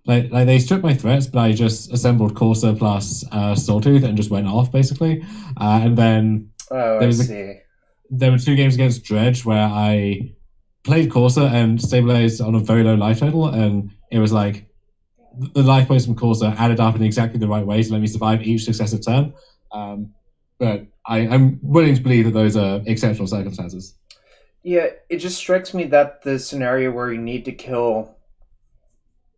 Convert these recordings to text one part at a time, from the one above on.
Like they stripped my threats, but I just assembled Corsair plus Sawtooth and just went off basically. And then Oh, there I was see. there were 2 games against Dredge where I played Corsair and stabilized on a very low life total, and it was like the life points from Corsair added up in exactly the right way to let me survive each successive turn. But I'm willing to believe that those are exceptional circumstances. Yeah, it just strikes me that the scenario where you need to kill.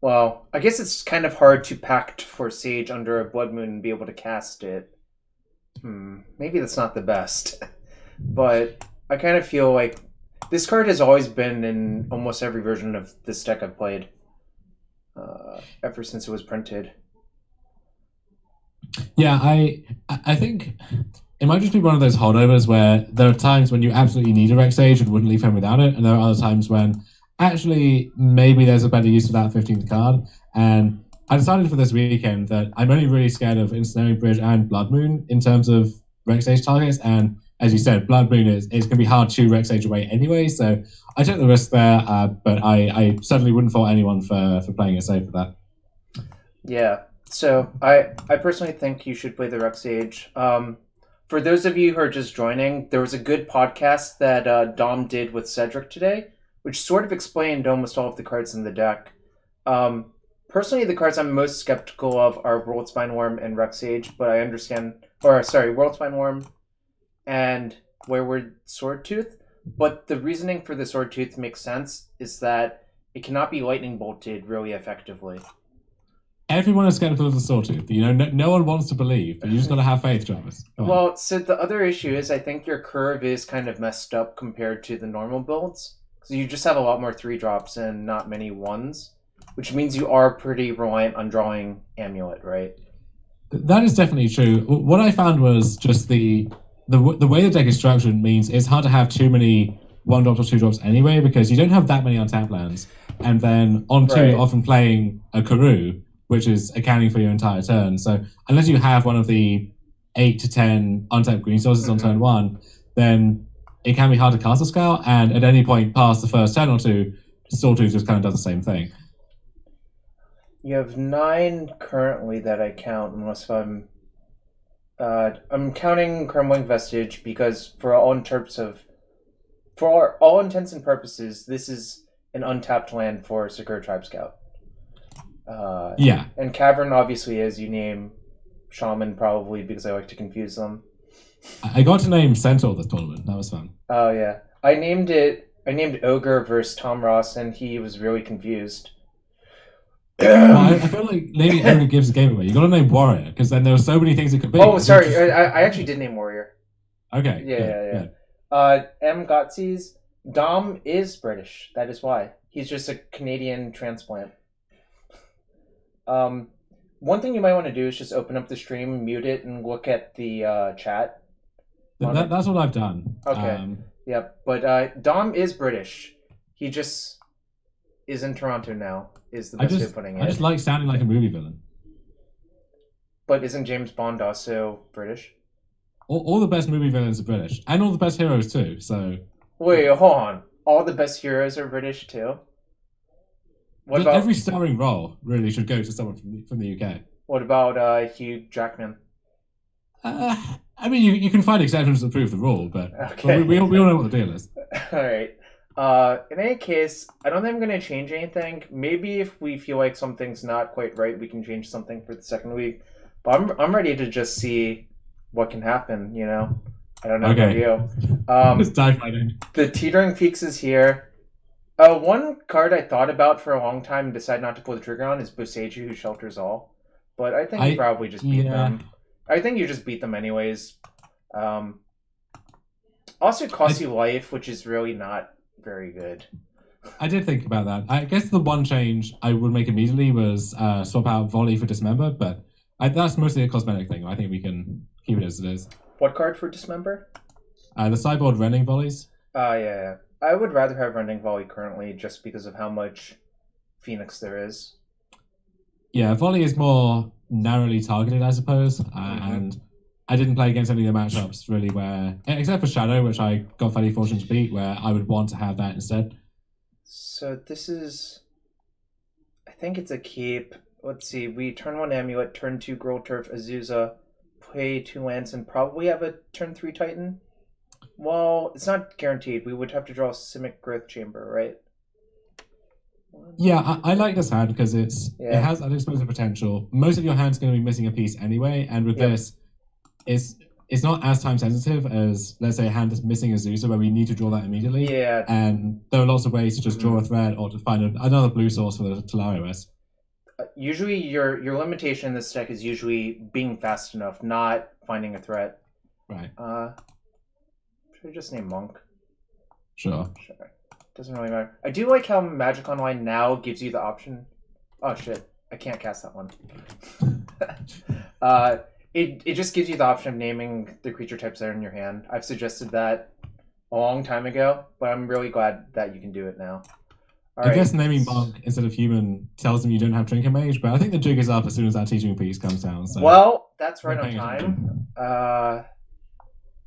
Well, I guess it's kind of hard to pact for Sage under a Blood Moon and be able to cast it. Maybe that's not the best. But I kind of feel like this card has always been in almost every version of this deck I've played. Ever since it was printed. Yeah, I think it might just be one of those holdovers where there are times when you absolutely need a Rex Sage and wouldn't leave home without it, and there are other times when actually maybe there's a better use for that 15th card. And I decided for this weekend that I'm only really scared of Ensnaring Bridge and Blood Moon in terms of Rex Sage targets. And as you said, Blood Moon is it's going to be hard to Rex Sage away anyway, so I took the risk there, but I certainly wouldn't fault anyone for playing it safe for that. Yeah. So I personally think you should play the Rex Age. For those of you who are just joining, there was a good podcast that Dom did with Cedric today, which sort of explained almost all of the cards in the deck. Personally, the cards I'm most skeptical of are World Spine Worm and Rex Age, but I understand, or sorry, World Spine Worm and Wayward Swordtooth. But the reasoning for the Swordtooth makes sense is that it cannot be lightning bolted really effectively. Everyone is skeptical of the Sawtooth. You know, no one wants to believe, but you just got to have faith, Travis. Well, so the other issue is I think your curve is kind of messed up compared to the normal builds. Because you just have a lot more 3-drops and not many 1s, which means you are pretty reliant on drawing Amulet, right? That is definitely true. What I found was just the way the deck is structured means it's hard to have too many 1-drops or 2-drops anyway, because you don't have that many untapped lands. And then on 2, Right. you're often playing a Karoo, which is accounting for your entire turn. So unless you have one of the 8 to 10 untapped green sources on turn 1, then it can be hard to cast a Scout, and at any point past the first turn or 2, Sawtooth just kind of does the same thing. You have 9 currently that I count, unless I'm counting Crumbling Vestige because for all intents and purposes, this is an untapped land for Secure Tribe Scout. Yeah. And Cavern obviously is. You name Shaman probably because I like to confuse them. I got to name Centaur this tournament. That was fun. Oh yeah, I named Ogre versus Tom Ross, and he was really confused. Well, I feel like naming Ogre gives the game away. You got to name Warrior because then there are so many things it could be. Oh, sorry, I actually did name Warrior. Okay. Yeah. M. Gottsi's Dom is British. That is why he's just a Canadian transplant. One thing you might want to do is just open up the stream, mute it, and look at the chat. That's what I've done. Okay. Yep. But Dom is British. He just is in Toronto now, is the best way of putting it. I just like sounding like a movie villain. But isn't James Bond also British? All the best movie villains are British. And all the best heroes too, so... Wait, hold on. All the best heroes are British too? What about... Every starring role really should go to someone from the UK. What about Hugh Jackman? I mean, you can find exceptions to prove the rule, but, okay. but we all know what the deal is. Alright. In any case, I don't think I'm going to change anything. Maybe if we feel like something's not quite right, we can change something for the second week. But I'm ready to just see what can happen, you know? I don't know about you. Let's dive right in. The Teetering Peaks is here. One card I thought about for a long time and decided not to pull the trigger on is Boseiju, who shelters all. But I think you probably just beat them. I think you just beat them anyways. Also, it costs you life, which is really not very good. I did think about that. I guess the one change I would make immediately was swap out Volley for Dismember, but that's mostly a cosmetic thing. I think we can keep it as it is. What card for Dismember? The sideboard Rending Volleys. Yeah. I would rather have Rending Volley currently just because of how much Phoenix there is. Yeah, Volley is more narrowly targeted, I suppose, and I didn't play against any of the matchups really where, except for Shadow, which I got fairly fortunate to beat, where I would want to have that instead. So this is, I think it's a keep. Let's see. We turn 1 Amulet, turn 2 Girl Turf, Azusa, play 2 lands, and probably have a turn 3 Titan. Well, it's not guaranteed. We would have to draw a Simic Growth Chamber, right? Yeah, I like this hand because it Yeah. has unexplosive potential. Most of your hand's going to be missing a piece anyway, and with Yep. this, it's not as time sensitive as, let's say, a hand is missing a Zusa where we need to draw that immediately. Yeah. And there are lots of ways to just draw a threat or to find another blue source for the Telario. Usually, your limitation in this deck is usually being fast enough, not finding a threat. Right. Should I just name Monk? Sure. Doesn't really matter. I do like how Magic Online now gives you the option. Oh shit! I can't cast that one. It just gives you the option of naming the creature types that are in your hand. I've suggested that a long time ago, but I'm really glad that you can do it now. I guess naming Monk instead of Human tells them you don't have Trinket Mage, but I think the jig is up as soon as that teaching piece comes down. So. Well, that's right on time.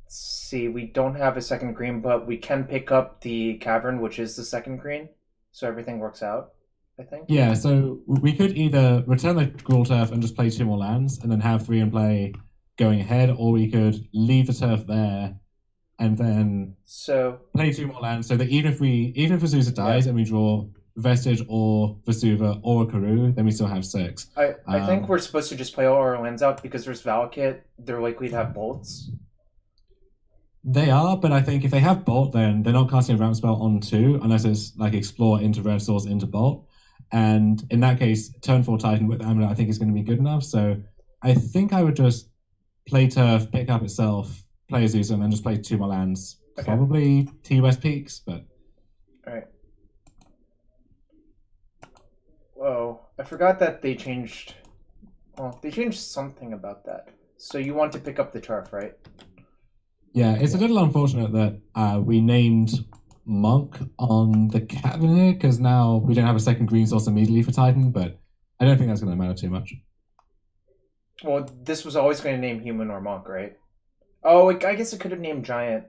Let's see, we don't have a second green, but we can pick up the Cavern, which is the second green, so everything works out, I think. Yeah, so we could either return the Gruul Turf and just play 2 more lands and then have 3 in play going ahead, or we could leave the turf there and then play 2 more lands, so that even if Azusa dies and we draw Vestige or Vesuva or a Karoo, then we still have 6. I think we're supposed to just play all our lands out because there's Valakut. They're likely to have bolts. They are, but I think if they have Bolt, then they're not casting a ramp spell on 2 unless it's like Explore into Red Source into Bolt. And in that case, turn 4 Titan with Amulet I think is going to be good enough. So I think I would just play Turf, pick up itself, play Azusa, and then just play 2 more lands. Okay. Probably T-West Peaks, but... Alright. Whoa, I forgot that they changed... Well, they changed something about that. So you want to pick up the Turf, right? Yeah, it's a little unfortunate that we named Monk on the Cavern here, because now we don't have a second green source immediately for Titan, but I don't think that's going to matter too much. Well, this was always going to name Human or Monk, right? Oh, I guess it could have named Giant,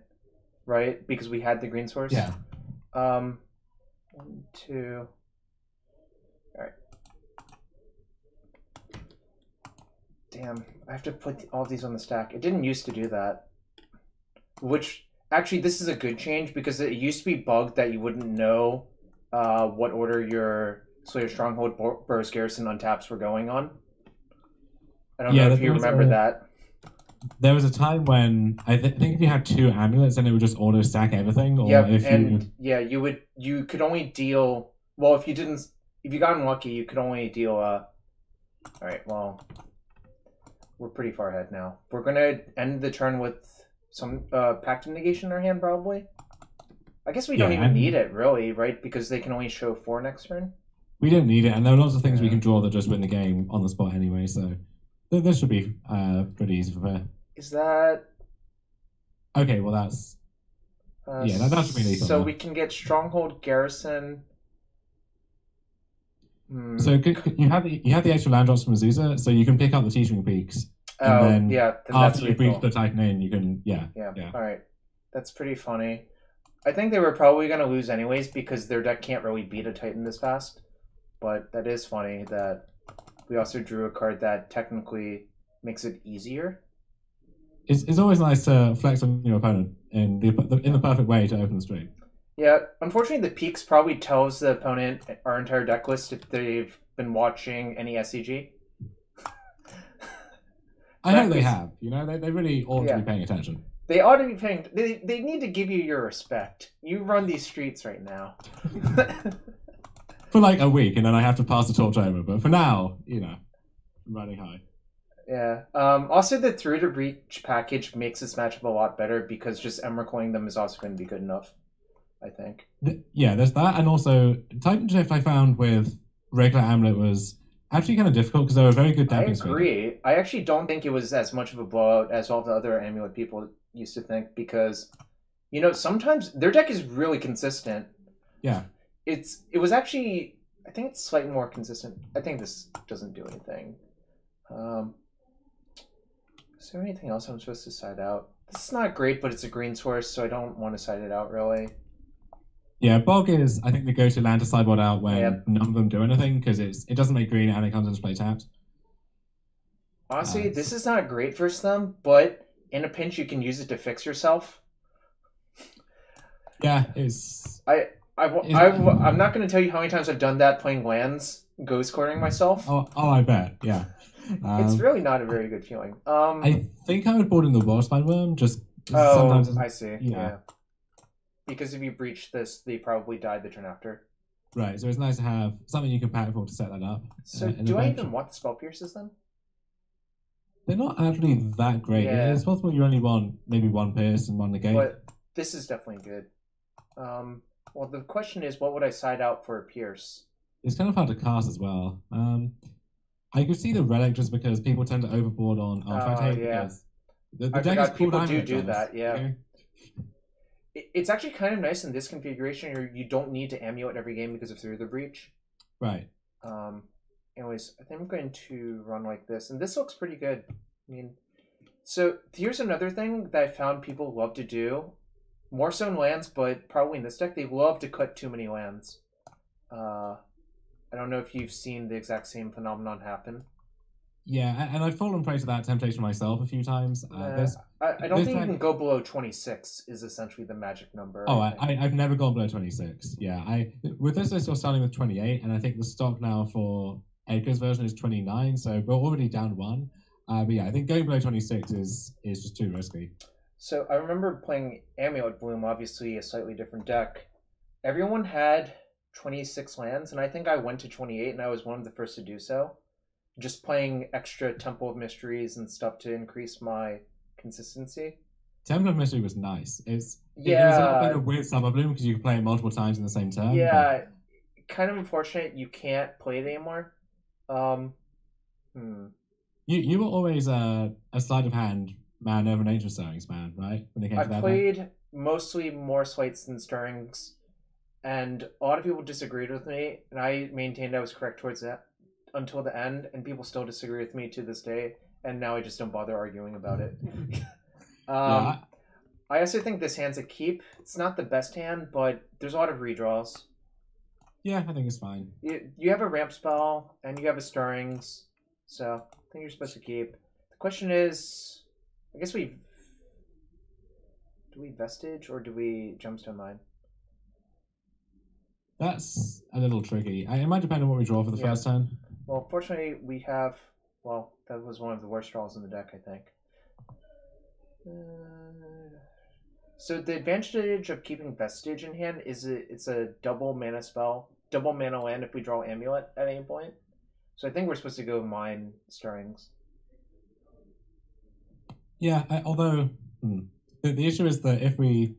right? Because we had the green source. Yeah. 1, 2... Alright. Damn, I have to put all of these on the stack. It didn't used to do that. Which, actually, this is a good change because it used to be bugged that you wouldn't know what order your Slayer Stronghold, Burrow's Garrison, Untaps were going on. I don't know if you remember that. There was a time when I think if you had 2 amulets, then it would just auto stack everything. Or you could only deal. Well, if you got unlucky, you could only deal. All right, well, we're pretty far ahead now. We're gonna end the turn with some Pact of Negation in our hand, probably. I guess we don't even need it, really, right? Because they can only show 4 next turn. We don't need it, and there are lots of things we can draw that just win the game on the spot anyway, so this should be pretty easy for fair. Is that... Okay, well that's... yeah, that should be lethal. So we can get Stronghold, Garrison... So you have the extra land drops from Azusa, so you can pick up the Teaching Peaks. And then after you breach the Titan in, you can, yeah. All right. That's pretty funny. I think they were probably going to lose anyways because their deck can't really beat a Titan this fast. But that is funny that we also drew a card that technically makes it easier. It's always nice to flex on your opponent in the perfect way to open the stream. Yeah, unfortunately the Peaks probably tells the opponent our entire deck list if they've been watching any SCG. I know they have. You know, they really ought to be paying attention. They ought to be paying... They need to give you your respect. You run these streets right now. For like a week, and then I have to pass the torch over. But for now, you know, I'm riding high. Yeah. Also, the Through the Breach package makes this matchup a lot better because just Emrakuling them is also going to be good enough, I think. Yeah, there's that. And also, Titan Shift I found with regular Amulet was... actually kind of difficult because they were very good damping. I agree. I actually don't think it was as much of a blowout as all the other Amulet people used to think because, you know, sometimes their deck is really consistent. Yeah. It was actually, I think it's slightly more consistent. I think this doesn't do anything. Is there anything else I'm supposed to side out? This is not great, but it's a green source, so I don't want to side it out really. Yeah, Bog is, I think, the go-to land to sideboard out when Yep. none of them do anything because it doesn't make green and it comes into play tapped. Honestly, this So, is not great for them, but in a pinch, you can use it to fix yourself. yeah, I, it's I'm not going to tell you how many times I've done that playing lands, ghost cornering myself. I bet, yeah. It's Um, really not a very good feeling. I think I would board in the Warspine Worm just Oh, sometimes, I see. yeah, Yeah. Because if you breach this, they probably died the turn after. right. So it's nice to have something you can pack for to set that up. So In do the I bench. even want the spell pierces then? They're not actually that great. Yeah. It's possible you only want maybe one pierce and one negate. But this is definitely good. Well, the question is, what would I side out for a pierce? It's kind of hard to cast as well. I could see the relic just because people tend to overboard on Artifact Oh, Hate yeah. because the I deck is forgot cool people down do at times, that, yeah. okay? It's actually kind of nice in this configuration where you don't need to Amulet every game because of Through the Breach. Right. Anyways, I think I'm going to run like this, and this looks pretty good. I mean, so here's another thing that I found people love to do, more so in lands, but probably in this deck, they love to cut too many lands. I don't know if you've seen the exact same phenomenon happen. Yeah, and I've fallen prey to that temptation myself a few times. I don't think you can go below 26 is essentially the magic number. Oh, I've never gone below 26. Yeah, with this list we're starting with 28, and I think the stock now for Edgar's version is 29, so we're already down one. But yeah, I think going below 26 is just too risky. So I remember playing Amulet Bloom, obviously a slightly different deck. Everyone had 26 lands, and I think I went to 28, and I was one of the first to do so. Just playing extra Temple of Mysteries and stuff to increase my consistency. Temple of Mystery was nice. It was a lot better with Summer Bloom because you can play it multiple times in the same turn. Yeah, kind of unfortunate you can't play it anymore. You were always a sleight of hand man over nature stirrings man, right? When it came to that, I played mostly more sleights than stirrings, and a lot of people disagreed with me, and I maintained I was correct towards that until the end, and people still disagree with me to this day, and now I just don't bother arguing about it. Yeah. I also think this hand's a keep. It's not the best hand, but there's a lot of redraws. Yeah, I think it's fine. You have a ramp spell, and you have a stirrings, so I think you're supposed to keep. The question is, I guess do we Vestige, or do we Gemstone Mine? That's a little tricky. It might depend on what we draw for the first turn. Well, fortunately, we have... Well, that was one of the worst draws in the deck, I think. So the advantage of keeping Vestige in hand is it's a double mana spell, double mana land if we draw Amulet at any point. So I think we're supposed to go Mine Stirrings. Yeah, although the issue is that if we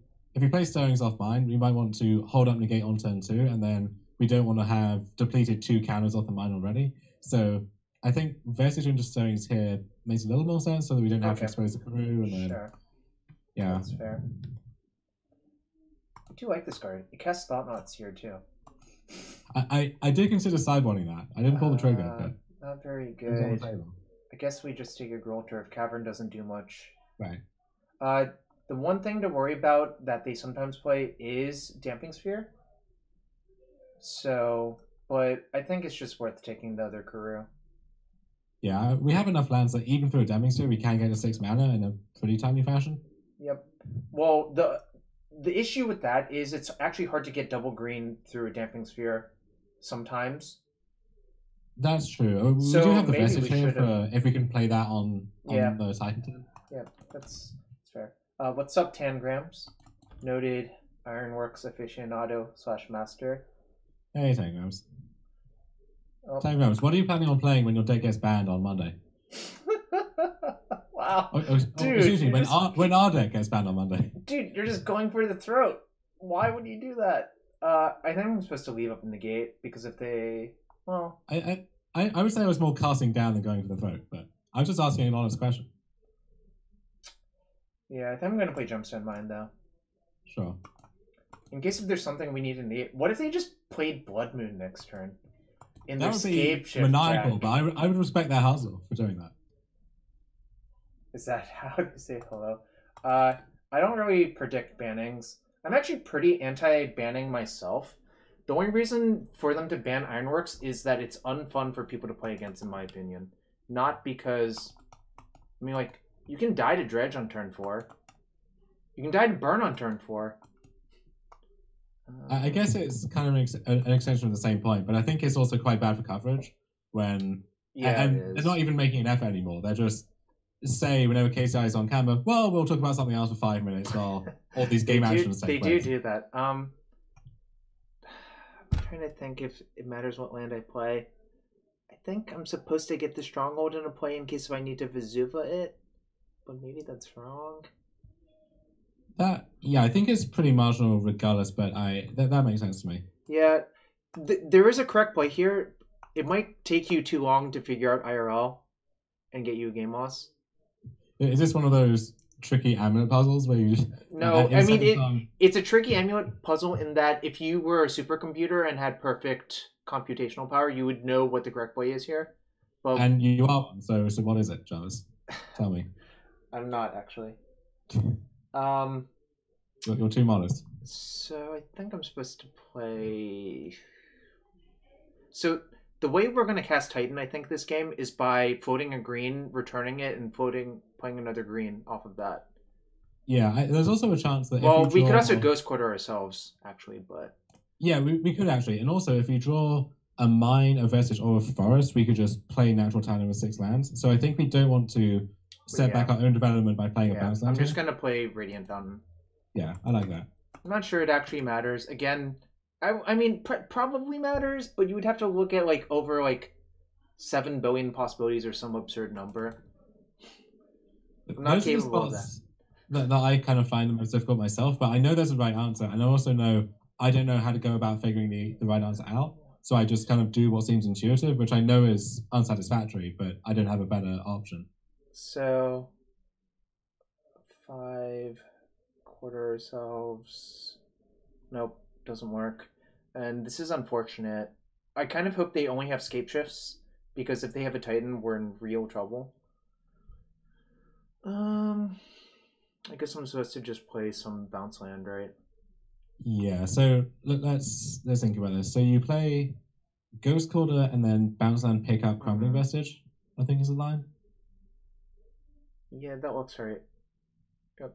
play Stirrings off Mine, we might want to hold up Negate on turn 2, and then we don't want to have depleted 2 counters off the Mine already. So I think Vestige into Stirrings here makes a little more sense, so that we don't have to expose the crew. And then, sure. Yeah. That's fair. I do like this card. It casts Thought Knots here, too. I did consider sideboarding that. I didn't pull the trigger, but... Not very good. I guess we just take a Grolter if Cavern doesn't do much. Right. The one thing to worry about that they sometimes play is Damping Sphere. So, but I think it's just worth taking the other Karoo. Yeah, we have enough lands that even through a Damping Sphere, we can get a 6 mana in a pretty timely fashion. Yep. Well, the issue with that is it's actually hard to get double green through a Damping Sphere sometimes. That's true. We do have the message here for if we can play that on the Titan turn. Yeah, that's fair. What's up, Tangrams? Noted Ironworks aficionado / master. Hey, Tangrams. Oh. Tangrams, what are you planning on playing when your deck gets banned on Monday? Wow. Dude, excuse me, when our deck gets banned on Monday. Dude, you're just going for the throat. Why would you do that? I think I'm supposed to leave up in the gate because if they... Well... I would say I was more casting down than going for the throat, but I'm just asking an honest question. Yeah, I think I'm going to play Gemstone Mine, though. Sure. In case if there's something we need in the... What if they just played Blood Moon next turn? In that their would Scape be Shift maniacal, deck. but I would respect their hustle for doing that. Is that how they say hello? I don't really predict bannings. I'm actually pretty anti-banning myself. The only reason for them to ban Ironworks is that it's unfun for people to play against, in my opinion. Not because, I mean, like, you can die to Dredge on turn 4. You can die to Burn on turn 4. I guess it's kind of an extension of the same point, but I think it's also quite bad for coverage when... Yeah, and they're not even making an effort anymore. They're just say whenever KCI is on camera, well, we'll talk about something else for 5 minutes while all these game actions take place. They do that. I'm trying to think if it matters what land I play. I think I'm supposed to get the Stronghold into play in case if I need to Vesuva it, but maybe that's wrong. I think it's pretty marginal regardless, but that makes sense to me. Yeah, there is a correct play here. It might take you too long to figure out IRL and get you a game loss. Is this one of those tricky amulet puzzles where you... No, I mean, it's a tricky amulet puzzle in that if you were a supercomputer and had perfect computational power, you would know what the correct play is here. But... And you are one, so what is it, Jarvis? Tell me. I'm not, actually. You're too modest. So I think I'm supposed to play... So the way we're going to cast Titan, I think, this game is by floating a green, returning it, and playing another green off of that. Yeah, there's also a chance that... Well, we could also Ghost Quarter ourselves, actually, but... Yeah, we could actually. And also, if you draw a mine, a vestige, or a forest, we could just play Natural Titan with 6 lands. So I think we don't want to set back our own development by playing a bounce land. I'm just going to play Radiant Fountain. Yeah, I like that. I'm not sure it actually matters. Again, I mean, probably matters, but you would have to look at, like, over, like, 7 billion possibilities or some absurd number. I'm not capable of that. That I kind of find the most difficult myself, but I know there's a right answer, and I also know I don't know how to go about figuring the right answer out, so I just kind of do what seems intuitive, which I know is unsatisfactory, but I don't have a better option. So, 5 quarter ourselves. Nope, doesn't work. And this is unfortunate. I kind of hope they only have scape shifts, because if they have a Titan, we're in real trouble. I guess I'm supposed to just play some bounce land, right? Yeah, so let's think about this. So you play Ghost Quarter and then bounce land, pick up Crumbling Vestige, I think is the line. Yeah, that looks right. Yep.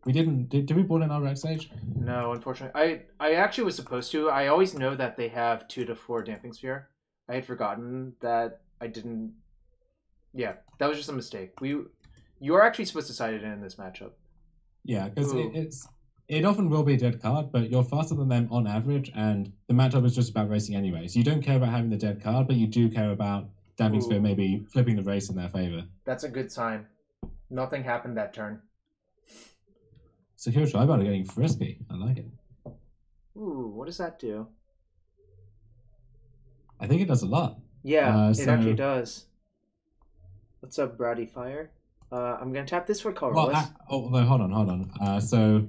We didn't... Did we board in our rec stage? No, unfortunately. I actually was supposed to. I always know that they have 2 to 4 Damping Sphere. I had forgotten that I didn't... Yeah, that was just a mistake. You are actually supposed to side it in this matchup. Yeah, because it often will be a dead card, but you're faster than them on average, and the matchup is just about racing anyway. So you don't care about having the dead card, but you do care about Damping Sphere maybe flipping the race in their favor. That's a good sign. Nothing happened that turn. Secure Tribal are getting frisky. I like it. Ooh, what does that do? I think it does a lot. Yeah, it actually does. What's up, Brady Fire? I'm gonna tap this for colorless. Well, no, hold on. So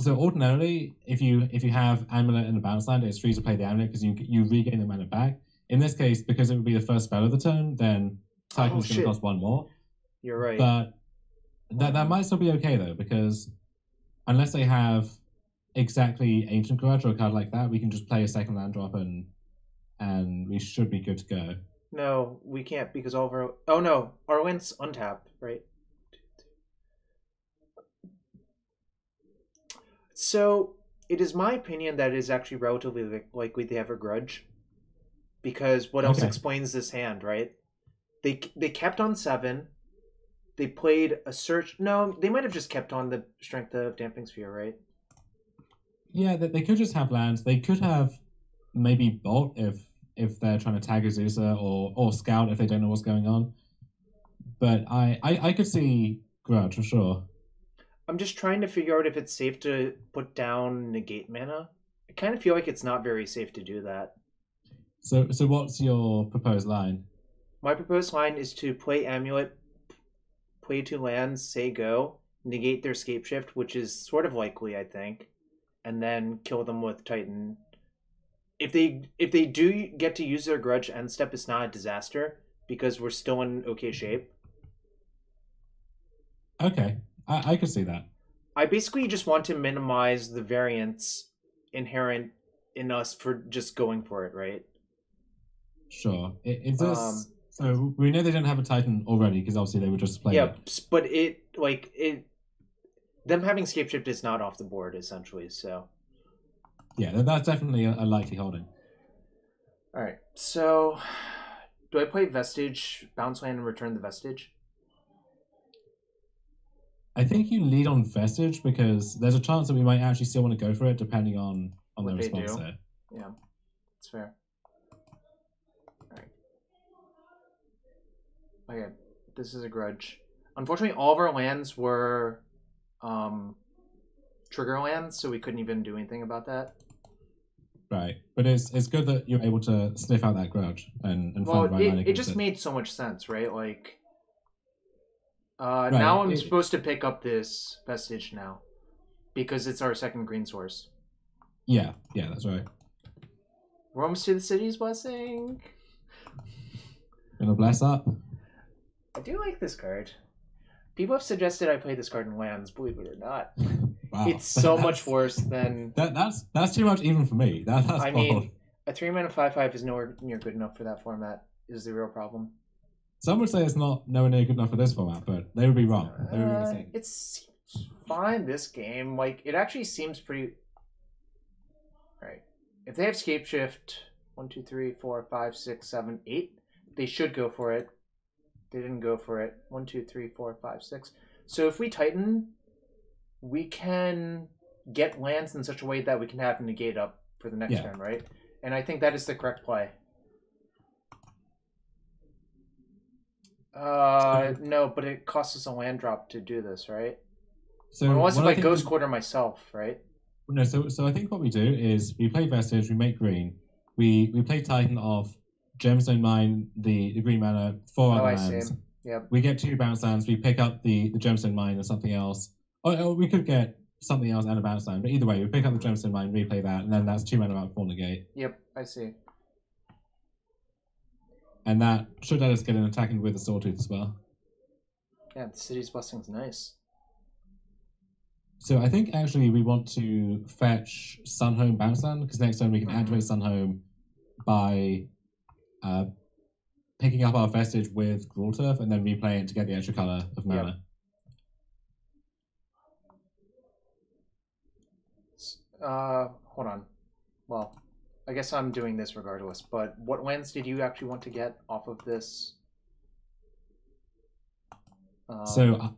ordinarily, if you have Amulet in the bounce land, it's free to play the Amulet because you regain the mana back. In this case, because it would be the first spell of the turn, then Titan's going to cost 1 more. You're right. But that might still be okay though, because unless they have exactly Ancient Grudge or a card like that, we can just play a second land drop and we should be good to go. No, we can't because all of our... Oh no, our land's untapped, right? So, it is my opinion that it is actually relatively likely they have a grudge. Because what else explains this hand, right? They kept on 7. They played a search... No, they might have just kept on the Strength of Damping Sphere, right? Yeah, they could just have lands. They could have maybe Bolt if they're trying to tag Azusa or Scout if they don't know what's going on. But I could see Grudge for sure. I'm just trying to figure out if it's safe to put down negate mana. I kind of feel like it's not very safe to do that. So what's your proposed line? My proposed line is to play Amulet, play 2 lands, say go, negate their Scape Shift, which is sort of likely, I think, and then kill them with Titan. If they do get to use their Grudge end step, it's not a disaster because we're still in okay shape. Okay. I could see that. I basically just want to minimize the variance inherent in us for just going for it, right? Sure. Is Um, this so? We know they don't have a Titan already because obviously they were just playing yeah, it. but them having Scapeshift is not off the board essentially. So, Yeah, that's definitely a likely holding. all right. So, do I play Vestige, bounce land, and return the Vestige? I think you lead on Vestige because there's a chance that we might actually still want to go for it depending on What the they response do. there. Yeah, it's fair. All right. Okay, this is a grudge. Unfortunately, all of our lands were trigger lands, so we couldn't even do anything about that. Right, but it's good that you're able to sniff out that grudge and find the Well, right line it against just it. made so much sense, right? Like, Right, now I'm supposed to pick up this Vestige now because it's our second green source. yeah, that's right. We're almost to the city's blessing. Gonna bless up. I do like this card. People have suggested I play this card in lands, believe it or not. Wow, It's so much worse than. That's too much even for me. That's I bold. mean, a 3-mana 5/5 is nowhere near good enough for that format, is the real problem. Some would say it's not nowhere near good enough for this format, but they would be wrong. They would be mistaken. It seems fine this game. Like, it actually seems pretty. Alright. If they have Scapeshift 1, 2, 3, 4, 5, 6, 7, 8, they should go for it. They didn't go for it. 1, 2, 3, 4, 5, 6. So if we Titan, we can get lands in such a way that we can have negate up for the next turn, right? And I think that is the correct play. No, but it costs us a land drop to do this, right? So unless if I Ghost we, Quarter myself, right? No, so I think what we do is we play Vestige, we make green, we play Titan off Gemstone Mine, the green mana, 4 other lands. Yep. We get 2 bounce lands, we pick up the Gemstone Mine or something else. Or we could get something else and a bounce land, but either way, we pick up the Gemstone Mine, replay that, and then that's 2 mana out for negate. Yep, I see. And that should let us get an attacking with the Sawtooth as well. Yeah, the City's Blessing's nice. So I think actually we want to fetch Sunhome bounce land, because next turn we can activate Sunhome by picking up our Vestige with Gruul Turf and then replay it to get the extra color of mana. Hold on. Well, I guess I'm doing this regardless, but what lands did you actually want to get off of this? So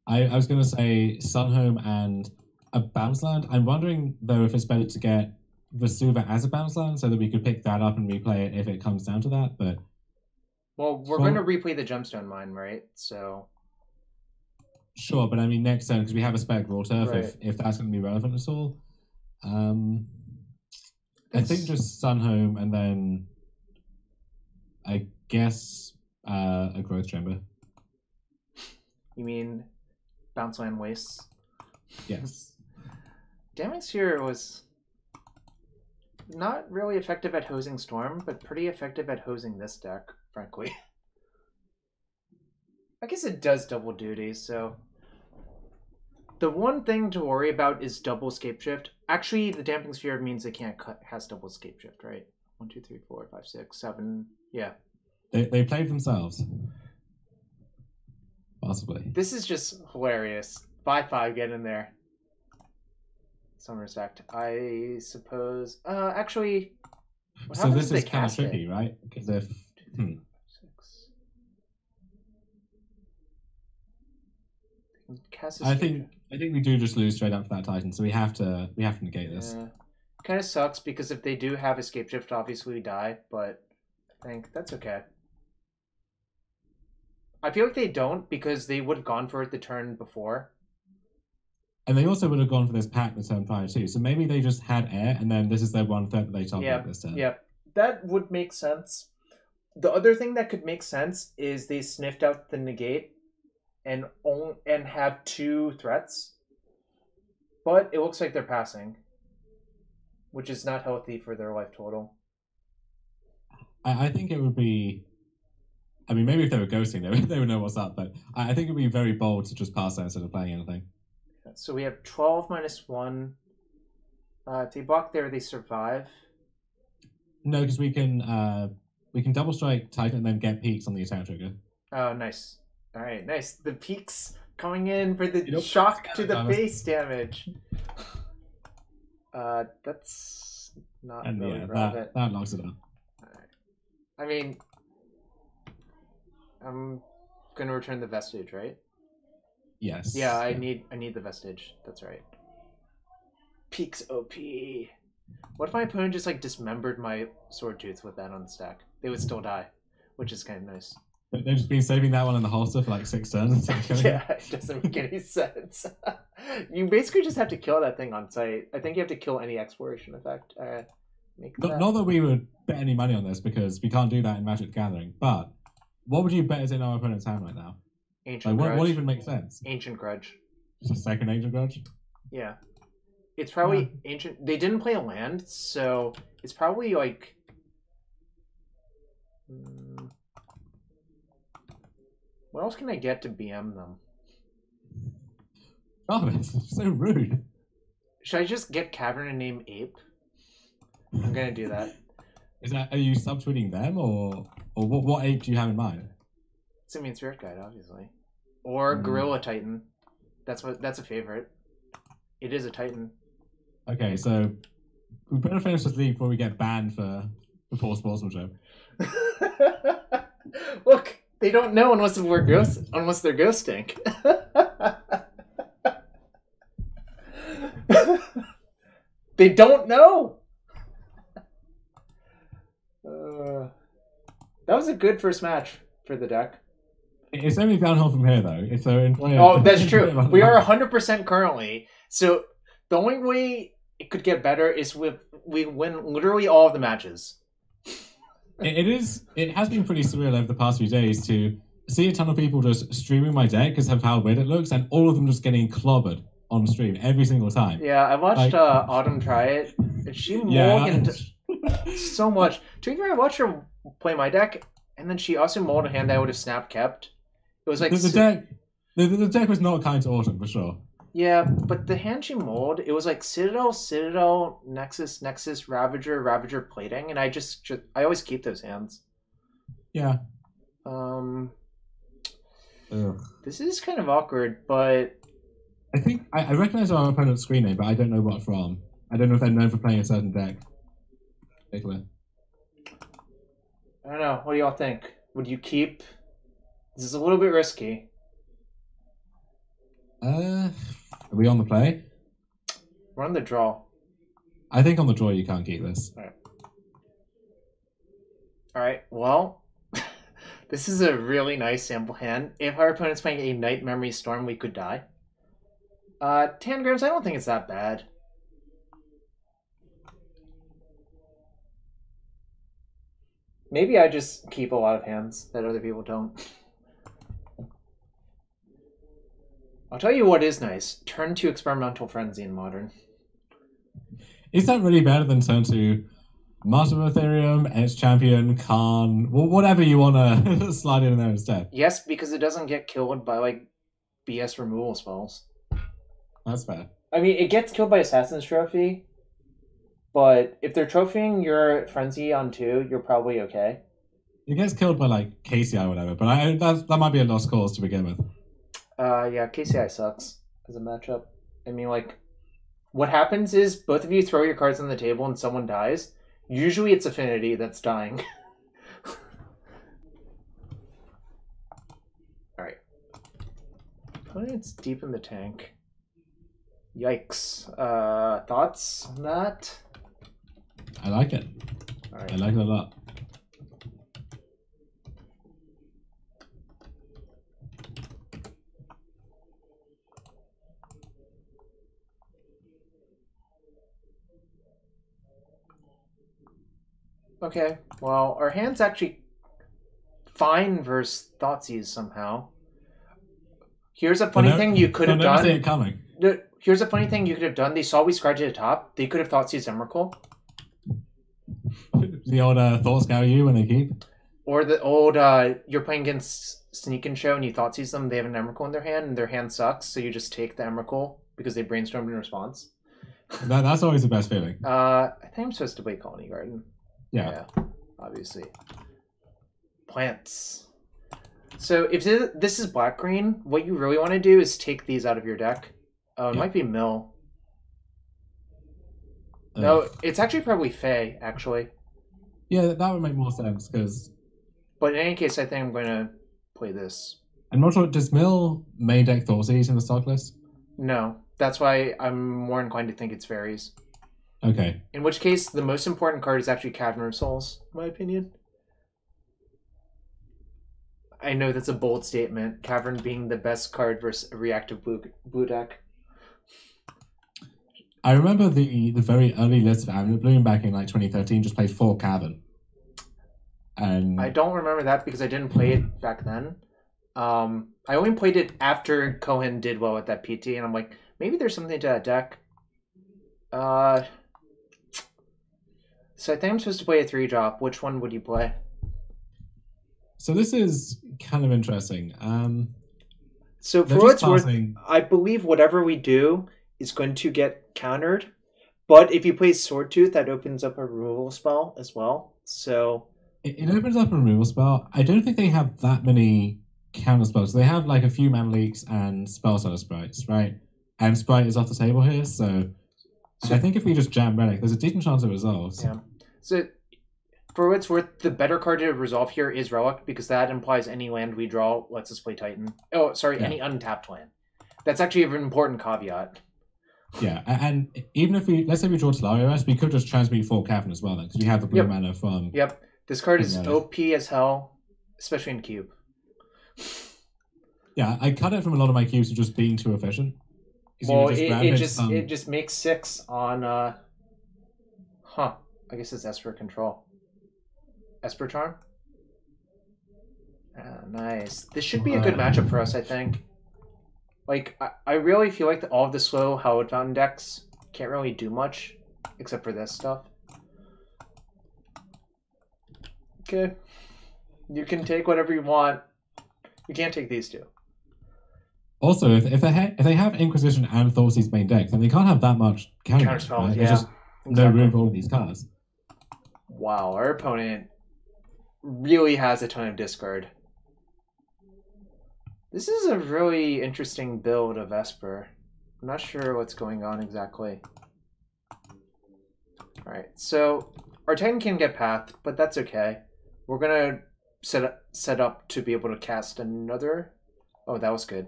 I was going to say Sunhome and a bounce land. I'm wondering, though, if it's better to get Vesuva as a bounce land so that we could pick that up and replay it if it comes down to that. But well, we're going to replay the Gemstone Mine, right? So sure, but I mean next turn because we have a spare Gruul Turf. Right. If that's going to be relevant at all, I think just Sunhome and then I guess a Growth Chamber. You mean Bounce Land Wastes? Yes. Damning Sphere was not really effective at hosing Storm, but pretty effective at hosing this deck, frankly. I guess it does double duty, so... The one thing to worry about is double Scapeshift. Actually, the Damping Sphere means it can't cut, has double Scapeshift, right? 1, 2, 3, 4, 5, 6, 7, yeah. They played themselves. Possibly. This is just hilarious. 5/5, get in there. Some respect. I suppose. Actually. So this is kind of tricky, right? Because if. 2, 3, 4, 6. I think we do just lose straight up to that Titan, so we have to negate this. Kind of sucks because if they do have escape shift, obviously we die. But I think that's okay. I feel like they don't because they would have gone for it the turn before. And they also would have gone for this pack the turn prior too. So maybe they just had air, and then this is their one threat that they top up this turn. Yeah, that would make sense. The other thing that could make sense is they sniffed out the negate and have 2 threats. But it looks like they're passing, which is not healthy for their life total. I think it would be I mean, maybe if they were ghosting, they would know what's up. But I think it'd be very bold to just pass that instead of playing anything. So we have 12 minus 1. If they block there, they survive. No, because we can double strike Titan and then get peaks on the attack trigger. Oh, nice. All right, nice. The peaks coming in for the shock to the face damage. That's not really relevant. That locks it up. Right. I mean, I'm gonna return the vestige, right? Yes. Yeah, I need the vestige. That's right. Peaks OP. What if my opponent just like dismembered my sword tooth with that on the stack? They would still die, which is kind of nice. They've just been saving that one in the holster for like 6 turns. Yeah, it doesn't make any sense. You basically just have to kill that thing on sight. I think you have to kill any exploration effect. Not that we would bet any money on this because we can't do that in Magic the Gathering. But what would you bet is in our opponent's hand right now? Ancient like, Grudge. What even makes sense? Ancient Grudge. Just a second Ancient Grudge? Yeah. It's probably ancient. They didn't play a land, so it's probably like. What else can I get to BM them? Oh, that's so rude. Should I just get Cavern and name Ape? I'm gonna do that. Are you subtweeting them or what ape do you have in mind? Simian Spirit Guide, obviously, or Gorilla Titan. That's a favorite. It is a Titan. Okay, so we better finish this league before we get banned for poor sportsmanship. Look, they don't know unless they're ghosting. They don't know. That was a good first match for the deck. It's only downhill from here, though. Oh, that's true. We are 100% currently. So the only way it could get better is we win literally all of the matches. It has been pretty surreal over the past few days to see a ton of people just streaming my deck because of how weird it looks, and all of them just getting clobbered on stream every single time. Yeah, I watched Autumn try it, and she mulled so much. To be fair, I watched her play my deck, and then she also mulled a hand that I would have snap kept. It was like the deck was not kind to Autumn for sure. Yeah, but the hand she mulled, it was like Citadel, Nexus, Ravager, Plating, and I always keep those hands. Yeah. This is kind of awkward, but I think I recognize our opponent's screen name, but I don't know what from. I don't know if they're known for playing a certain deck. Particularly. I don't know. What do y'all think? Would you keep? This is a little bit risky. Are we on the play? We're on the draw. I think on the draw you can't keep this. Alright, well, this is a really nice sample hand. If our opponent's playing a Night Memory Storm, we could die. Tangrams, I don't think it's that bad. Maybe I just keep a lot of hands that other people don't. I'll tell you what is nice. Turn to Experimental Frenzy in Modern. Is that really better than turn to Master of Ethereum, Edge Champion, Khan, whatever you want to slide in there instead? Yes, because it doesn't get killed by, like, BS removal spells. That's fair. I mean, it gets killed by Assassin's Trophy, but if they're trophying your Frenzy on 2, you're probably okay. It gets killed by, like, KCI or whatever, but that might be a lost cause to begin with. Yeah, KCI sucks as a matchup. I mean, like, what happens is both of you throw your cards on the table and someone dies. Usually it's Affinity that's dying. Alright. Opponent's deep in the tank. Yikes. Thoughts on that? I like it. All right. I like it a lot. Okay, well, our hand's actually fine versus Thoughtseize somehow. Here's a funny thing you could have done. See it coming. Here's a funny thing you could have done. They saw we scratched at the top. They could have Thoughtseized Emrakul. The old thought scour you when they keep? Or the old, you're playing against Sneak and Show and you thought sees them, they have an Emrakul in their hand and their hand sucks, so you just take the Emrakul because they brainstormed in response. That's always the best feeling. I think I'm supposed to play Colony Garden. Yeah. Obviously. Plants. So if this is black-green, what you really want to do is take these out of your deck. Oh, it might be Mill. No, it's actually probably Fae, actually. Yeah, that would make more sense, because... But in any case, I think I'm going to play this. I'm not sure, does Mill main deck Thoughtseize in the stock list? No, that's why I'm more inclined to think it's Fairies. Okay. In which case, the most important card is actually Cavern of Souls, in my opinion. I know that's a bold statement, Cavern being the best card versus a reactive blue deck. I remember the very early list of Amulet Bloom back in like 2013 just played 4 Cavern. And I don't remember that because I didn't play it back then. I only played it after Cohen did well at that PT, and I'm like, maybe there's something to that deck. So I think I'm supposed to play a 3-drop. Which one would you play? So this is kind of interesting. So for what it's worth, I believe whatever we do is going to get countered. But if you play Swordtooth, that opens up a removal spell as well. So it opens up a removal spell. I don't think they have that many counter spells. They have like a few mana leaks and spell seller sprites, right? And Sprite is off the table here, so I think if we just jam Relic, there's a decent chance it resolves. Yeah. So for what it's worth, the better card to resolve here is Relic, because that implies any land we draw lets us play Titan. Oh, sorry, any untapped land. That's actually an important caveat. Yeah, and even if let's say we draw Telario, we could just transmute 4 Cavern as well then, because we have the blue mana from... Yep, this card is OP as hell, especially in Cube. Yeah, I cut it from a lot of my cubes for just being too efficient. Well, it just makes 6 on, I guess it's Esper Control. Esper Charm? Nice. This should be a good matchup for us, I think. Like, I really feel like all of the slow Hallowed Fountain decks can't really do much, except for this stuff. Okay. You can take whatever you want. You can't take these two. Also, if they have Inquisition and Thoughtseize main decks, then they can't have that much counterspell. Right? Yeah, there's just no room for all of these cards. Wow, our opponent really has a ton of discard. This is a really interesting build of Esper. I'm not sure what's going on exactly. Alright, so our Titan can get pathed, but that's okay. We're gonna set up to be able to cast another... Oh, that was good.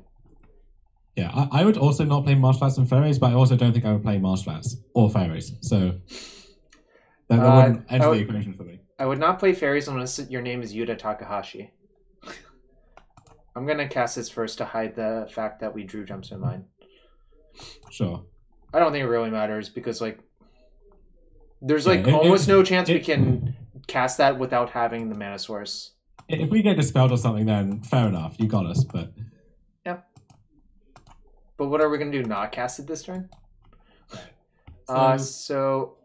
Yeah, I would also not play Marsh Flats and Fairies, but I also don't think I would play Marsh Flats or Fairies, so that wouldn't enter the equation for me. I would not play Fairies unless your name is Yuta Takahashi. I'm going to cast this first to hide the fact that we drew Gemstone Mine. Sure. I don't think it really matters because, like, there's almost no chance we can cast that without having the mana source. If we get dispelled or something, then fair enough. You got us, but... Yeah. But what are we going to do? Not cast it this turn? So...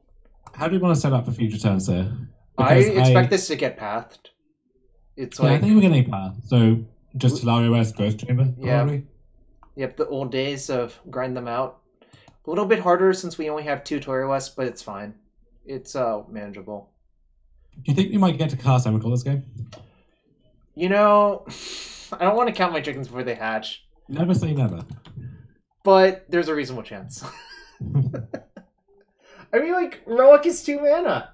How do we want to set up for future turns here? Because I expect this to get pathed. It's like... I think we're getting pathed. So, just Telario West Ghost Chamber, probably? Yep, the old days of grind them out. A little bit harder since we only have 2 Torii West, but it's fine. It's manageable. Do you think we might get to cast Emrakul this game? You know, I don't want to count my chickens before they hatch. Never say never. But there's a reasonable chance. I mean, like, Relic is 2 mana.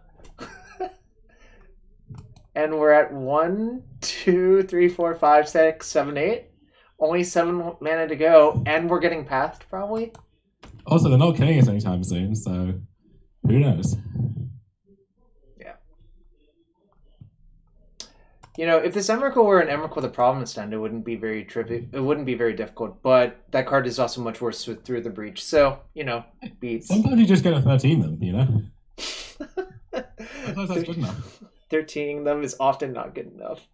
And we're at 1, 2, 3, 4, 5, 6, 7, 8. Only 7 mana to go, and we're getting pathed, probably. Also, they're not killing us anytime soon, so who knows? Yeah. You know, if this Emrakul were an Emrakul the Promised End, it wouldn't be very trivial. It wouldn't be very difficult, but that card is also much worse with Through the Breach. So, you know, it beats. Sometimes you just get a 13 them, you know? Sometimes that's good enough. 13 them is often not good enough.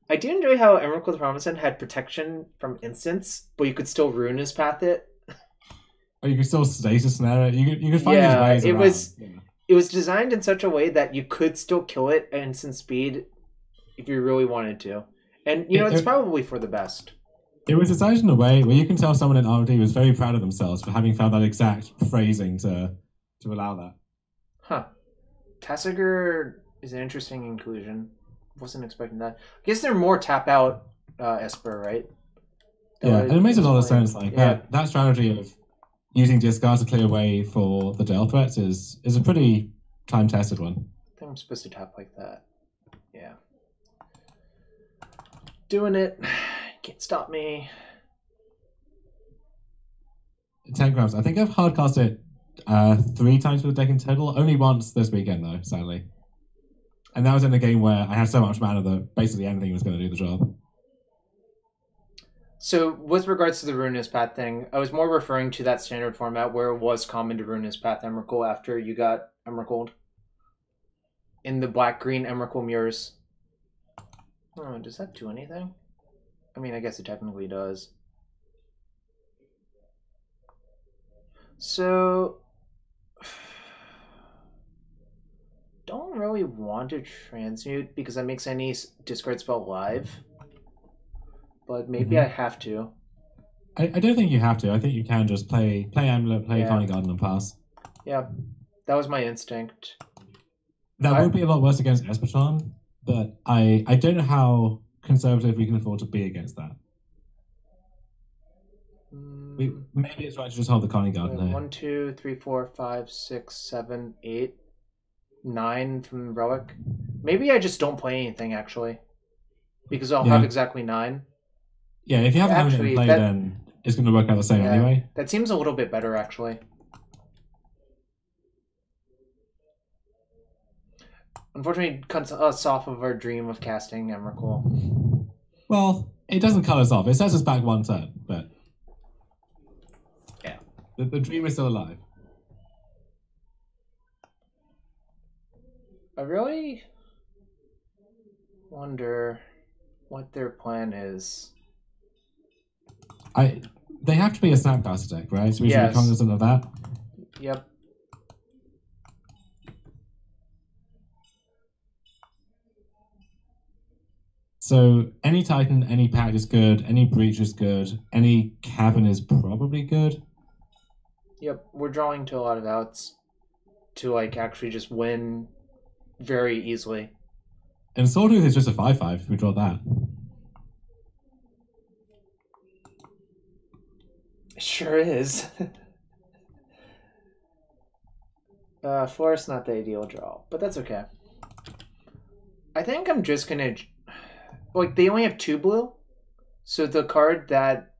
I do enjoy how Emrakul the Promised End had protection from instants, but you could still Ruinous Path it. Or you could still stasis snare it. You could find these ways around. It was designed in such a way that you could still kill it at instant speed if you really wanted to. And, you know, it's probably for the best. It was decided in a way where you can tell someone in R&D was very proud of themselves for having found that exact phrasing to allow that. Huh. Tasigur is an interesting inclusion. Wasn't expecting that. I guess they're more tap out Esper, right? Yeah, and it makes a lot of sense. Like that strategy of using discards to clear away for the Dale threats is a pretty time-tested one. I think I'm supposed to tap like that. Yeah. Doing it. Can't stop me. 10 grams. I think I've hardcast it 3 times with the deck in total. Only once this weekend, though, sadly. And that was in a game where I had so much mana that basically anything was going to do the job. So, with regards to the Ruinous Path thing, I was more referring to that standard format where it was common to Ruinous Path Emrakul after you got Emrakuled. In the black-green Emrakul mirrors. Oh, does that do anything? I mean, I guess it technically does. So, don't really want to transmute because that makes any discard spell live. But maybe I have to. I don't think you have to. I think you can just play Amulet, play Carney Garden, and pass. Yeah, that was my instinct. That would be a lot worse against Espachan, but I don't know how conservative we can afford to be against that. Maybe it's right to just hold the Carney Garden here. 1, 2, 3, 4, 5, 6, 7, 8, 9 from Relic. Maybe I just don't play anything, actually. Because I'll have exactly 9. Yeah, if you have Amulet in play, then it's going to work out the same anyway. That seems a little bit better, actually. Unfortunately, it cuts us off of our dream of casting Emrakul. Well, it doesn't cut us off. It sets us back 1 turn, but yeah, the dream is still alive. I really wonder what their plan is. They have to be a Snapcaster deck, right? So we should be cognizant of that. Yep. So any Titan, any Pact is good, any Breach is good, any Cabin is probably good. Yep, we're drawing to a lot of outs to like actually just win very easily. And Sawtooth is just a 5/5 if we draw that. It sure is. Forest, not the ideal draw, but that's okay. I think I'm just gonna... Like, they only have 2 blue, so the card that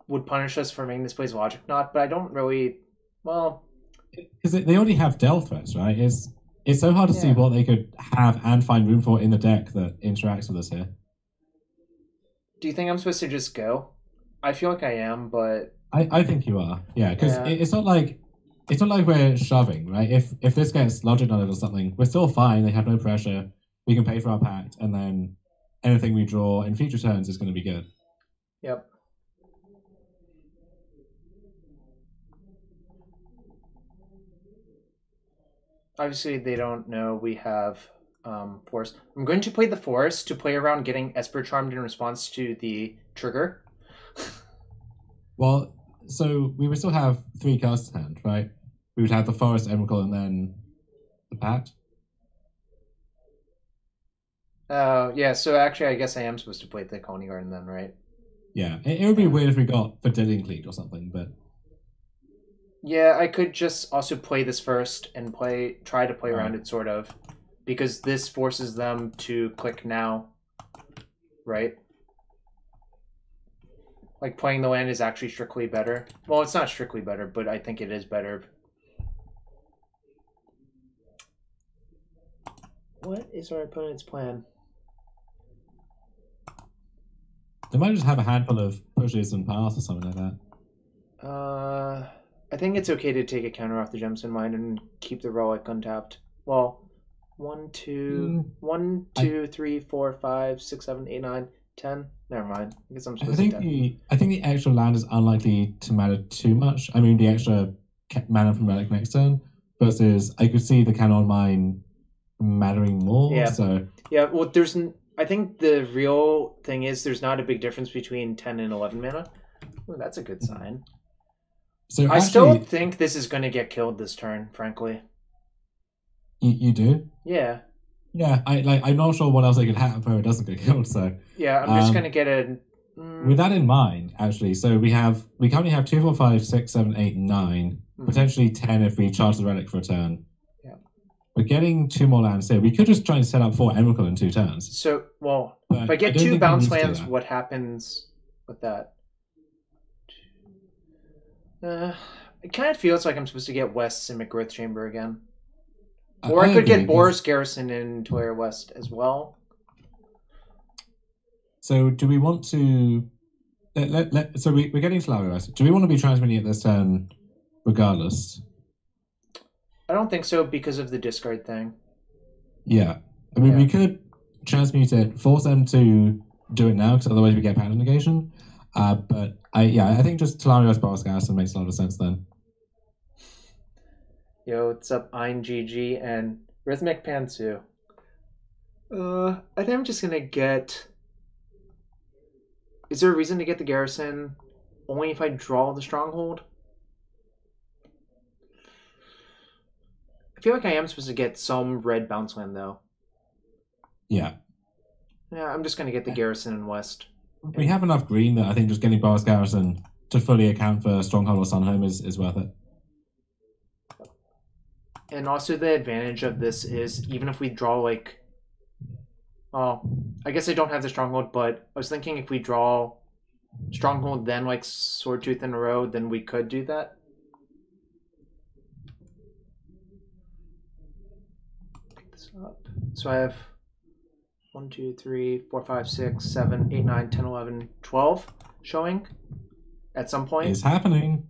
would punish us for making this plays Logic Knot, but I don't really... Well... Because they already have Del threats, right? It's so hard to see what they could have and find room for in the deck that interacts with us here. Do you think I'm supposed to just go? I feel like I am, but... I think you are, yeah, because it's not like we're shoving, right? If this gets Logic Knotted or something, we're still fine, they have no pressure, we can pay for our Pact, and then anything we draw in future turns is going to be good. Yep. Obviously, they don't know we have Forest. I'm going to play the Forest to play around getting Esper Charmed in response to the trigger. Well, so we would still have 3 cards in hand, right? We would have the Forest, Emrakul, and then the Pact. Oh, yeah, so actually I guess I am supposed to play the Coney Garden then, right? Yeah, it would be weird if we got Verdillion Cleat or something, but... Yeah, I could just also play this first and try to play around it, sort of. Because this forces them to click now, right? Like, playing the land is actually strictly better. Well, it's not strictly better, but I think it is better. What is our opponent's plan? They might just have a handful of pushes and paths or something like that. I think it's okay to take a counter off the Gemstone Mine and keep the Relic untapped. Well, 1, 2, 3, 4, 5, 6, 7, 8, 9, 10. Never mind. I guess I'm supposed to tap. I think the extra land is unlikely to matter too much. I mean, the extra mana from Relic next turn versus I could see the Cannon Mine mattering more. Yeah. So yeah. Well, I think the real thing is there's not a big difference between 10 and 11 mana. Ooh, that's a good sign. So I still think this is going to get killed this turn, frankly. You do? Yeah. Yeah, I'm not sure what else they could happen where it doesn't get killed, so... Yeah, I'm just going to get a... With that in mind, actually, so we currently have 2, 4, 5, 6, 7, 8, 9, potentially 10 if we charge the relic for a turn. Yeah. We're getting 2 more lands here. We could just try and set up 4 Emrakul in 2 turns. So, well, but if I get 2 bounce lands, what happens with that? It kind of feels like I'm supposed to get West Simic Growth Chamber again. Or I could get Boris Garrison in Toyer West as well. So do we want to... so we're getting Solari West. Do we want to be transmitting it this turn regardless? I don't think so because of the discard thing. Yeah. I mean, we could transmute it, force them to do it now, because otherwise we get pattern negation. But I think just Solari West Boris Garrison makes a lot of sense then. Yo, what's up, Ein GG and Rhythmic Pantsu? I think I'm just gonna get... Is there a reason to get the Garrison only if I draw the Stronghold? I feel like I am supposed to get some red bounce land, though. Yeah. Yeah, I'm just gonna get the Garrison in West. We have enough green that I think just getting Boris Garrison to fully account for Stronghold or Sunhome is worth it. And also the advantage of this is even if we draw like... Oh, I guess I don't have the Stronghold, but I was thinking if we draw Stronghold then like Swordtooth in a row, then we could do that. Pick this up. So I have 1, 2, 3, 4, 5, 6, 7, 8, 9, 10, 11, 12 showing at some point. It's happening.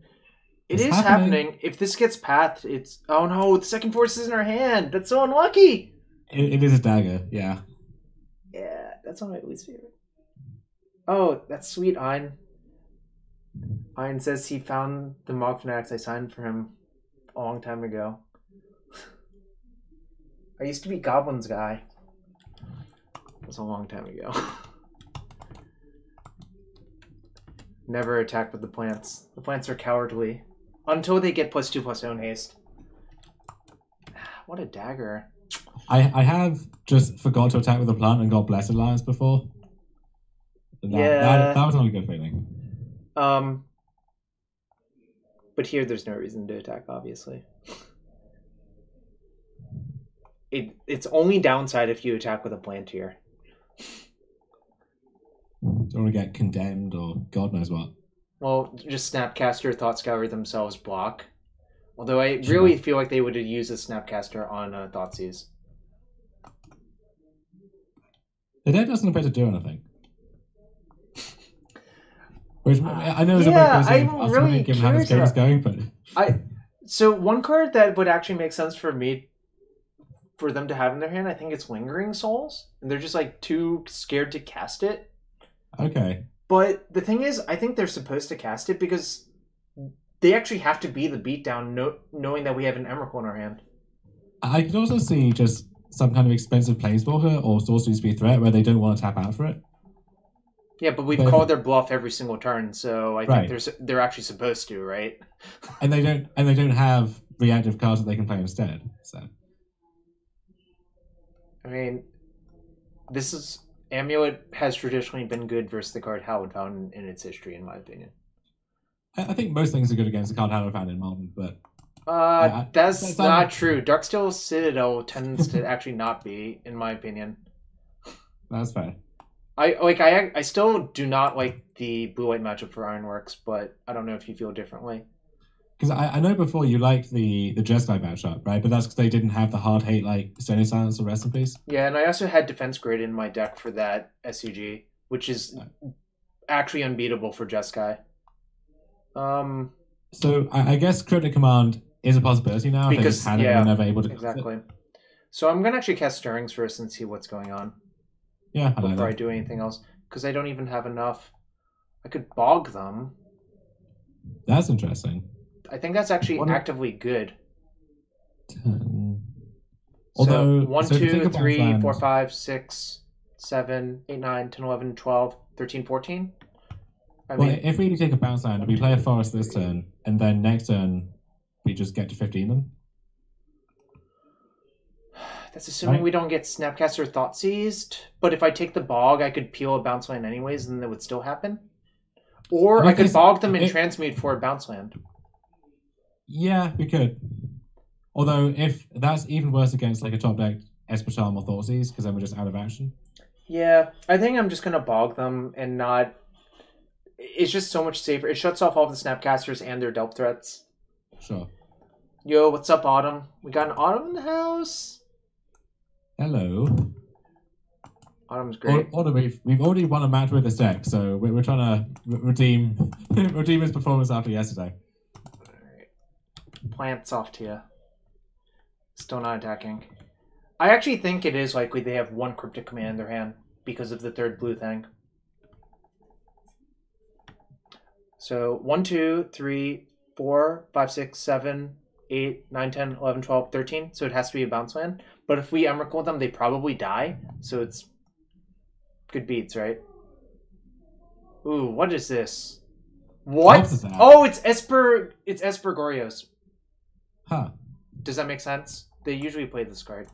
It is happening. If this gets pathed, it's... Oh no, the second force is in our hand. That's so unlucky. It is a dagger, yeah. Yeah, that's one of my least favorite. Oh, that's sweet, Ein. Ein says he found the Mog Fanatics I signed for him a long time ago. I used to be Goblin's guy. That was a long time ago. Never attack with the plants. The plants are cowardly. Until they get +2/+2 own haste. What a dagger. I have just forgot to attack with a plant and got Blessed Alliance before. That was not a good feeling. But here there's no reason to attack, obviously. It's only downside if you attack with a plant here. Don't want to get condemned or God knows what. Well, just Snapcaster, Thoughtscour themselves block. Although I really feel like they would use a Snapcaster on Thoughtseize. The deck doesn't appear to do anything. Which I know is a bit crazy. I'm really given how this game is going, but so one card that would actually make sense for me for them to have in their hand, I think it's Lingering Souls, and they're just like too scared to cast it. Okay. But the thing is, I think they're supposed to cast it because they actually have to be the beatdown, knowing that we have an Emrakul in our hand. I could also see just some kind of expensive Planeswalker or Sorcery Speed threat where they don't want to tap out for it. Yeah, but we've called their bluff every single turn, so I think they're actually supposed to, right? And they don't have reactive cards that they can play instead. So, I mean, Amulet has traditionally been good versus the card Hallowed Fountain in its history, in my opinion. I think most things are good against the card Hallowed Fountain in Modern, but... that's not true. Darksteel Citadel tends to actually not be, in my opinion. That's fair. I still do not like the blue-white matchup for Ironworks, but I don't know if you feel differently. Because I know before you liked the Jeskai matchup, right? But that's because they didn't have the hard hate like Stony Silence or Rest in Peace. Yeah, and I also had Defense Grid in my deck for that SCG, which is actually unbeatable for Jeskai. So I guess Cryptic Command is a possibility now. Because they just were never able to exactly. So I'm gonna actually cast Stirrings first and see what's going on. Yeah, before I do anything else, because I don't even have enough. I could bog them. That's interesting. I think that's actually actively good. Although, so 1, 2, 3, 4, 5, 6, 7, 8, 9, 10, 11, 12, 13, 14. I Well, mean, if we take a bounce land, we play a forest this turn, and then next turn we just get to 15 them. that's assuming Right. we don't get Snapcast or Thought Seized. But if I take the Bog, I could peel a bounce land anyways, and that would still happen. Or I could bog them and transmute for a bounce land. Yeah, we could. Although, if that's even worse against like a top deck Esper Charm or Thoughtseize, because then we're just out of action. Yeah, I think I'm just going to bog them and not... It's just so much safer. It shuts off all the Snapcasters and their Delp threats. Sure. Yo, what's up, Autumn? We got an Autumn in the house. Hello. Autumn's great. Autumn, we've already won a match with this deck, so we're trying to redeem his performance after yesterday. Alright. Plants off to you. Still not attacking. I actually think it is likely they have one Cryptic Command in their hand because of the third blue thing. So 1, 2, 3, 4, 5, 6, 7, 8, 9, 10, 11, 12, 13. So it has to be a bounce land. But if we Emrakul them, they probably die. So it's good beats, right? Ooh, what is this? What? Oh, it's Esper. It's Esper Gorios. Huh. Does that make sense? They usually play this card.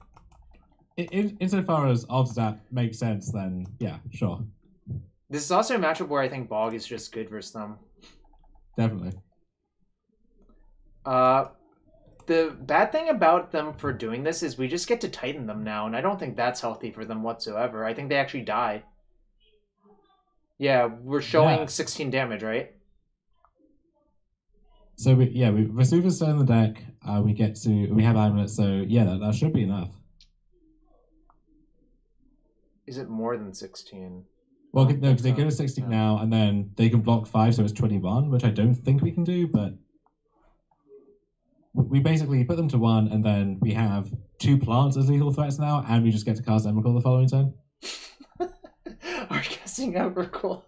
Insofar as Obstat makes sense, then yeah, sure. This is also a matchup where I think Bog is just good versus them. Definitely. The bad thing about them for doing this is we just get to Titan them now, and I don't think that's healthy for them whatsoever. I think they actually die. Yeah, we're showing 16 damage, right? So we Vesuva's still in the deck. We have Amulet, so yeah, that should be enough. Is it more than 16? Well, no, because they go to 16 now, and then they can block 5, so it's 21, which I don't think we can do, but we basically put them to 1, and then we have 2 plants as lethal threats now, and we just get to cast Emrakul the following turn. Are casting Emrakul.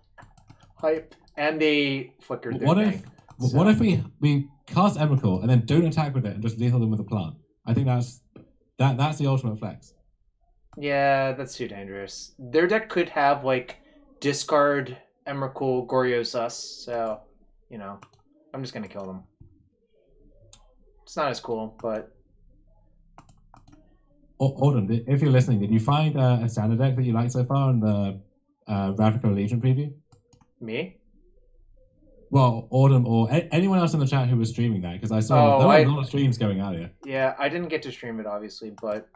Hype. And they flickered their thing. What if we cast Emrakul and then don't attack with it and just lethal them with a plant? I think that's the ultimate flex. Yeah, that's too dangerous. Their deck could have, like, discard Emrakul Goryosus, so, you know, I'm just going to kill them. It's not as cool, but... Autumn, if you're listening, did you find a standard deck that you like so far in the Ravnica Legion preview? Me? Well, Autumn or anyone else in the chat who was streaming that, because I saw there were a lot of streams going out here. Yeah, I didn't get to stream it, obviously, but...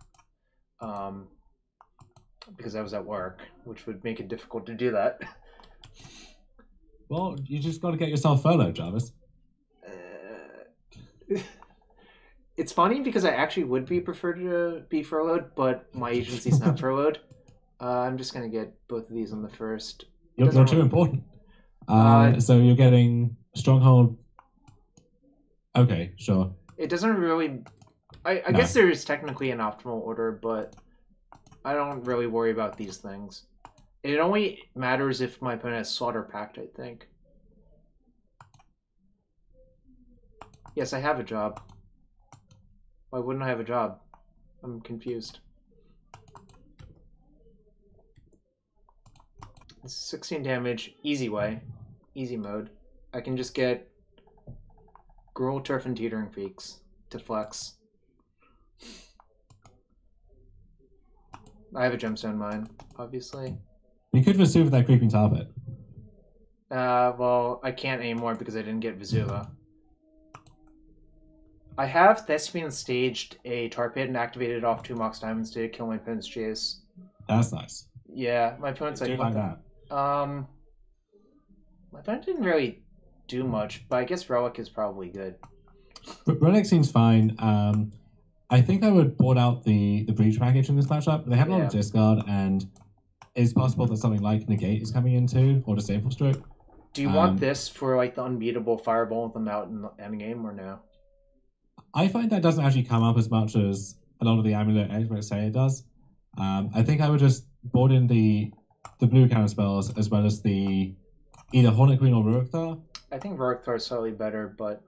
because I was at work, which would make it difficult to do that. Well, you just got to get yourself furloughed, Jarvis. It's funny because I actually would prefer to be furloughed, but my agency's not furloughed. I'm just going to get both of these on the first. You're too important. So you're getting Stronghold. Okay, sure. It doesn't really... I guess there is technically an optimal order, but I don't really worry about these things. It only matters if my opponent has Slaughter Pact, I think. Yes, I have a job. Why wouldn't I have a job? I'm confused. This is 16 damage, easy way. Easy mode. I can just get Gruul, Turf, and Teetering Peaks to flex. I have a Gemstone Mine, obviously. You could Vesuva that Creeping Tar Pit. Well, I can't anymore because I didn't get Vesuva. I have Thespian staged a Tar Pit and activated off 2 Mox Diamonds to kill my opponent's Chase. That's nice. Yeah, my opponent's like, what that? My opponent didn't really do much, but I guess Relic is probably good. Relic seems fine. I think I would board out the Breach package in this matchup. They have a lot of discard, and it's possible that something like Negate is coming in too, or Disable Stroke. Do you want this for like the unbeatable Fireball with them out in the endgame, or no? I find that doesn't actually come up as much as a lot of the Amulet experts say it does. I think I would just board in the blue counter spells as well as the either Hornet Queen or Rurik Thar. I think Rurik Thar is slightly better, but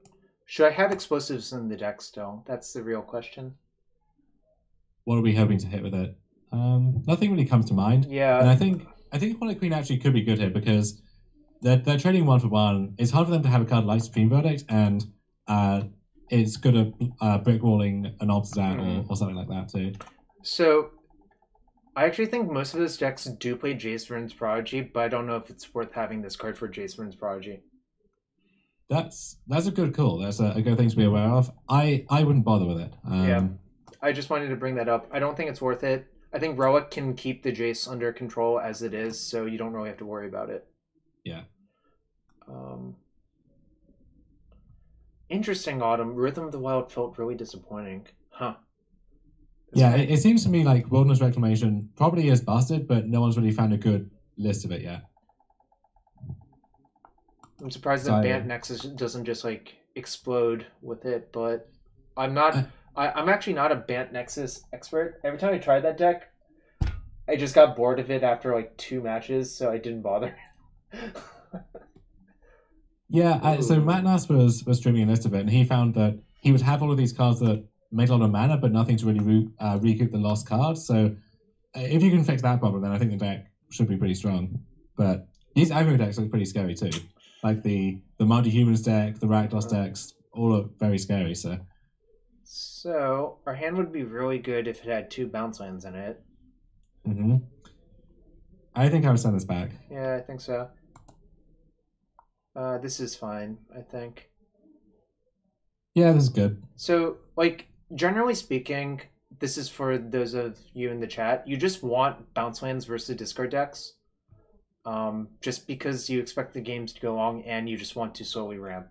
should I have explosives in the deck still? That's the real question. What are we hoping to hit with it? Nothing really comes to mind. Yeah. And I think Quality Queen actually could be good here because they're trading 1-for-1. It's hard for them to have a card like Supreme Verdict, and it's good at brickwalling an Obstat or something like that too. So, I actually think most of those decks do play Jace Vern's Prodigy, but I don't know if it's worth having this card for Jace Vern's Prodigy. That's a good call. That's a good thing to be aware of. I wouldn't bother with it. Yeah, I just wanted to bring that up. I don't think it's worth it. I think Relic can keep the Jace under control as it is, so you don't really have to worry about it. Yeah. Interesting, Autumn. Rhythm of the Wild felt really disappointing. Huh. It seems to me like Wilderness Reclamation probably is busted, but no one's really found a good list of it yet. I'm surprised that Bant Nexus doesn't just like explode with it, but I'm actually not a Bant Nexus expert. Every time I tried that deck, I just got bored of it after like 2 matches, so I didn't bother. So Matt Nass was streaming a list of it, and he found that he would have all of these cards that made a lot of mana, but nothing to really recoup the lost cards. So if you can fix that problem, then I think the deck should be pretty strong. But these aggro decks look pretty scary too. Like the Multi-Humans deck, the Rakdos decks, all look very scary. So our hand would be really good if it had 2 bounce lands in it. I think I would send this back. Yeah, I think so. This is fine, I think. Yeah, this is good. So, like, generally speaking, this is for those of you in the chat. You just want bounce lands versus discard decks. Just because you expect the games to go long and you just want to slowly ramp.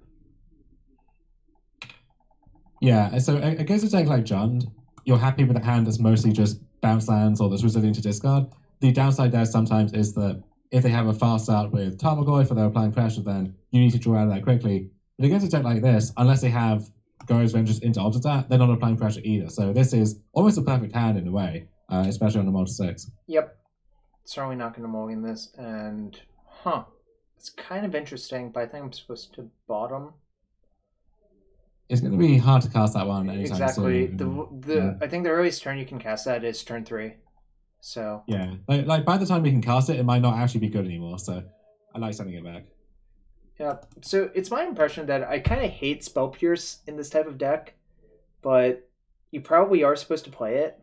Yeah, so against a deck like Jund, you're happy with a hand that's mostly just bounce lands or that's resilient to discard. The downside there sometimes is that if they have a fast start with Tarmogoyf or they're applying pressure, then you need to draw out of that quickly. But against a deck like this, unless they have Gore's Vengeance into Obstat, they're not applying pressure either. So this is almost a perfect hand in a way, especially on the multi-6. Yep. Certainly not going to mulligan this. And, it's kind of interesting, but I think I'm supposed to bottom. It's going to be hard to cast that one anytime soon. I think the earliest turn you can cast that is turn 3. So yeah, like by the time we can cast it, it might not actually be good anymore. So I like sending it back. Yeah. So it's my impression that I kind of hate Spell Pierce in this type of deck, but you probably are supposed to play it.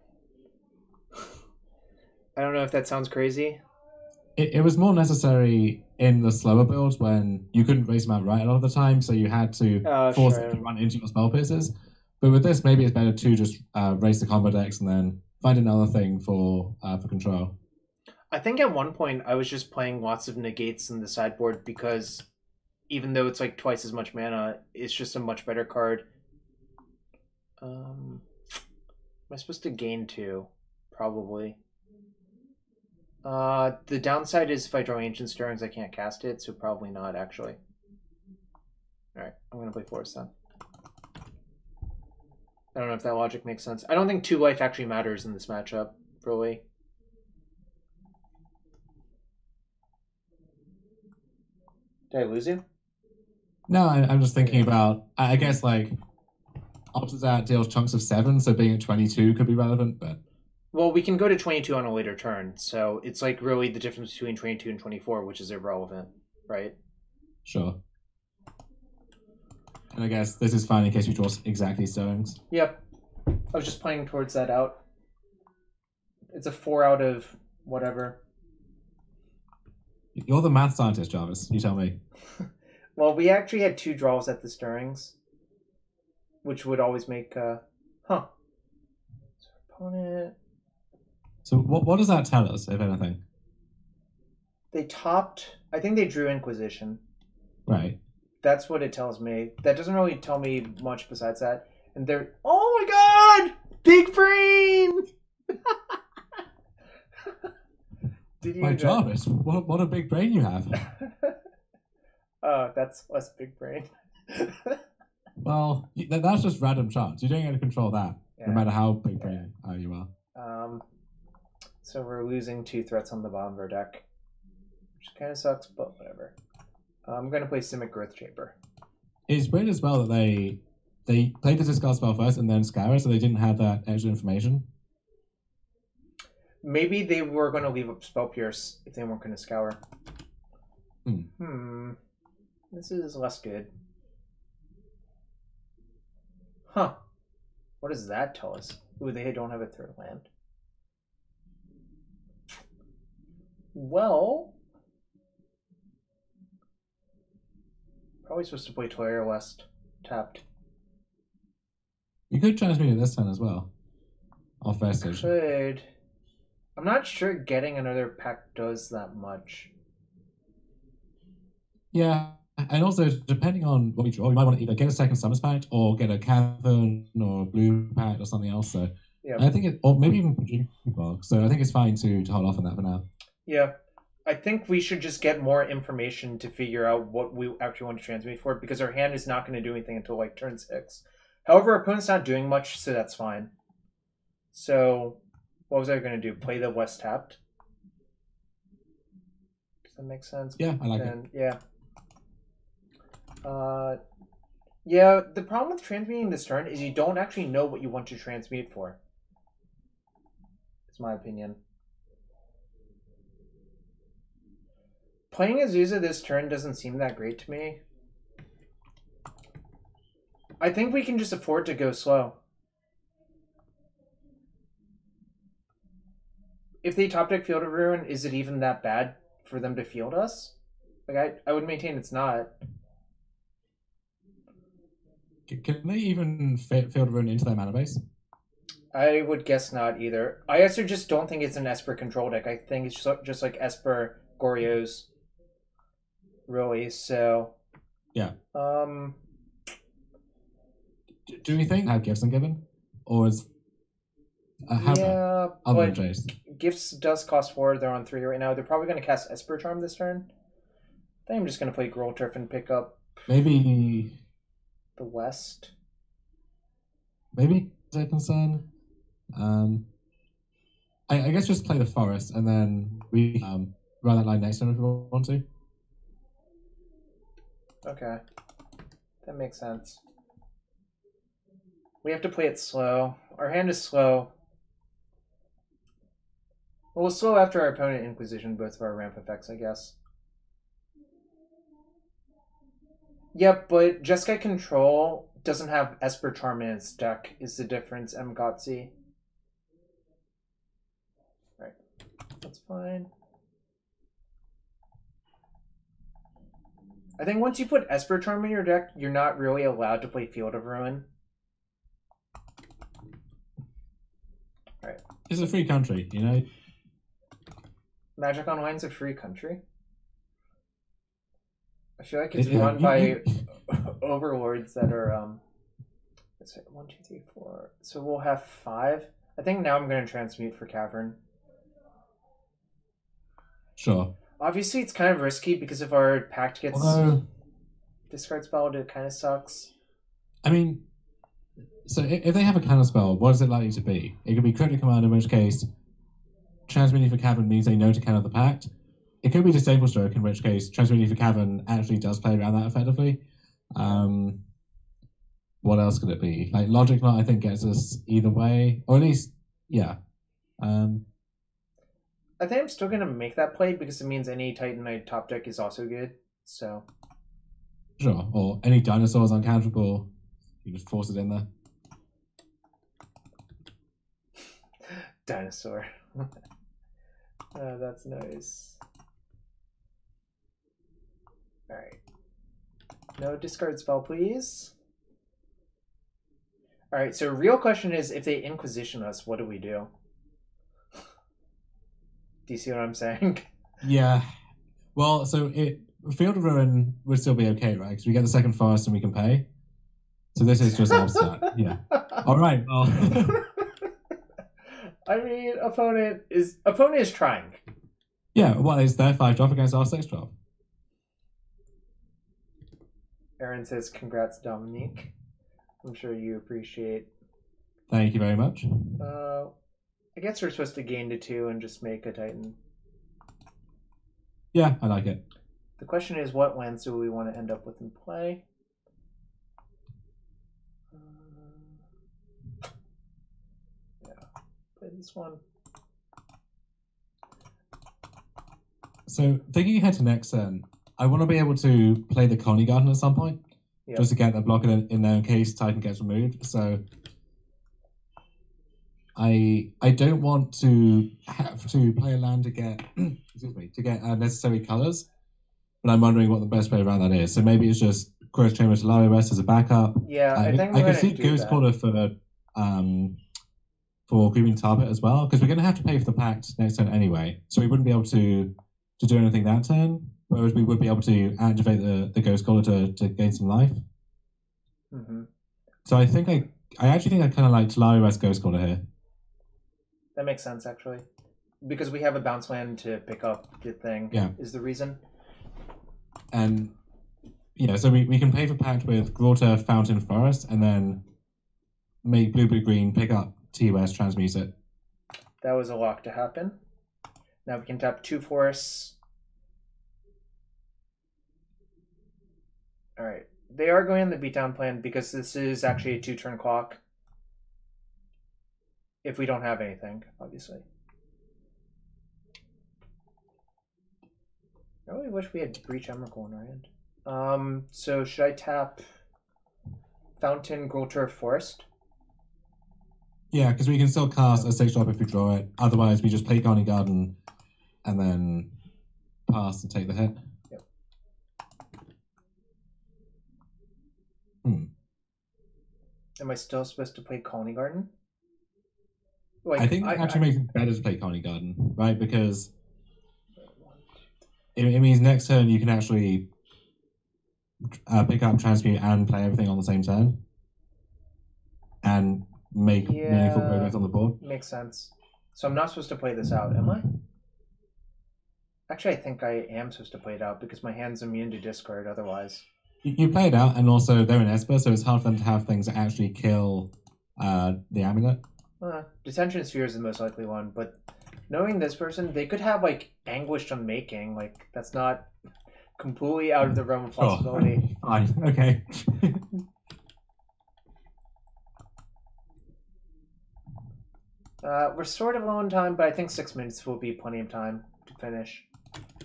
I don't know if that sounds crazy. It was more necessary in the slower builds when you couldn't raise them outright a lot of the time, so you had to force it to run into your spell pierces. But with this, maybe it's better to just raise the combo decks and then find another thing for control. I think at one point I was just playing lots of negates in the sideboard because even though it's like twice as much mana, it's just a much better card. Am I supposed to gain 2? Probably. The downside is if I draw Ancient Stirrings, I can't cast it, so probably not actually. Alright, I'm going to play Forest then. I don't know if that logic makes sense. I don't think 2 life actually matters in this matchup, really. Did I lose you? No, I'm just thinking about, I guess, like, Obstat deals chunks of 7, so being at 22 could be relevant, but... Well, we can go to 22 on a later turn, so it's like really the difference between 22 and 24, which is irrelevant, right? Sure. And I guess this is fine in case we draw exactly Stirrings. Yep. I was just playing towards that out. It's a 4 out of whatever. You're the math scientist, Jarvis. You tell me. Well, we actually had 2 draws at the Stirrings, which would always make... So opponent... So what does that tell us, if anything? They topped... I think they drew Inquisition. Right. That's what it tells me. That doesn't really tell me much besides that. And they're... Oh my god! Big brain! Did you... My Jarvis, what a big brain you have. Oh, that's less big brain. Well, that's just random chance. You don't get to control that, no matter how big brain you are. So we're losing 2 threats on the bottom of our deck. Which kind of sucks, but whatever. I'm going to play Simic Growth Shaper. It's weird as well that they played the discard spell first and then Scour, so they didn't have that extra information. Maybe they were going to leave up Spell Pierce if they weren't going to Scour. This is less good. Huh. What does that tell us? Ooh, they don't have a third land. Well... Probably supposed to play Toyota West tapped. You could transmute it this turn as well. Off Vestige. Could. I'm not sure getting another pack does that much. Yeah, and also depending on what we draw, we might want to either get a second Summers Pact or get a Cavern or a Blue Pact or something else. So Yeah. I think or maybe even Produce Bog. So I think it's fine to hold off on that for now. Yeah. I think we should just get more information to figure out what we actually want to transmute for, because our hand is not going to do anything until like turn 6. However, our opponent's not doing much, so that's fine. So, what was I going to do? Play the West tapped? Does that make sense? Yeah, I like it. Yeah. Yeah, the problem with transmuting this turn is you don't actually know what you want to transmute for. That's my opinion. Playing Azusa this turn doesn't seem that great to me. I think we can just afford to go slow. If they top deck Field of Ruin, is it even that bad for them to field us? Like, I would maintain it's not. Can they even Field of Ruin into their mana base? I would guess not either. I also just don't think it's an Esper control deck. I think it's just like Esper Goryo's. Really, so... Yeah. Do we think have Gifts Ungiven? Or is... yeah, other than Jace? Gifts does cost 4. They're on 3 right now. They're probably going to cast Esper Charm this turn. I think I'm just going to play Growl Turf and pick up... Maybe... the West. Maybe there's a concern. I guess just play the Forest and then we run that line next time if we want to. Okay. That makes sense. We have to play it slow. Our hand is slow. Well, we'll slow after our opponent Inquisition both of our ramp effects, I guess. Yep, but Jeskai Control doesn't have Esper Charm in its deck, is the difference, Mgotzi. Right. That's fine. I think once you put Esper Charm in your deck, you're not really allowed to play Field of Ruin. Right. It's a free country, you know? Magic Online's a free country? I feel like it's run by overlords that are, let's say 1, 2, 3, 4. So we'll have 5. I think now I'm going to transmute for Cavern. Sure. Obviously, it's kind of risky because if our pact gets discard spelled, it kind of sucks. I mean, so if they have a counter spell, what is it likely to be? It could be Cryptic Command, in which case transmuting for Cavern means they know to counter the pact. It could be Disable Stroke, in which case transmuting for Cavern actually does play around that effectively. What else could it be? Like Logic Knot, I think, gets us either way, or at least, yeah. I think I'm still going to make that play because it means any Titanite top deck is also good. So sure, or any dinosaurs uncounterable, you just force it in there. Dinosaur. That's nice. Alright. No discard spell, please. Alright, so real question is, if they Inquisition us, what do we do? Do you see what I'm saying? Yeah. Well, so Field of Ruin would still be okay, right? Because we get the second Forest and we can pay. So this is just abstract. Yeah. All right. Well. I mean, opponent is trying. Yeah. Well, it's their 5-drop against our 6-drop. Aaron says, "Congrats, Dominique." I'm sure you appreciate. Thank you very much. I guess we're supposed to gain to 2 and just make a Titan. Yeah, I like it. The question is, what lands do we want to end up with in play? Yeah, play this one. So thinking ahead to next turn, I want to be able to play the Coney Garden at some point, Yep. just to get the block in there in case Titan gets removed. So I don't want to have to play a land to get excuse me to get necessary colors, but I'm wondering what the best way around that is. So maybe it's just Growth Chamber to Lari West as a backup. Yeah, I think I we're can gonna see do Ghost that. Quarter for Creeping Tarbet as well, because we're going to have to pay for the pact next turn anyway, so we wouldn't be able to do anything that turn, whereas we would be able to activate the Ghost Caller to gain some life. Mm-hmm. So I think I actually think I kind of like Talari West Ghost Caller here. That makes sense, actually. Because we have a bounce land to pick up the thing, Yeah. is the reason. And yeah, so we can pay for pact with Grotto, Fountain, Forest, and then make blue green, pick up T-West, transmute it. That was a lock to happen. Now we can tap 2 forests. Alright. They are going on the beatdown plan because this is actually a 2-turn clock. If we don't have anything, obviously. I really wish we had Breach Emrakul in our hand. So should I tap Fountain, Grotto, Forest? Yeah, because we can still cast a 6-drop if we draw it. Otherwise, we just play Coney Garden and then pass and take the hit. Yep. Am I still supposed to play Coney Garden? Like, I think it actually makes it better to play Coney Garden, right? Because it means next turn you can actually pick up, transmute, and play everything on the same turn. And make meaningful progress on the board. Makes sense. So I'm not supposed to play this out, am I? Actually, I think I am supposed to play it out because my hand's immune to discard otherwise. You play it out, and also they're in Esper, so it's hard for them to have things that actually kill the Amulet. Detention Sphere is the most likely one, but knowing this person, they could have, like, Anguished Unmaking. Like, that's not completely out of the realm of possibility. Oh, fine, okay. We're sort of low on time, but I think 6 minutes will be plenty of time to finish.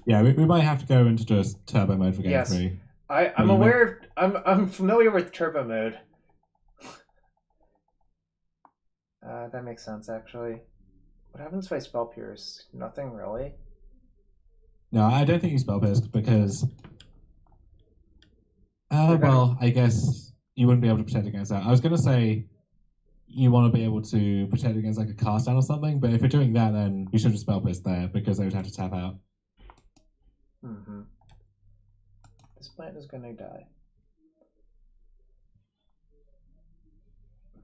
Yeah, we might have to go into just turbo mode for game 3. I'm aware. I'm familiar with turbo mode. That makes sense, actually. What happens if I spell pierce? Nothing really. No, I don't think you spell pierce because. Well, I guess you wouldn't be able to protect against that. I was gonna say you want to be able to protect against like a cast down or something, but if you're doing that, then you should just spell pierce there because they would have to tap out. Mm-hmm. This plant is gonna die.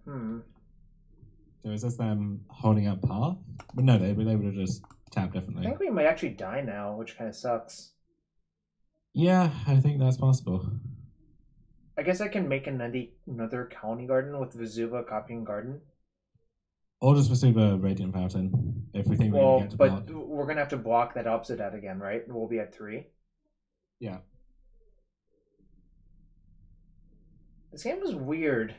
So is this them holding up path? But no, they would have just tapped definitely. I think we might actually die now, which kind of sucks. Yeah, I think that's possible. I guess I can make another Colony Garden with Vesuva copying Garden. Or just Vesuva Radiant Fountain, if we think we can get to block. But we're going to have to block that opposite out again, right? We'll be at 3. Yeah. This game was weird.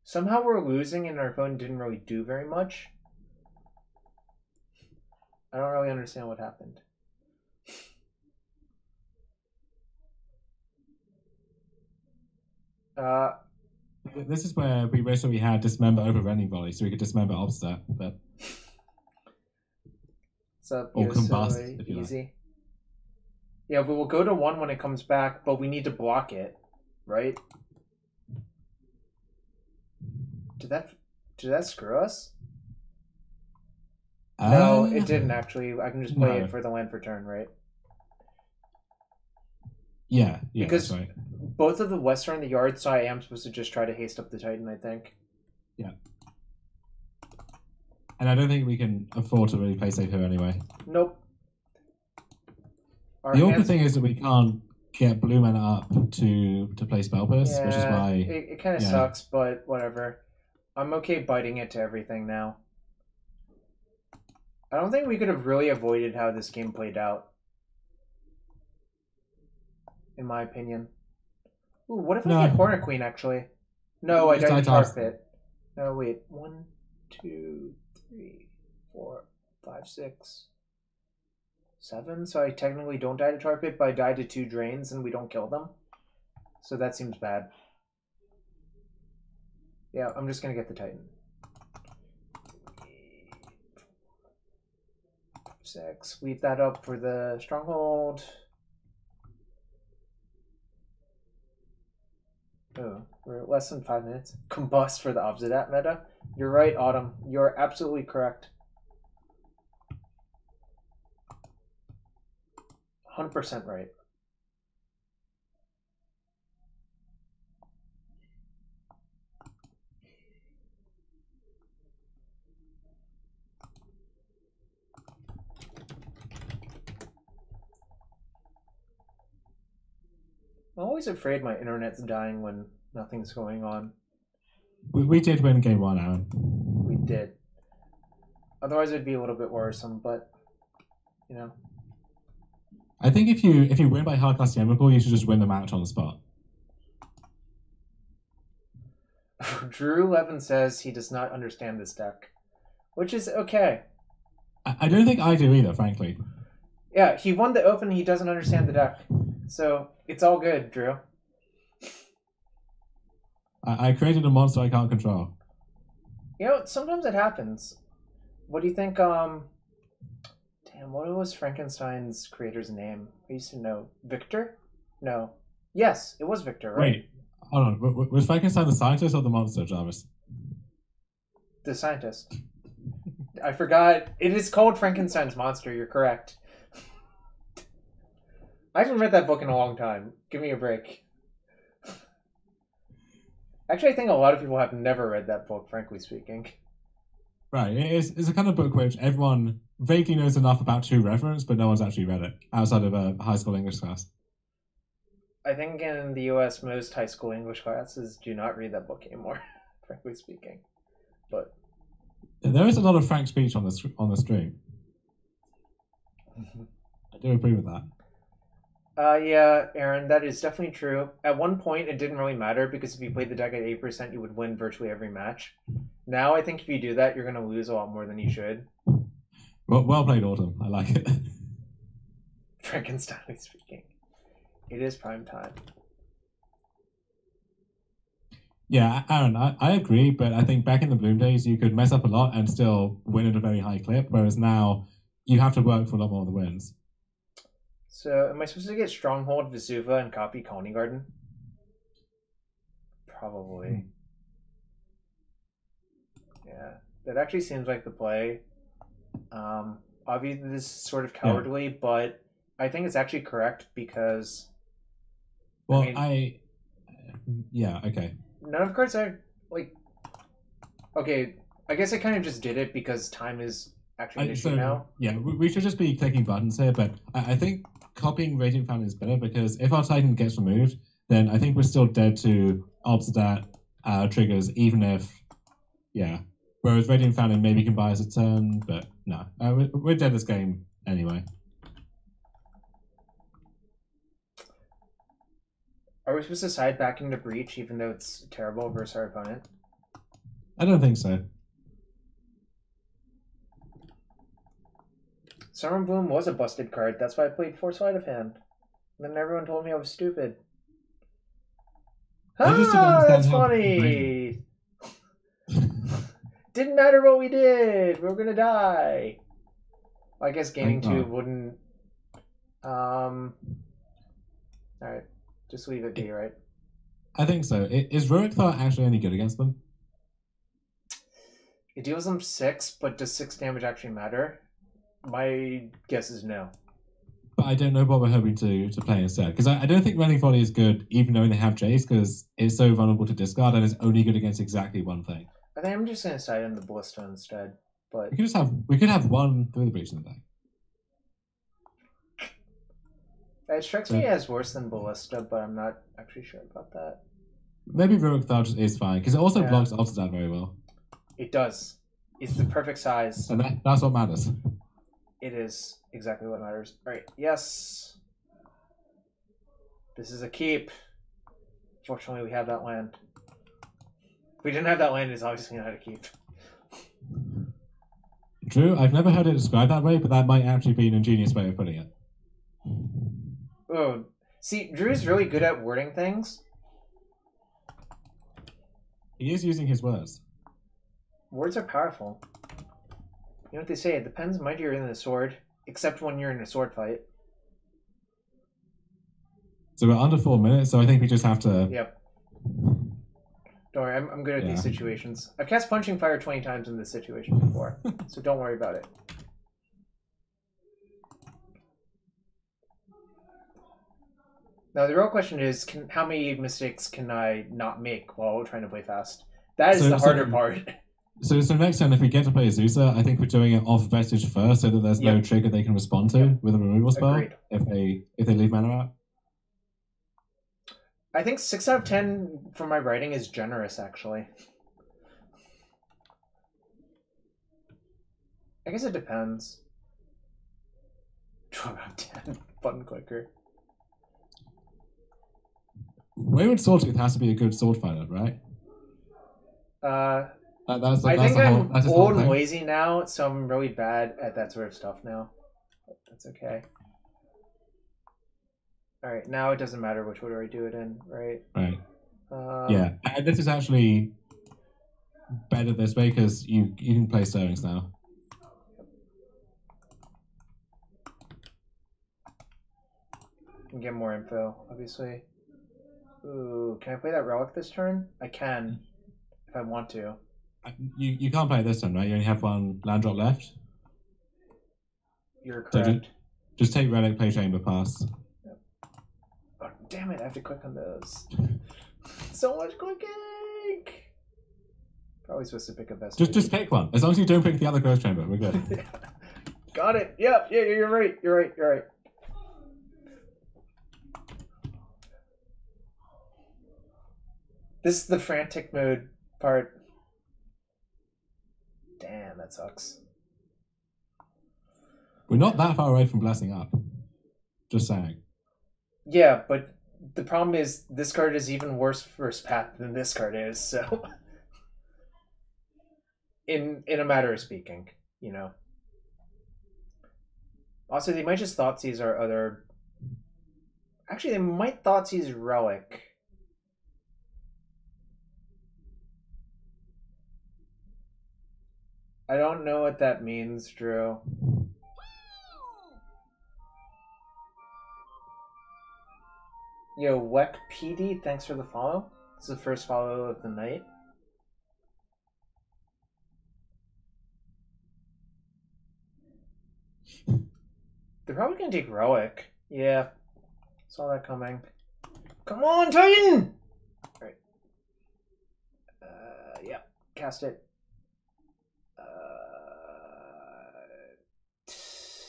Somehow we're losing and our opponent didn't really do very much. I don't really understand what happened. This is where we wish that we had Dismember over Rending Volley, so we could Dismember opposite, but... What's up, or Combust, if you easy. like. Yeah, but we'll go to 1 when it comes back, but we need to block it, right? Did that screw us? No, it didn't actually. I can just play it for the land for turn, right? Yeah, because that's right. Both of the Wests are in the yard, so I am supposed to just try to haste up the Titan, I think. Yeah. And I don't think we can afford to really play safe here anyway. Nope. The awkward thing is that we can't get blue mana up to play Spell Pierce, which is why... It kind of sucks, but whatever. I'm okay biting it to everything now. I don't think we could have really avoided how this game played out. In my opinion. Ooh, what if I get Corner Queen, actually? No, I don't Tar Pit. No, wait. 1, 2, 3, 4, 5, 6, 7, so I technically don't die to Tar Pit, but I die to 2 drains and we don't kill them. So that seems bad. Yeah, I'm just gonna get the Titan. 6. Leave that up for the Stronghold. Oh, we're at less than 5 minutes. Combust for the Obsidat meta. You're right, Autumn. You're absolutely correct. 100% right. I'm always afraid my internet's dying when nothing's going on. We did win game 1, Aaron. We did. Otherwise, it'd be a little bit worrisome, but, you know. I think if you win by hard class chemical, you should just win the match on the spot. Drew Levin says he does not understand this deck, which is okay. I don't think I do either, frankly. Yeah, he won the open, he doesn't understand the deck. So, it's all good, Drew. I created a monster I can't control. You know, sometimes it happens. What do you think, damn, what was Frankenstein's creator's name? I used to know. Victor? No. Yes, it was Victor, right? Wait, hold on. Was Frankenstein the scientist or the monster, Jarvis? The scientist. I forgot. It is called Frankenstein's Monster, you're correct. I haven't read that book in a long time. Give me a break. Actually, I think a lot of people have never read that book, frankly speaking. Right, it's a kind of book which everyone vaguely knows enough about to reference, but no one's actually read it outside of a high school English class. I think in the US, most high school English classes do not read that book anymore, frankly speaking. But there is a lot of frank speech on the stream. I do agree with that. Yeah, Aaron, that is definitely true. At one point, it didn't really matter because if you played the deck at 8%, you would win virtually every match. Now, I think if you do that, you're going to lose a lot more than you should. Well played, Autumn. I like it. Frankenstein speaking. It is prime time. Yeah, Aaron, I agree, but I think back in the Bloom days, you could mess up a lot and still win at a very high clip, whereas now you have to work for a lot more of the wins. So, am I supposed to get Stronghold, Vesuva, and copy Colony Garden? Probably. Yeah, that actually seems like the play. Obviously, this is sort of cowardly, but I think it's actually correct because... Well, yeah, okay. None of cards are, like... Okay, I guess I kind of just did it because time is actually an issue now. Yeah, we should just be clicking buttons here, but I think copying Radiant Fountain is better because if our Titan gets removed, then I think we're still dead to Obsidat triggers, even if, yeah. Whereas Radiant Fountain maybe can buy us a turn, but no. We're dead this game anyway. Are we supposed to side back into Breach even though it's terrible versus our opponent? I don't think so. Summer Bloom was a busted card. That's why I played Force Sleight of Hand. And then everyone told me I was stupid. That's funny! Didn't matter what we did! We were gonna die! I guess gaining 2 wouldn't... Alright. Just leave it be, right? I think so. Is Rurik Thought actually any good against them? It deals them 6, but does 6 damage actually matter? My guess is no. But I don't know what we're hoping to play instead. Because I don't think Running Volley is good, even though they have Jace, because it's so vulnerable to discard and it's only good against exactly one thing. I think I'm just going to side in the Ballista instead. But we could have one through the breach in the deck. It strikes me as worse than Ballista, but I'm not actually sure about that. Maybe Rurik Thought is fine, because it also blocks Obsidian very well. It does. It's the perfect size. And that's what matters. It is exactly what matters. Alright, yes. This is a keep. Fortunately, we have that land. If we didn't have that land, it's obviously not a keep. Drew, I've never heard it described that way, but that might actually be an ingenious way of putting it. Oh, see, Drew's really good at wording things. He is using his words. Words are powerful. You know what they say, it depends mightier than the sword, except when you're in a sword fight. So we're under 4 minutes, so I think we just have to... Yep. Don't worry, I'm good at these situations. I've cast Punching Fire 20 times in this situation before, so don't worry about it. Now, the real question is, how many mistakes can I not make while trying to play fast? That is the harder part. So next turn, if we get to play Azusa, I think we're doing it off Vestige first, so that there's no trigger they can respond to with a removal spell. Agreed. If they leave mana out. I think 6 out of 10 for my writing is generous, actually. I guess it depends. 12 out of 10. Button clicker. Wayward Sawtooth has to be a good sword fighter, right? I think I'm old and lazy now, so I'm really bad at that sort of stuff now. But that's okay. Alright, now it doesn't matter which order I do it in, right? Right. Yeah, and this is actually better this way because you can play stirrings now. Can get more info, obviously. Ooh, can I play that relic this turn? I can, if I want to. You can't play it this turn, right? You only have one land drop left. You're correct. So just take relic, play chamber, pass. Oh, damn it, I have to click on those. So much clicking! Probably supposed to pick a best. Just pick one. As long as you don't pick the other ghost chamber, we're good. Got it. Yeah, you're right. You're right. This is the frantic mode part. Damn, that sucks. We're not that far away from blessing up. Just saying. Yeah, but the problem is this card is even worse first path than this card is, so in a matter of speaking, you know. Also, they might just Thoughtseize our other. Actually, they might Thoughtseize Relic. I don't know what that means, Drew. Yo, Weck PD, thanks for the follow. This is the first follow of the night. They're probably gonna take Relic. Yeah. Saw that coming. Come on, Titan! Alright. Yeah. Cast it.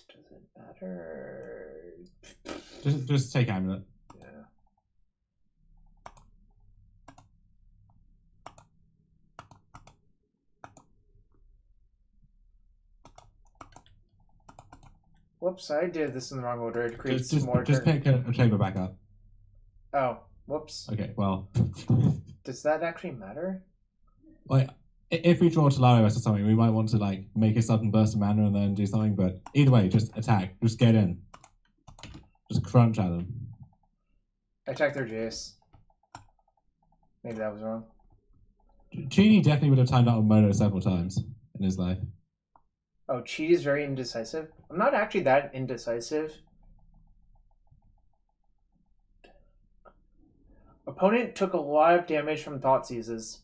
Doesn't matter. Just take Amulet. Yeah. Whoops, I did this in the wrong order. It creates more. Just pick a chamber back up. Oh, whoops. Okay, well. Does that actually matter? Like, if we draw Talaris or something, we might want to like make a sudden burst of mana and then do something. But either way, just attack. Just get in. Just crunch at them. I attacked their Jace. Maybe that was wrong. Chidi definitely would have timed out with Mono several times in his life. Oh, Chidi's very indecisive. I'm not actually that indecisive. Opponent took a lot of damage from Thoughtseizes.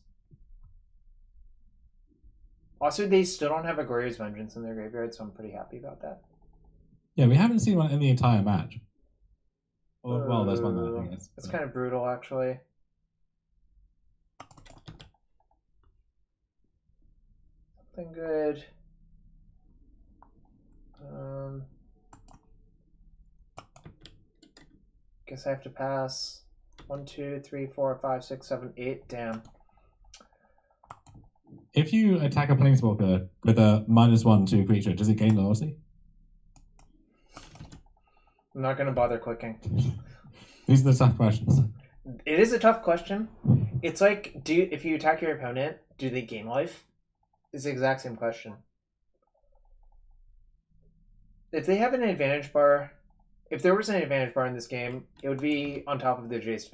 Also, they still don't have a Glorious Vengeance in their graveyard, so I'm pretty happy about that. Yeah, we haven't seen one in the entire match. Well, there's one there, I guess. It's kind of brutal, actually. Something good. Guess I have to pass. 1, 2, 3, 4, 5, 6, 7, 8. Damn. If you attack a planeswalker with a -1/2 creature, does it gain loyalty? I'm not gonna bother clicking. These are the tough questions. It is a tough question. It's like, if you attack your opponent, do they gain life? It's the exact same question. if they have an advantage bar, if there was an advantage bar in this game, it would be on top of the Jace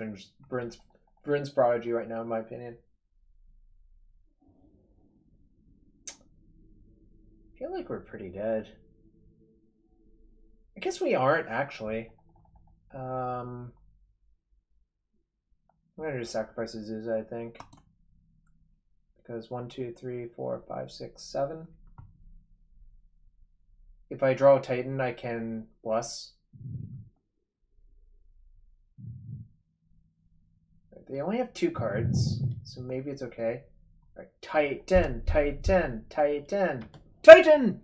Bryn's Prodigy right now, in my opinion. I feel like we're pretty dead. I guess we aren't, actually. I'm gonna just sacrifice Azusa, I think. Because 1, 2, 3, 4, 5, 6, 7. If I draw a Titan, I can bless. They only have 2 cards, so maybe it's okay. Right. Titan, Titan, Titan, Titan!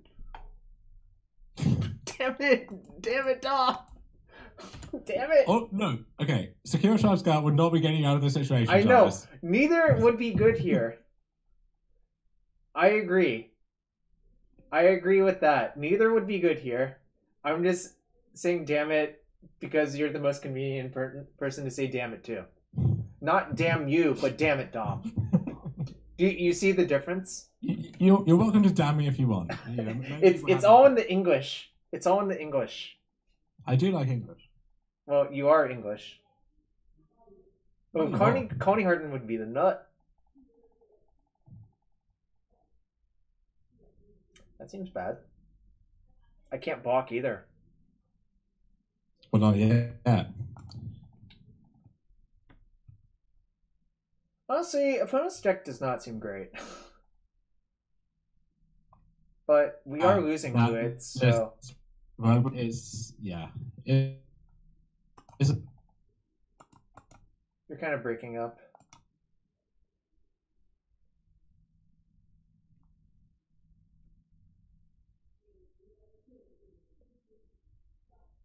Damn it, Dom! Damn it! Oh, no. Okay. Secure Sharp Scout would not be getting out of this situation. I know. Jarvis. Neither would be good here. I agree. I agree with that. Neither would be good here. I'm just saying damn it because you're the most convenient person to say damn it to. Not damn you, but damn it, Dom. Do you see the difference? You're welcome to damn me if you want. You know, it's all in the English. It's all in the English. I do like English. Well, you are English. Oh, No, Coney Harden would be the nut. That seems bad. I can't block either. Well, not yet. Honestly, opponent's deck does not seem great. But we are losing to it, so... It's, yeah. You're kind of breaking up.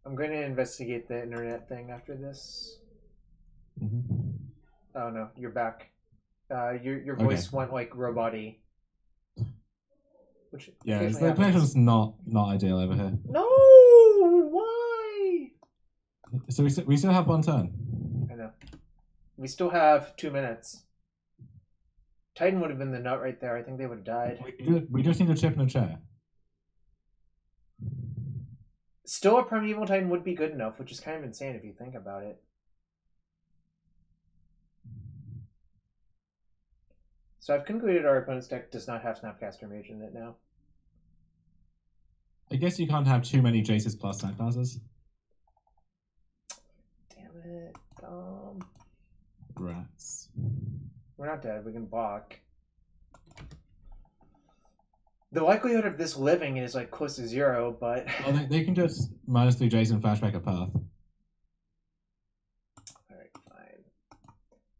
I'm going to investigate the internet thing after this. Mm-hmm. Oh no, you're back. Your voice went like robot-y. Which yeah, the connection's not ideal over here. No, why? So we still have 1 turn. I know. We still have 2 minutes. Titan would have been the nut right there. I think they would have died. We just need a chip and a chair. Still, a Primeval Titan would be good enough, which is kind of insane if you think about it. So I've concluded our opponent's deck does not have Snapcaster Mage in it now. I guess you can't have too many Jaces plus Snapcasters. Damn it, Dom. Rats. We're not dead. We can block. The likelihood of this living is like close to 0, but... Well, they can just -3 Jason flashback a path. Alright, fine.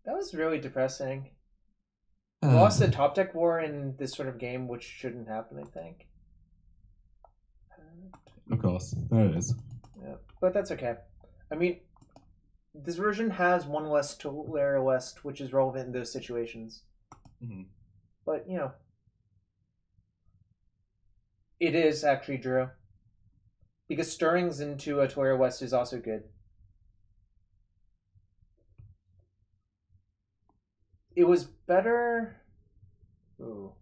That was really depressing. We lost the top deck war in this sort of game, which shouldn't happen, I think. Of course, there it is. Yeah, but that's okay. I mean, this version has 1 less Tolaria West, which is relevant in those situations. Mm-hmm. But, you know, it is actually Drew. Because Stirrings into a Tolaria West is also good. It was better... Ooh.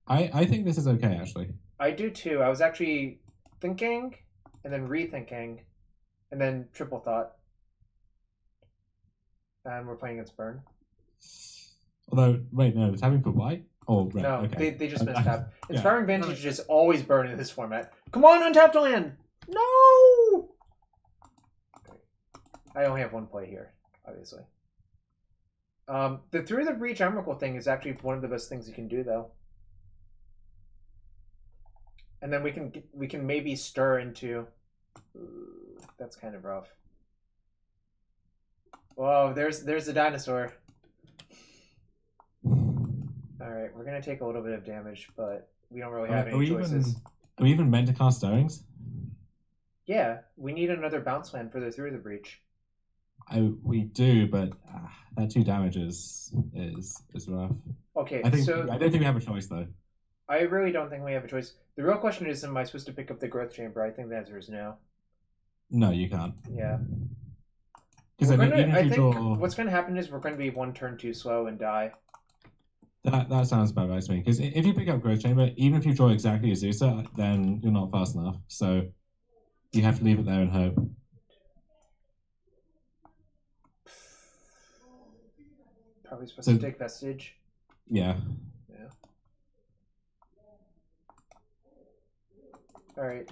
I think this is okay, actually. I do too. I was actually thinking, and then rethinking, and then triple thought. And we're playing against Burn. Although, wait, no, tapping for white? Oh, red. No, okay. they just missed tap. Yeah. Inspiring Vantage is always Burn in this format. Come on, untapped land! No! I only have 1 play here, obviously. The Through the Breach Emrakul thing is actually one of the best things you can do, though. And then we can maybe stir into... Ooh, that's kind of rough. Whoa, there's the dinosaur. Alright, we're going to take a little bit of damage, but we don't really have any choices. Are we even meant to cast Stirrings? Yeah, we need another bounce land for the Through the Breach. We do, but that 2 damage is rough. Okay, I don't so... think we have a choice, though. I really don't think we have a choice. The real question is, am I supposed to pick up the Growth Chamber? I think the answer is no. No, you can't. Yeah. Because I think what's going to happen is we're going to be 1 turn too slow and die. That sounds about right to me. Because if you pick up Growth Chamber, even if you draw exactly a Zusa, then you're not fast enough. So you have to leave it there and hope. Probably supposed to take Vestige. Yeah. Yeah. Alright.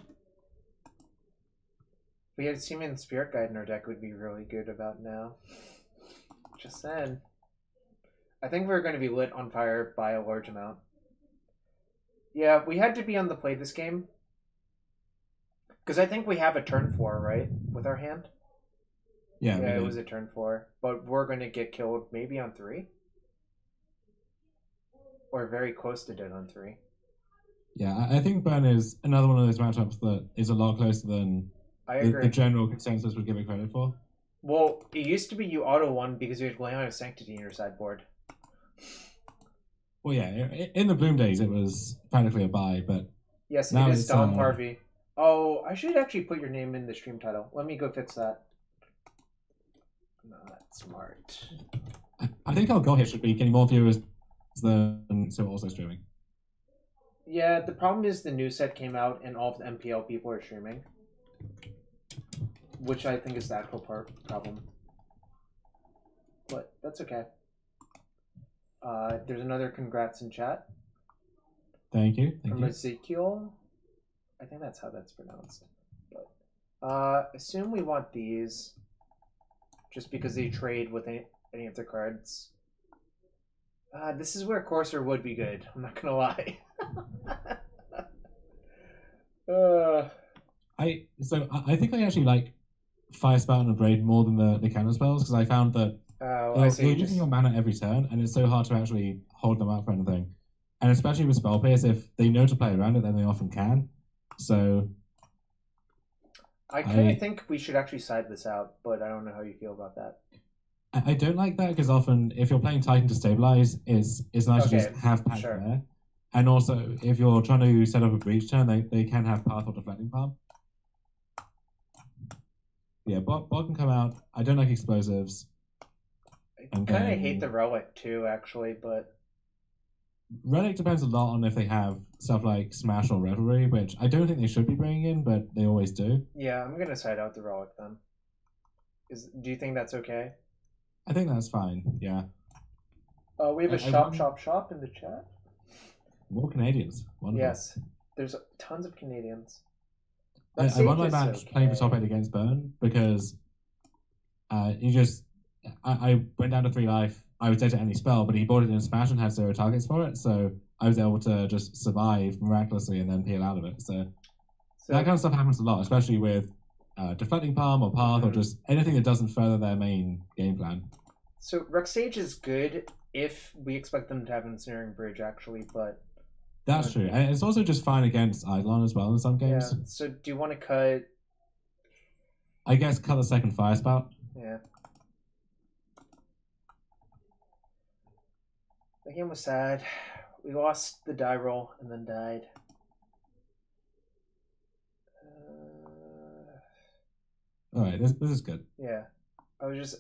If we had Seaman Spirit Guide in our deck, would be really good about now. Just saying. I think we're going to be lit on fire by a large amount. Yeah, we had to be on the play this game. Because I think we have a turn 4, right? With our hand? Yeah, it was a turn 4. But we're going to get killed maybe on 3? Or very close to dead on 3. Yeah, I think Burn is another one of those matchups that is a lot closer than the general consensus would give it credit for. Well, it used to be you auto-won because you had Leon of Sanctity in your sideboard. Well, yeah, in the Bloom days it was practically a buy, but yes, it is Dom Harvey. Oh, I should actually put your name in the stream title. Let me go fix that. Not smart. I think our goal here should be getting more viewers than so also streaming. Yeah, the problem is the new set came out and all of the MPL people are streaming, which I think is the actual problem. But that's okay. There's another congrats in chat. Thank you. From Ezekiel. I think that's how that's pronounced. But assume we want these just because they trade with any of their cards. This is where Courser would be good. I'm not gonna lie. I think I actually like Fire Spout and Abrade more than the counter spells because I found that you're using your mana every turn and it's so hard to actually hold them up for anything. And especially with Spell Pierce, if they know to play around it, then they often can. So I kind of think we should actually side this out, but I don't know how you feel about that. I don't like that because often if you're playing Titan to stabilize, it's nice to just have Pact there. And also, if you're trying to set up a breach turn, they can have Path or Deflecting Palm. Yeah, bot can come out. I don't like explosives. I kind of hate the Relic too, actually, but... Relic depends a lot on if they have stuff like Smash or Revelry, which I don't think they should be bringing in, but they always do. Yeah, I'm going to side out the Relic then. Do you think that's okay? I think that's fine, yeah. We have a shop in the chat. More Canadians. Wonderful. Yes, there's tons of Canadians. I won my match playing the top 8 against Burn because I went down to 3 life. I was dead to any spell, but he bought it in Smash and had 0 targets for it, so I was able to just survive miraculously and then peel out of it. So that kind of stuff happens a lot, especially with Deflecting Palm or Path or just anything that doesn't further their main game plan. So Rexage is good if we expect them to have an Ensnaring Bridge, actually, but... That's true. And it's also just fine against Eidolon as well in some games. Yeah, so do you want to cut... I guess cut the second Fire Spout. Yeah. The game was sad. We lost the die roll and then died. Alright, this is good. Yeah. I was just...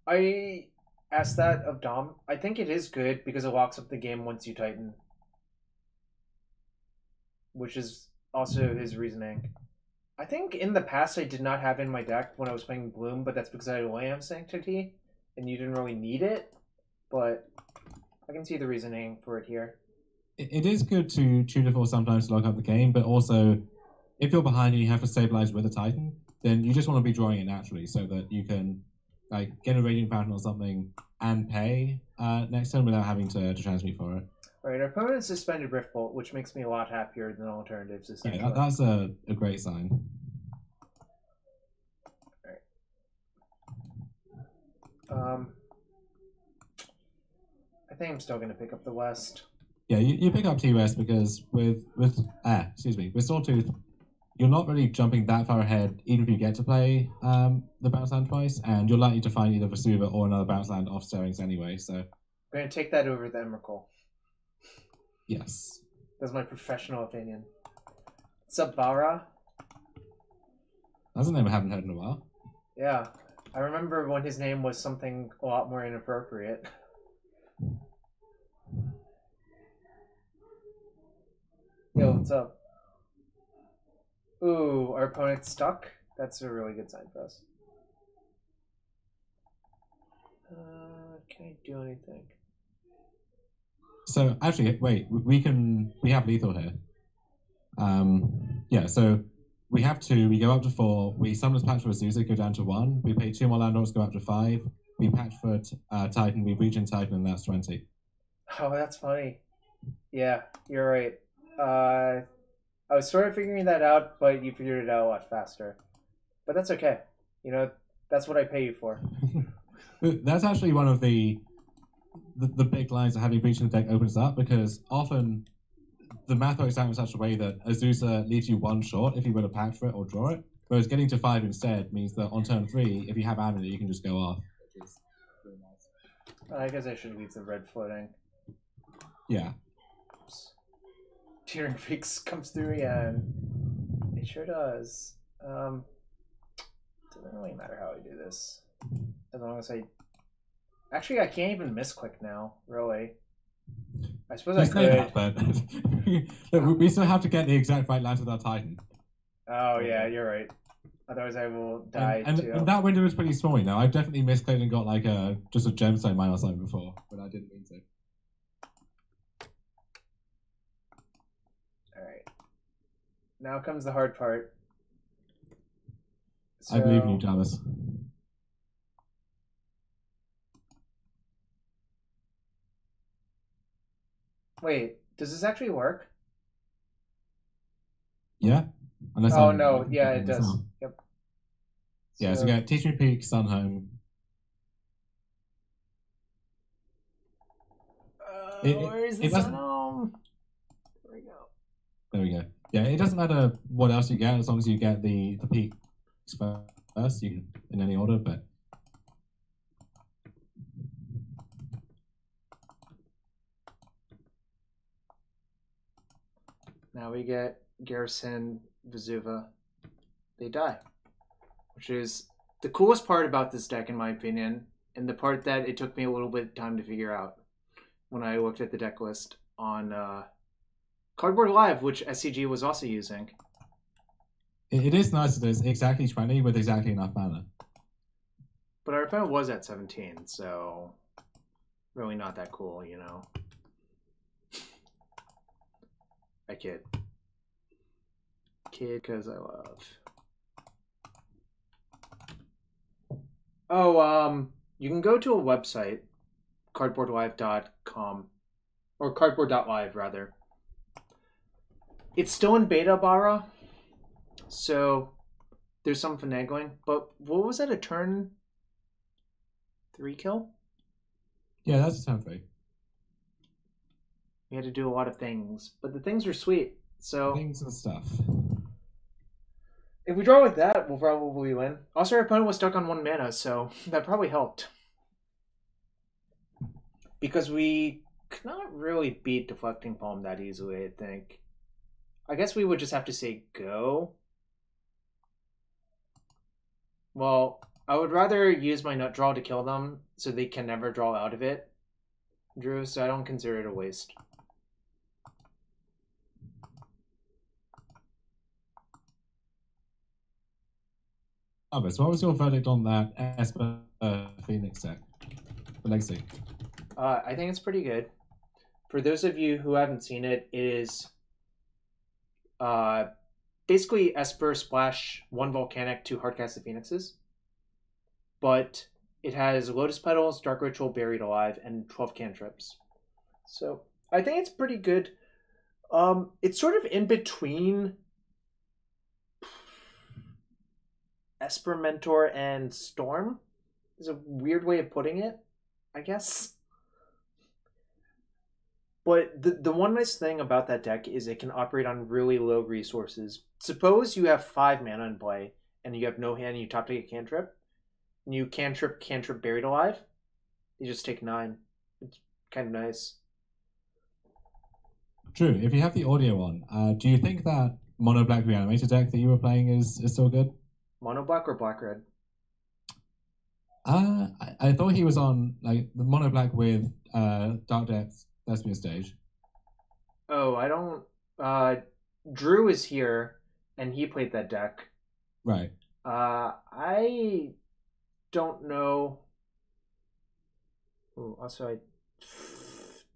I asked that of Dom. I think it is good because it locks up the game once you Titan. Which is also his reasoning. I think in the past I did not have in my deck when I was playing Bloom, but that's because I had Lamb Sanctity, and you didn't really need it. But I can see the reasoning for it here. It is good to tutor sometimes to lock up the game, but also if you're behind and you have to stabilize with a Titan, then you just want to be drawing it naturally so that you can like get a Radiant Fountain or something and pay next turn without having to transmute for it. Right, our opponent suspended Riftbolt, which makes me a lot happier than alternatives, essentially. Yeah, that's a great sign. Alright. I think I'm still going to pick up the West. Yeah, you pick up T-West because with Sawtooth, you're not really jumping that far ahead, even if you get to play the bounce land twice, and you're likely to find either Vesuva or another bounce land off stirrings anyway. So I'm going to take that over the Emrakul. Yes, that's my professional opinion. What's up, Bara? That's a name I haven't heard in a while. Yeah, I remember when his name was something a lot more inappropriate. Yo, what's up? Ooh, our opponent's stuck? That's a really good sign for us. Can I do anything? So actually, wait, we have lethal here. Yeah, so we have 2, we go up to 4, we summon patch for Azusa, go down to 1, we pay 2 more landlords, go up to 5, we patch for Titan, we breach in Titan, and that's 20. Oh, that's funny. Yeah, you're right. I was sort of figuring that out, but you figured it out a lot faster. But that's okay. You know, that's what I pay you for. That's actually one of the big lines that having breach in the deck opens up, because often the math works out in such a way that Azusa leaves you 1 short if you were to patch for it or draw it, whereas getting to 5 instead means that on turn 3, if you have Amulet, you can just go off, which is really nice. I guess I should leave the red floating. Yeah. Tearing Freaks comes through again. It sure does. Doesn't really matter how I do this. As long as I... Actually, I can't even misclick now, really. I suppose I could. But we still have to get the exact right lands with our Titan. Oh, yeah, you're right. Otherwise I will die too. And that window is pretty small, you know. I've definitely misclicked and got like just a gemstone mine or something before, but I didn't mean to. Alright. Now comes the hard part. I believe in you, Jarvis. Wait, does this actually work? Yeah. Unless oh no, yeah, it does. Yep. Yeah, so we got Teach Me Peak, Sunhome. Where's the Sunhome? There we go. There we go. Yeah, it doesn't matter what else you get as long as you get the peak first. You can in any order, but. Now we get Garrison, Vesuva. They die. Which is the coolest part about this deck, in my opinion, and the part that it took me a little bit of time to figure out when I looked at the deck list on Cardboard Live, which SCG was also using. It is nice that it's exactly 20 with exactly enough mana. But our opponent was at 17, so really not that cool, you know. I kid. Kid because I love. Oh, you can go to a website, cardboardlive.com, or cardboard.live rather. It's still in beta, Bara, so there's some finagling. But what was that, a turn 3 kill? Yeah, that's a turn 3. We had to do a lot of things, but the things were sweet. So things and stuff. If we draw like that, we'll probably win. Also, our opponent was stuck on 1 mana, so that probably helped. Because we could not really beat Deflecting Palm that easily, I think. I guess we would just have to say go. Well, I would rather use my nut draw to kill them so they can never draw out of it, Drew, so I don't consider it a waste. Albert, what was your verdict on that Esper Phoenix deck? The Legacy. I think it's pretty good. For those of you who haven't seen it, it is basically Esper splash 1 Volcanic, 2 Hardcasted Phoenixes. But it has Lotus Petals, Dark Ritual, Buried Alive, and 12 cantrips. So I think it's pretty good. It's sort of in between Esper Mentor and Storm. Is a weird way of putting it, I guess. But the one nice thing about that deck is it can operate on really low resources. Suppose you have 5 mana in play, and you have no hand, and you top deck a cantrip, and you cantrip Buried Alive, you just take 9. It's kind of nice. True. If you have the audio on, do you think that Mono Black Reanimator deck that you were playing is still good? Mono Black or Black Red? I thought he was on like the mono black with Dark Depths Thespian stage. Oh, I don't. Drew is here, and he played that deck. Right. I don't know. Ooh, also,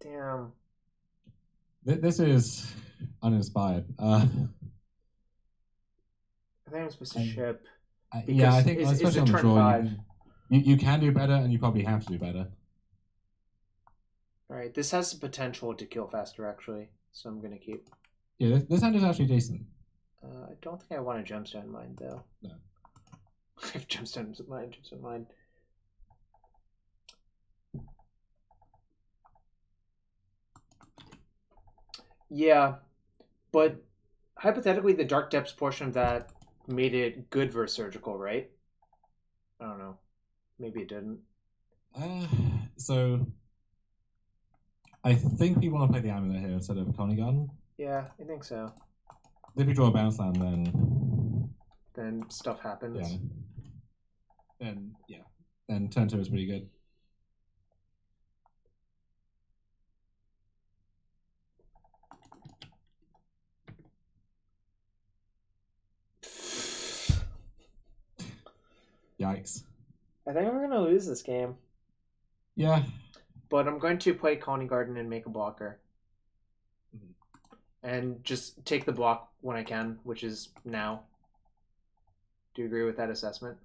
damn. This is uninspired. I think I'm supposed to ship. Yeah, I think Is especially it on the turn draw, 5? you can do better, and you probably have to do better. All right, this has the potential to kill faster, actually, so I'm gonna keep. Yeah, this hand is actually decent. I don't think I want a gemstone in mine, though. No. If gemstones in mine, gemstone in mine. Yeah, but hypothetically, the Dark Depths portion of that made it good versus surgical, right? I don't know. Maybe it didn't. So I think we want to play the Amulet here instead of Coney Garden. Yeah, I think so. If we draw a bounce land, then stuff happens. Then turn 2 is pretty good. Yikes. I think we're gonna lose this game. Yeah. But I'm going to play Colony Garden and make a blocker. Mm-hmm. And just take the block when I can, which is now. Do you agree with that assessment?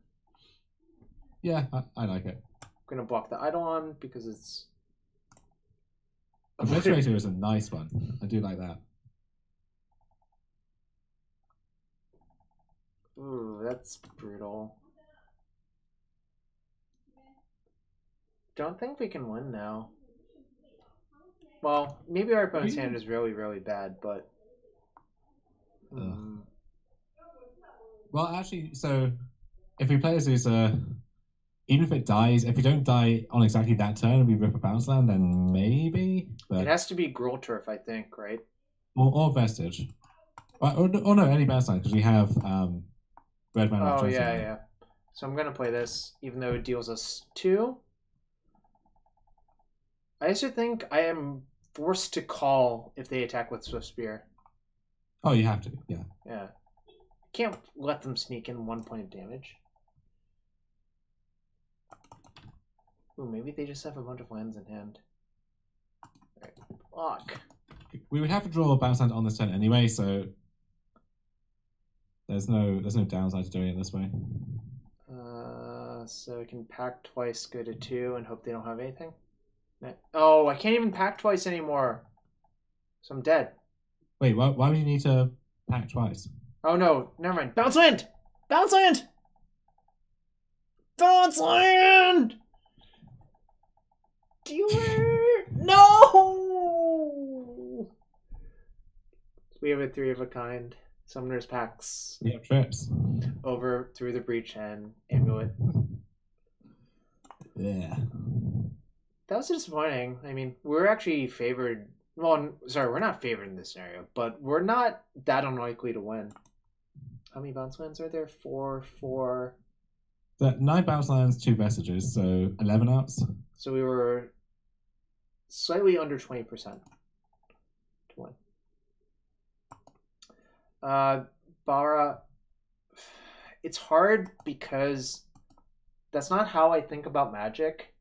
Yeah, I like it. I'm gonna block the Eidolon because it's Obliterator is a nice one. I do like that. Ooh, that's brutal. Don't think we can win now. Well, maybe our opponent's hand is really, really bad, but... Well, actually, so if we play Azusa, even if it dies, if we don't die on exactly that turn and we rip a bounce land, then maybe. But... It has to be Gruul Turf, I think, right? Or Vestige. Or no, any bounce land, because we have red mana. Oh, yeah. So I'm going to play this, even though it deals us 2. I also think I am forced to call if they attack with Swift Spear. Oh, you have to, yeah. Yeah. Can't let them sneak in 1 point of damage. Ooh, maybe they just have a bunch of lands in hand. Alright, block. We would have to draw a bounce land on this turn anyway, so there's no downside to doing it this way. So I can pack twice, go to 2, and hope they don't have anything. Oh, I can't even pack twice anymore. So I'm dead. Wait, why would you need to pack twice? Oh no, never mind. Bounce land! Bounce land! Bounce land! Dealer! No! We have a 3 of a kind. Summoner's Packs. We have trips. Over through the breach and Amulet. Yeah. That was disappointing. I mean, we're actually favored. Well, sorry, we're not favored in this scenario, but we're not that unlikely to win. How many bounce lands are there? 4, 4. 9 bounce lands, 2 vestiges, so 11 outs. So we were slightly under 20% to win. Bara, it's hard because that's not how I think about Magic.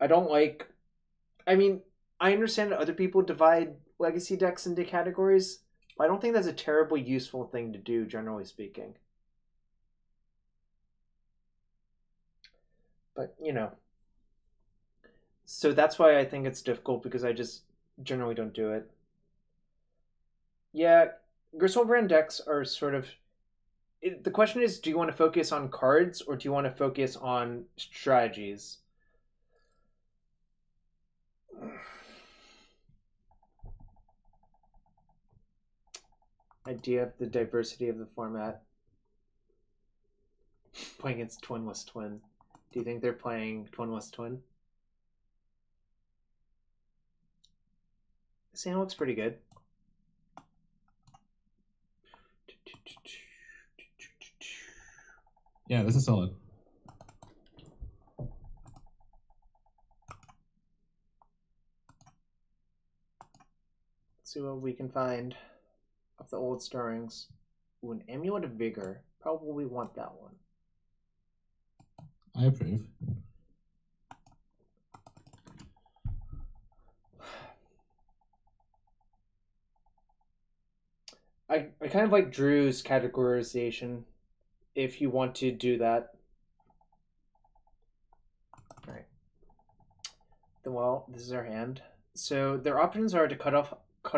I don't like... I mean, I understand that other people divide legacy decks into categories, but I don't think that's a terribly useful thing to do, generally speaking. But, you know. So that's why I think it's difficult, because I just generally don't do it. Yeah, Gristlebrand decks are sort of... the question is, do you want to focus on cards, or do you want to focus on strategies? Idea of the diversity of the format. Playing against Twinless Twin. Do you think they're playing Twinless Twin? This hand looks pretty good. Yeah, this is solid. Let's see what we can find of the old stirrings. Ooh, an Amulet of Vigor. Probably want that one. I approve. I kind of like Drew's categorization, if you want to do that. Alright. Well, this is our hand. So their options are to cut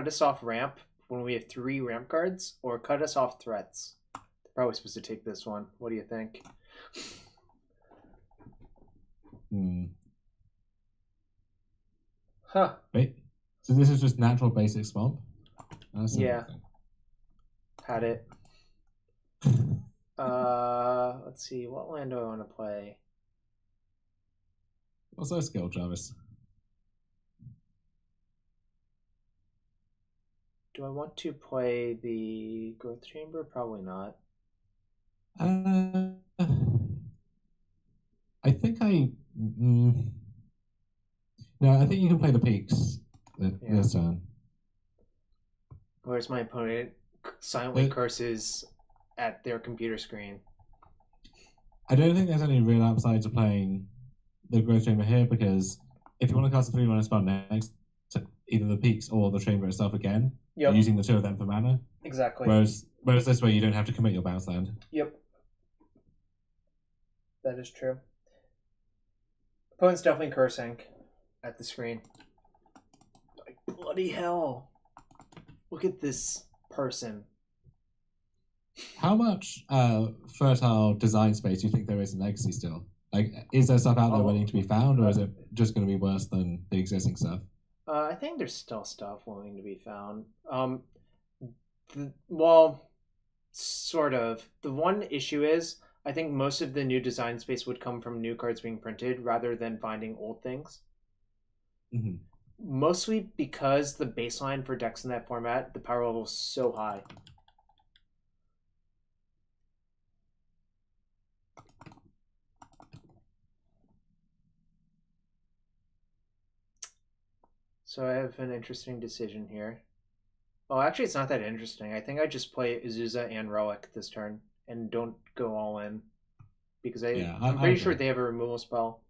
us off ramp when we have 3 ramp cards, or cut us off threats. They're probably supposed to take this one. What do you think? Huh. Wait. So this is just natural basic swamp? Yeah. Had it. Let's see. What land do I want to play? What's our skill, Jarvis? Do I want to play the Growth Chamber? Probably not. I think no, I think you can play the peaks this turn. Whereas my opponent silently curses at their computer screen. I don't think there's any real upside to playing the Growth Chamber here, because if you want to cast a 3-1 spell next to either the peaks or the chamber itself again, you're using the 2 of them for mana. Exactly. Whereas this way you don't have to commit your bounce land. Yep. That is true. Opponent's definitely cursing at the screen. Like, bloody hell. Look at this person. How much fertile design space do you think there is in Legacy still? Like, is there stuff out there waiting to be found, or is it just going to be worse than the existing stuff? I think there's still stuff waiting to be found. Well, sort of. The one issue is, I think most of the new design space would come from new cards being printed rather than finding old things. Mm-hmm. Mostly because the baseline for decks in that format, the power level is so high. So I have an interesting decision here. Oh, actually, it's not that interesting. I think I just play Azusa and Relic this turn and don't go all in. Because I'm pretty sure they have a removal spell.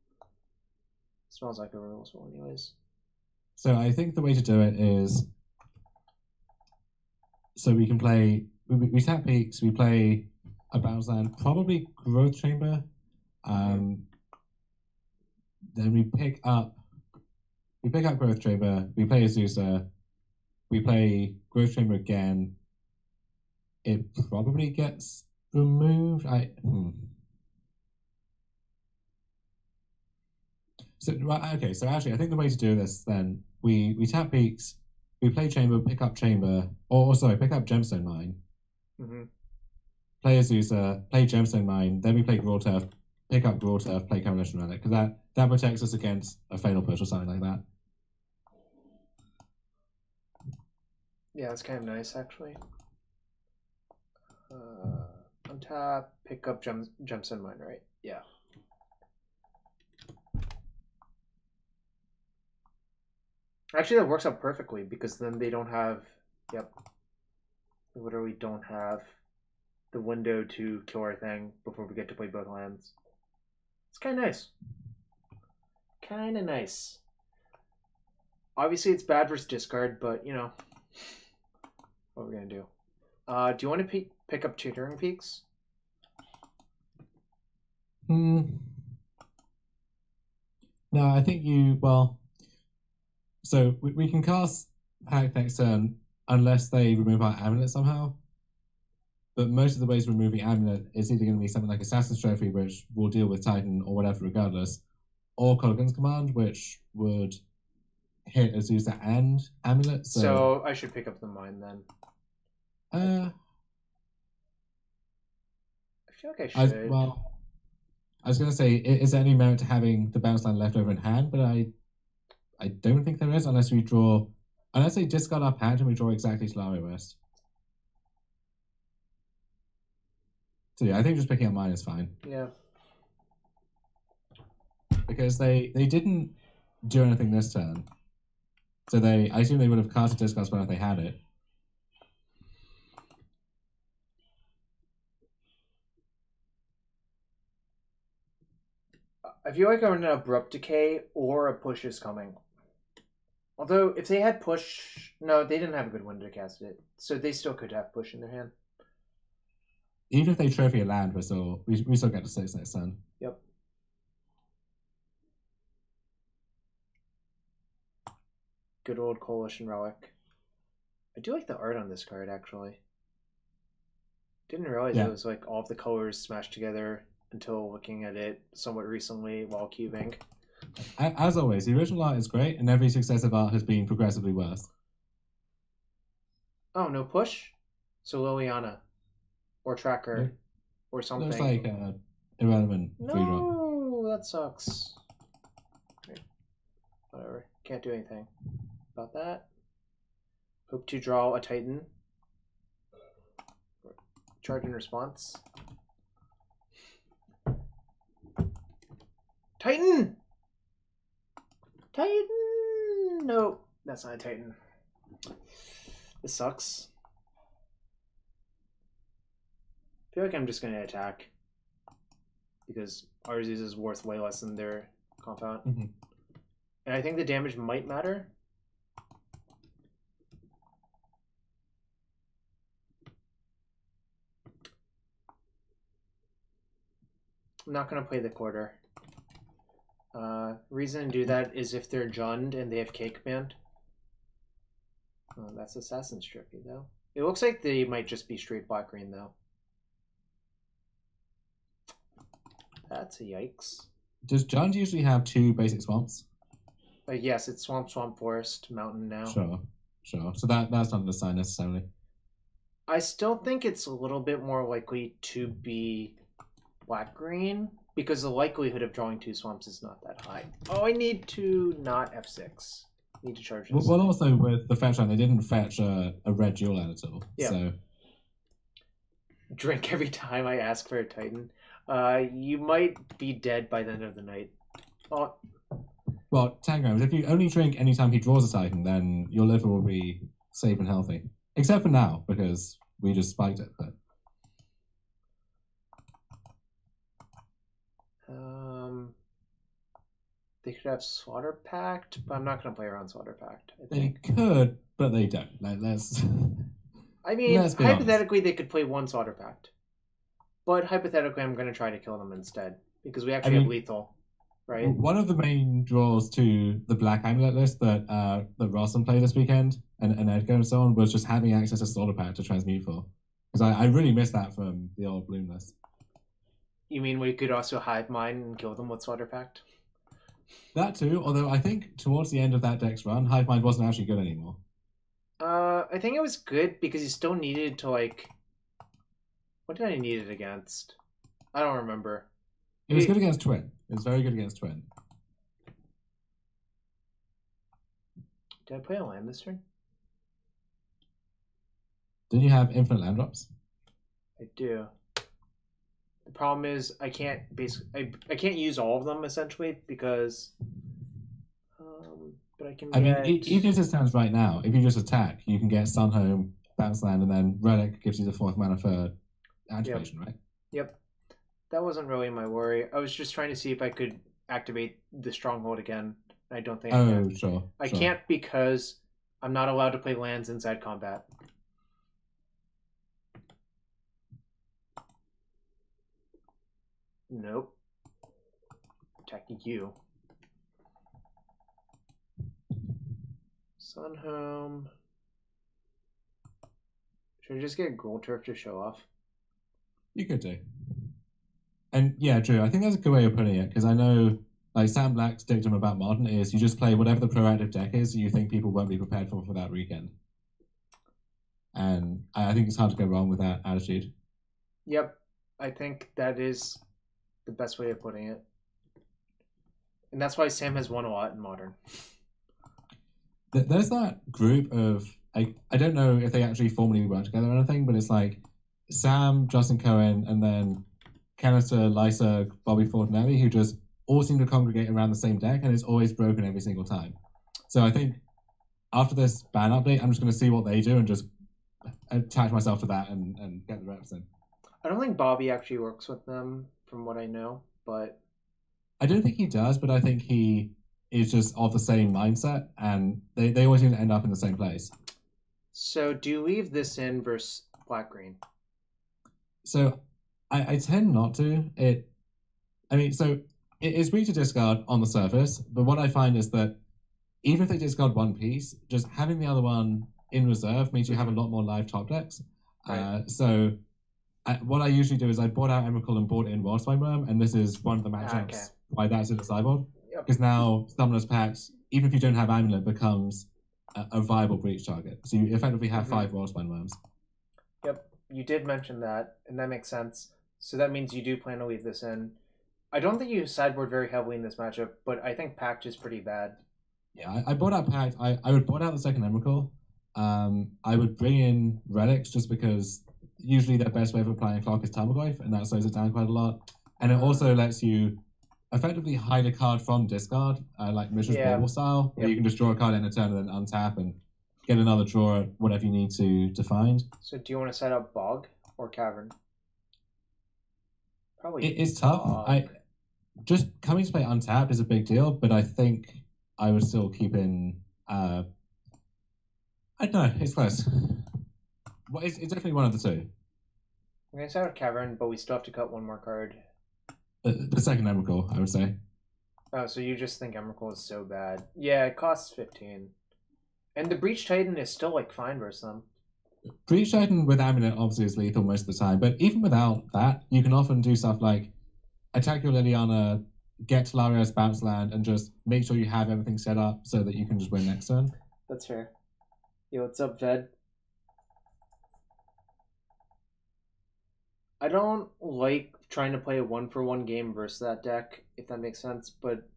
Smells like a removal spell anyways. So I think the way to do it is... So we can play... We tap peaks, we play a bounce land, probably Growth Chamber. Then we pick up Growth Chamber, we play Azusa, we play Growth Chamber again. It probably gets removed. So actually, I think the way to do this then, we tap peaks, we play Chamber, pick up Chamber, pick up Gemstone Mine. Mm-hmm. Play Azusa, play Gemstone Mine, then we play Grawl Turf, pick up Grawl Turf, play Coalition Relic, because that protects us against a Fatal Push or something like that. Yeah, that's kind of nice, actually. Untap, pick up Gemstone Mine, right? Yeah. Actually, that works out perfectly, because then they don't have... Yep. They literally don't have the window to kill our thing before we get to play both lands. It's kind of nice. Kind of nice. Obviously, it's bad versus discard, but, you know, what we're going to do. Do you want to pick up Tutoring Peaks? No, I think so we can cast Pact next turn unless they remove our Amulet somehow. But most of the ways removing Amulet is either going to be something like Assassin's Trophy, which will deal with Titan or whatever regardless, or Kolaghan's Command, which would hit Azusa and Amulet. So I should pick up the Mine then. I feel like I should. I was going to say, is there any merit to having the bounce line left over in hand? But I don't think there is, unless they discard our Pact and we draw exactly Solari West. So yeah, I think just picking up Mine is fine. Yeah. Because they didn't do anything this turn. So I assume they would have cast a discard spell if they had it. I feel like an Abrupt Decay or a Push is coming. Although, if they had Push... No, they didn't have a good window to cast it. So they still could have Push in their hand. Even if they trophy a land, we still get to 6 next turn. Yep. Good old Coalition Relic. I do like the art on this card, actually. Didn't realize it was like all of the colors smashed together until looking at it somewhat recently while cubing. As always, the original art is great, and every successive art has been progressively worse. Oh, no push? So Liliana. Or Tracker. Or something. Looks like irrelevant. No, that sucks. Okay. Whatever. Can't do anything about that. Hope to draw a Titan. Charge in response. Titan! Titan! No, that's not a Titan. This sucks. I feel like I'm just going to attack. Because Arzeus is worth way less than their compound. Mm-hmm. And I think the damage might matter. I'm not going to play the quarter. Reason to do that is if they're Jund and they have Cake Band. Oh, that's Assassin's Trophy, though. It looks like they might just be straight black-green, though. That's a yikes. Does Jund usually have 2 basic swamps? Yes, it's Swamp, Swamp, Forest, Mountain now. Sure. So that's not the sign necessarily. I still think it's a little bit more likely to be black-green, because the likelihood of drawing 2 swamps is not that high. Oh, I need to not F6. Need to charge this. Well, also with the fetch line, they didn't fetch a red jewel out at all. Yeah. So drink every time I ask for a Titan. You might be dead by the end of the night. Oh. Well, Tangrams, if you only drink anytime he draws a Titan, then your liver will be safe and healthy. Except for now, because we just spiked it. But they could have Slaughter Pact, but I'm not going to play around Slaughter Pact. they could, but they don't. Let's. I mean, hypothetically, honest. they could play 1 Slaughter Pact. But hypothetically, I'm going to try to kill them instead. Because we actually have lethal, right? One of the main draws to the Black Amulet list that Rosson played this weekend, and Edgar and so on, was just having access to Slaughter Pact to transmute for. Because I really missed that from the old Bloom list. You mean we could also hive mine and kill them with Slaughter Pact? That too, although I think towards the end of that deck's run, hive mind wasn't actually good anymore. I think it was good because you still needed to, like... What did I need it against? I don't remember. It was good against Twin. It was very good against Twin. Did I play a land this turn? Didn't you have infinite land drops? I do. The problem is I can't I can't use all of them essentially because but I can I mean, even as it stands right now, if you just attack, you can get Sunhome, bounce land, and then Relic gives you the 4th mana for activation, right? Yep. That wasn't really my worry. I was just trying to see if I could activate the Stronghold again. I don't think I can. Sure. I can't because I'm not allowed to play lands inside combat. Nope. Attacking you. Sunhome. Should I just get Gold Turf to show off? You could do. And yeah, Drew, I think that's a good way of putting it, because I know, like, Sam Black's dictum about Modern is you just play whatever the proactive deck is that you think people won't be prepared for that weekend. And I think it's hard to go wrong with that attitude. Yep. I think that is the best way of putting it. And that's why Sam has won a lot in Modern. There's that group of... I don't know if they actually formally work together or anything, but it's like Sam, Justin Cohen, and then Canister, Lysa, Bobby Fortinelli, who just all seem to congregate around the same deck, and it's always broken every single time. So I think after this ban update, I'm just going to see what they do and just attach myself to that and get the reps in. I don't think Bobby actually works with them, from what I know, but I don't think he does, but I think he is just of the same mindset, and they always seem to end up in the same place. So do you leave this in versus black-green? So I tend not to. It's weak to discard on the surface, but what I find is that even if they discard one piece, just having the other one in reserve means you have a lot more live top decks. Right. What I usually do is I bought out Emrakul and bought in World Worm, and this is one of the matchups Okay. why that's in the sideboard. Yep. Because now Summoner's Pact, even if you don't have Amulet, becomes a viable breach target. So you effectively have 5 World Worms. Yep, you did mention that, and that makes sense. So that means you do plan to leave this in. I don't think you sideboard very heavily in this matchup, but I think Pact is pretty bad. Yeah, I bought out Pact. I would bought out the second Emrakul. I would bring in Relics just because usually their best way of applying a clock is Tarmogoyf, and that slows it down quite a lot. And it also lets you effectively hide a card from discard, like Mishra's Bauble style, where you can just draw a card in a turn and then untap and get another draw, whatever you need to find. So do you want to set up Bog or Cavern? Probably it's tough. Just coming to play untapped is a big deal, but I think I would still keep in. I don't know. It's close. Well, it's definitely one of the two. I'm gonna set up Cavern, but we still have to cut one more card. The second Emrakul, I would say. Oh, so you just think Emrakul is so bad? Yeah, it costs 15, and the Breach Titan is still like fine versus them. Breach Titan with Amulet obviously is lethal most of the time, but even without that, you can often do stuff like attack your Liliana, get Larios bounce land, and just make sure you have everything set up so that you can just win next turn. That's fair. Yo, what's up, Ved? I don't like trying to play a 1-for-1 game versus that deck, if that makes sense, but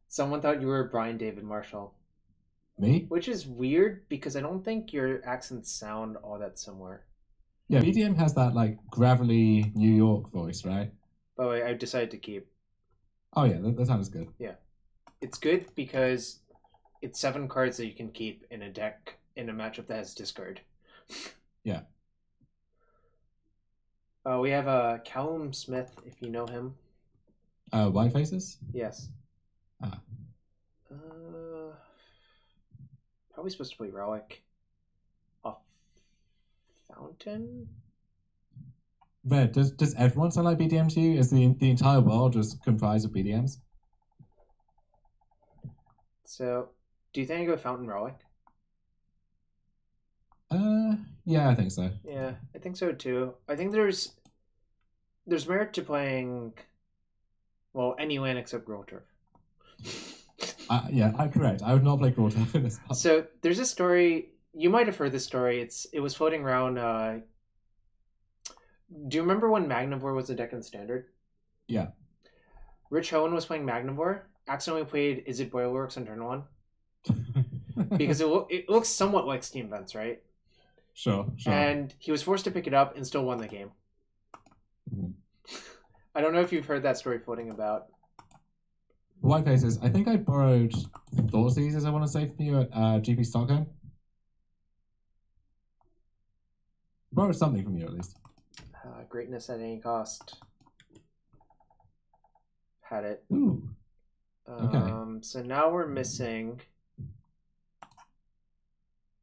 someone thought you were Brian David Marshall. Me? Which is weird because I don't think your accents sound all that similar. Yeah, BDM has that like gravelly New York voice, right? By the way, I decided to keep. Oh yeah, that sounds good. Yeah. It's good because it's 7 cards that you can keep in a deck in a matchup that has discard. Yeah. We have Callum Smith, if you know him. White Faces? Yes. Ah. Probably supposed to play Relic. Off Fountain? Red, does everyone sound like BDM to you? Is the entire world just comprised of BDMs? So, do you think I go Fountain Relic? Yeah, I think so. Yeah, I think so too. I think there's merit to playing, well, any land except Growth Turf. Yeah, I'm correct. I would not play Growth Turf in this part. So there's a story. You might have heard this story. It was floating around. Do you remember when Magnivore was a deck in Standard? Yeah. Rich Hohen was playing Magnivore. Accidentally played Is It Boilerworks on turn 1 because it looks somewhat like Steam Vents, right? Sure. And he was forced to pick it up and still won the game. Mm-hmm. I don't know if you've heard that story floating about. White Faces, I think I borrowed Thought Seizures, I want to say, from you at GP Stockholm. Borrowed something from you, at least. Greatness at any cost. Had it. Ooh. Okay. So now we're missing...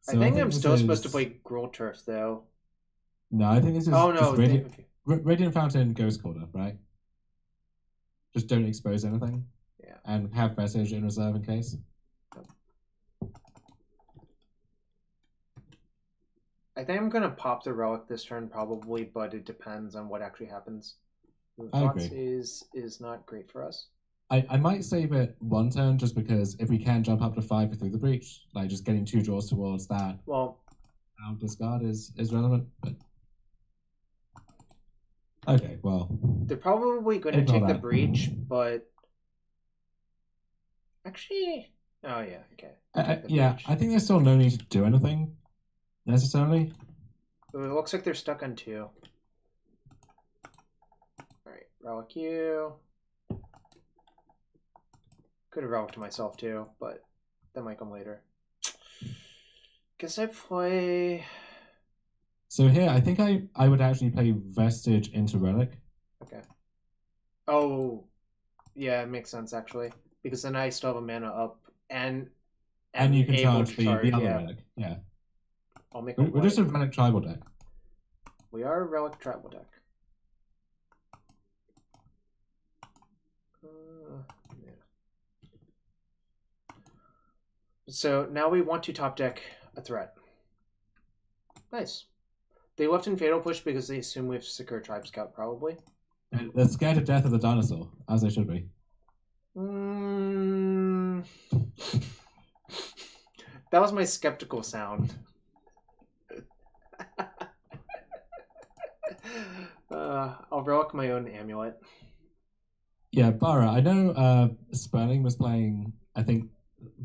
So I think I'm still supposed to play Gruul Turf, though. No, I think this is Oh, no. Radiant Fountain Ghost Quarter, right? Just don't expose anything. Yeah. And have Message in reserve in case. I think I'm going to pop the Relic this turn, probably, but it depends on what actually happens. I agree. Is not great for us. I might save it one turn just because if we can jump up to 5 through the breach, like just getting 2 draws towards that. Well, our discard is relevant, but okay, well. They're probably going to take the breach, but actually, oh yeah, okay. Yeah, I think there's still no need to do anything necessarily. It looks like they're stuck on 2. Alright, Relic you. Could have Relic to myself too, but That might come later. Guess I play... So here, I think I would actually play Vestige into Relic. Okay. Oh, yeah, it makes sense, actually. Because then I still have a mana up, and you can able charge to charge, the other yeah. Relic. Yeah. I'll make We're just a Relic tribal deck. We are a Relic tribal deck. Yeah. So now we want to top deck a threat. Nice. They left in Fatal Push because they assume we have Secure Tribe Scout, probably. And they're scared to death of the dinosaur, as they should be. That was my skeptical sound. I'll relic my own amulet. Yeah, Bara, I know Sperling was playing, I think,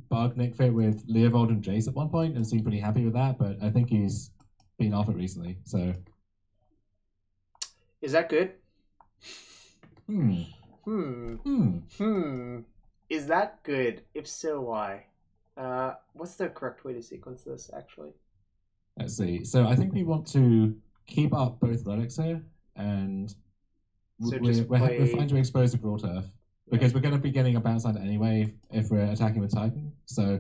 Bug Nick Fit with Leovold and Jace at one point and seemed pretty happy with that, but I think he's been off it recently, so... Is that good? Is that good? If so, why? What's the correct way to sequence this, actually? Let's see. So I think we want to keep up both relics here, and So we're fine to expose the Grawl Turf, because we're going to be getting a bounce land anyway if we're attacking with Titan, so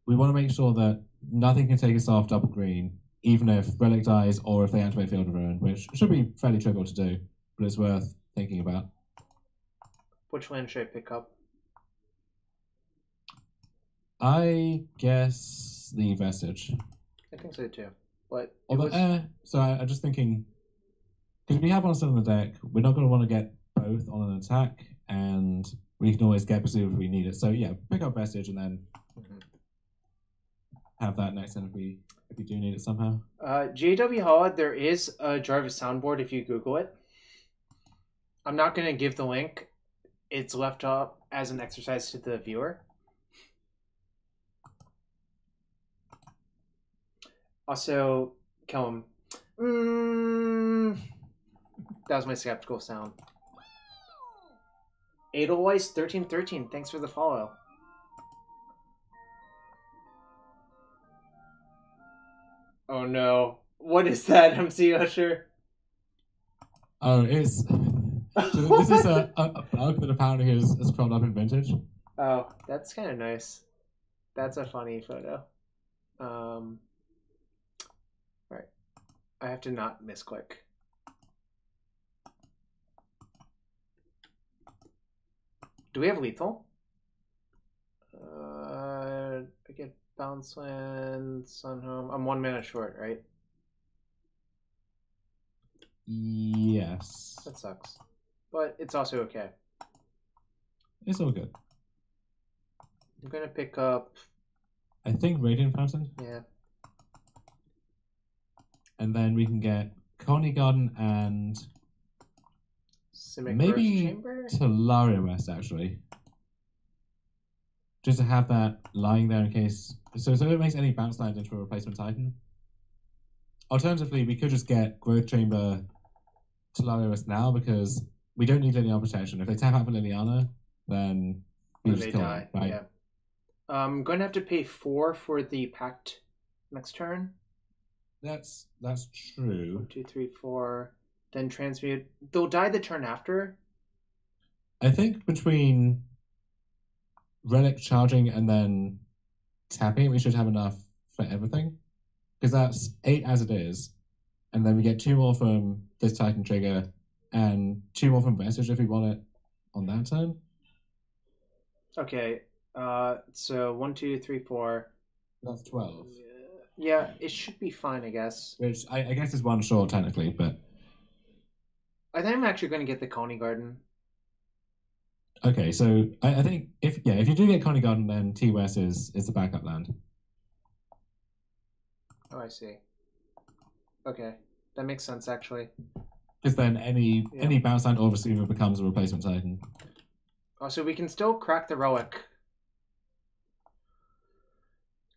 we want to make sure that nothing can take us off double green, even if Relic dies or if they activate Field of Ruin, which should be fairly trivial to do, but it's worth thinking about. Which land should I pick up? I guess the Vestige. I think so too. But so I'm just thinking, because we have one still in the deck, we're not going to want to get both on an attack, and we can always get pursued if we need it. So yeah, pick up Vestige and then have that next turn if we do need it somehow. JW Hall, there is a Jarvis soundboard if you Google it. I'm not going to give the link. It's left up as an exercise to the viewer. Also, Kellum. That was my skeptical sound. Edelweiss 1313, thanks for the follow. Oh no. What is that, MC Usher? Oh, it's... So this is a bug that apparently has cropped up in Vintage. Oh, that's kind of nice. That's a funny photo. Right. I have to not misclick. Do we have lethal? I get Bounce Land, Sun Home. I'm 1 mana short, right? Yes. That sucks. But it's also okay. It's all good. I'm going to pick up... I think Radiant Fountain. Yeah. And then we can get Coney Garden and... Simic maybe Chamber? Talaria West, actually. Just to have that lying there in case... So it makes any bounce land into a replacement Titan. Alternatively, we could just get Growth Chamber Talaria West now, because we don't need Liliana protection. If they tap out for Liliana, then we just kill them, right? Yeah. I'm going to have to pay 4 for the Pact next turn. That's true. 1, 2, 3, 4. Then transmute. They'll die the turn after. I think between Relic charging and then tapping, we should have enough for everything. Because that's 8 as it is. And then we get 2 more from this Titan trigger and 2 more from Vestige if we want it on that turn. Okay. So 1, 2, 3, 4. That's 12. Yeah, it should be fine, I guess. Which I guess is 1 short technically, but... I think I'm actually going to get the Coney Garden. Okay, so I think if you do get Coney Garden, then T West is the backup land. Oh, I see. Okay, that makes sense actually. Because then any bounce land or receiver becomes a replacement Titan. Oh, so we can still crack the Relic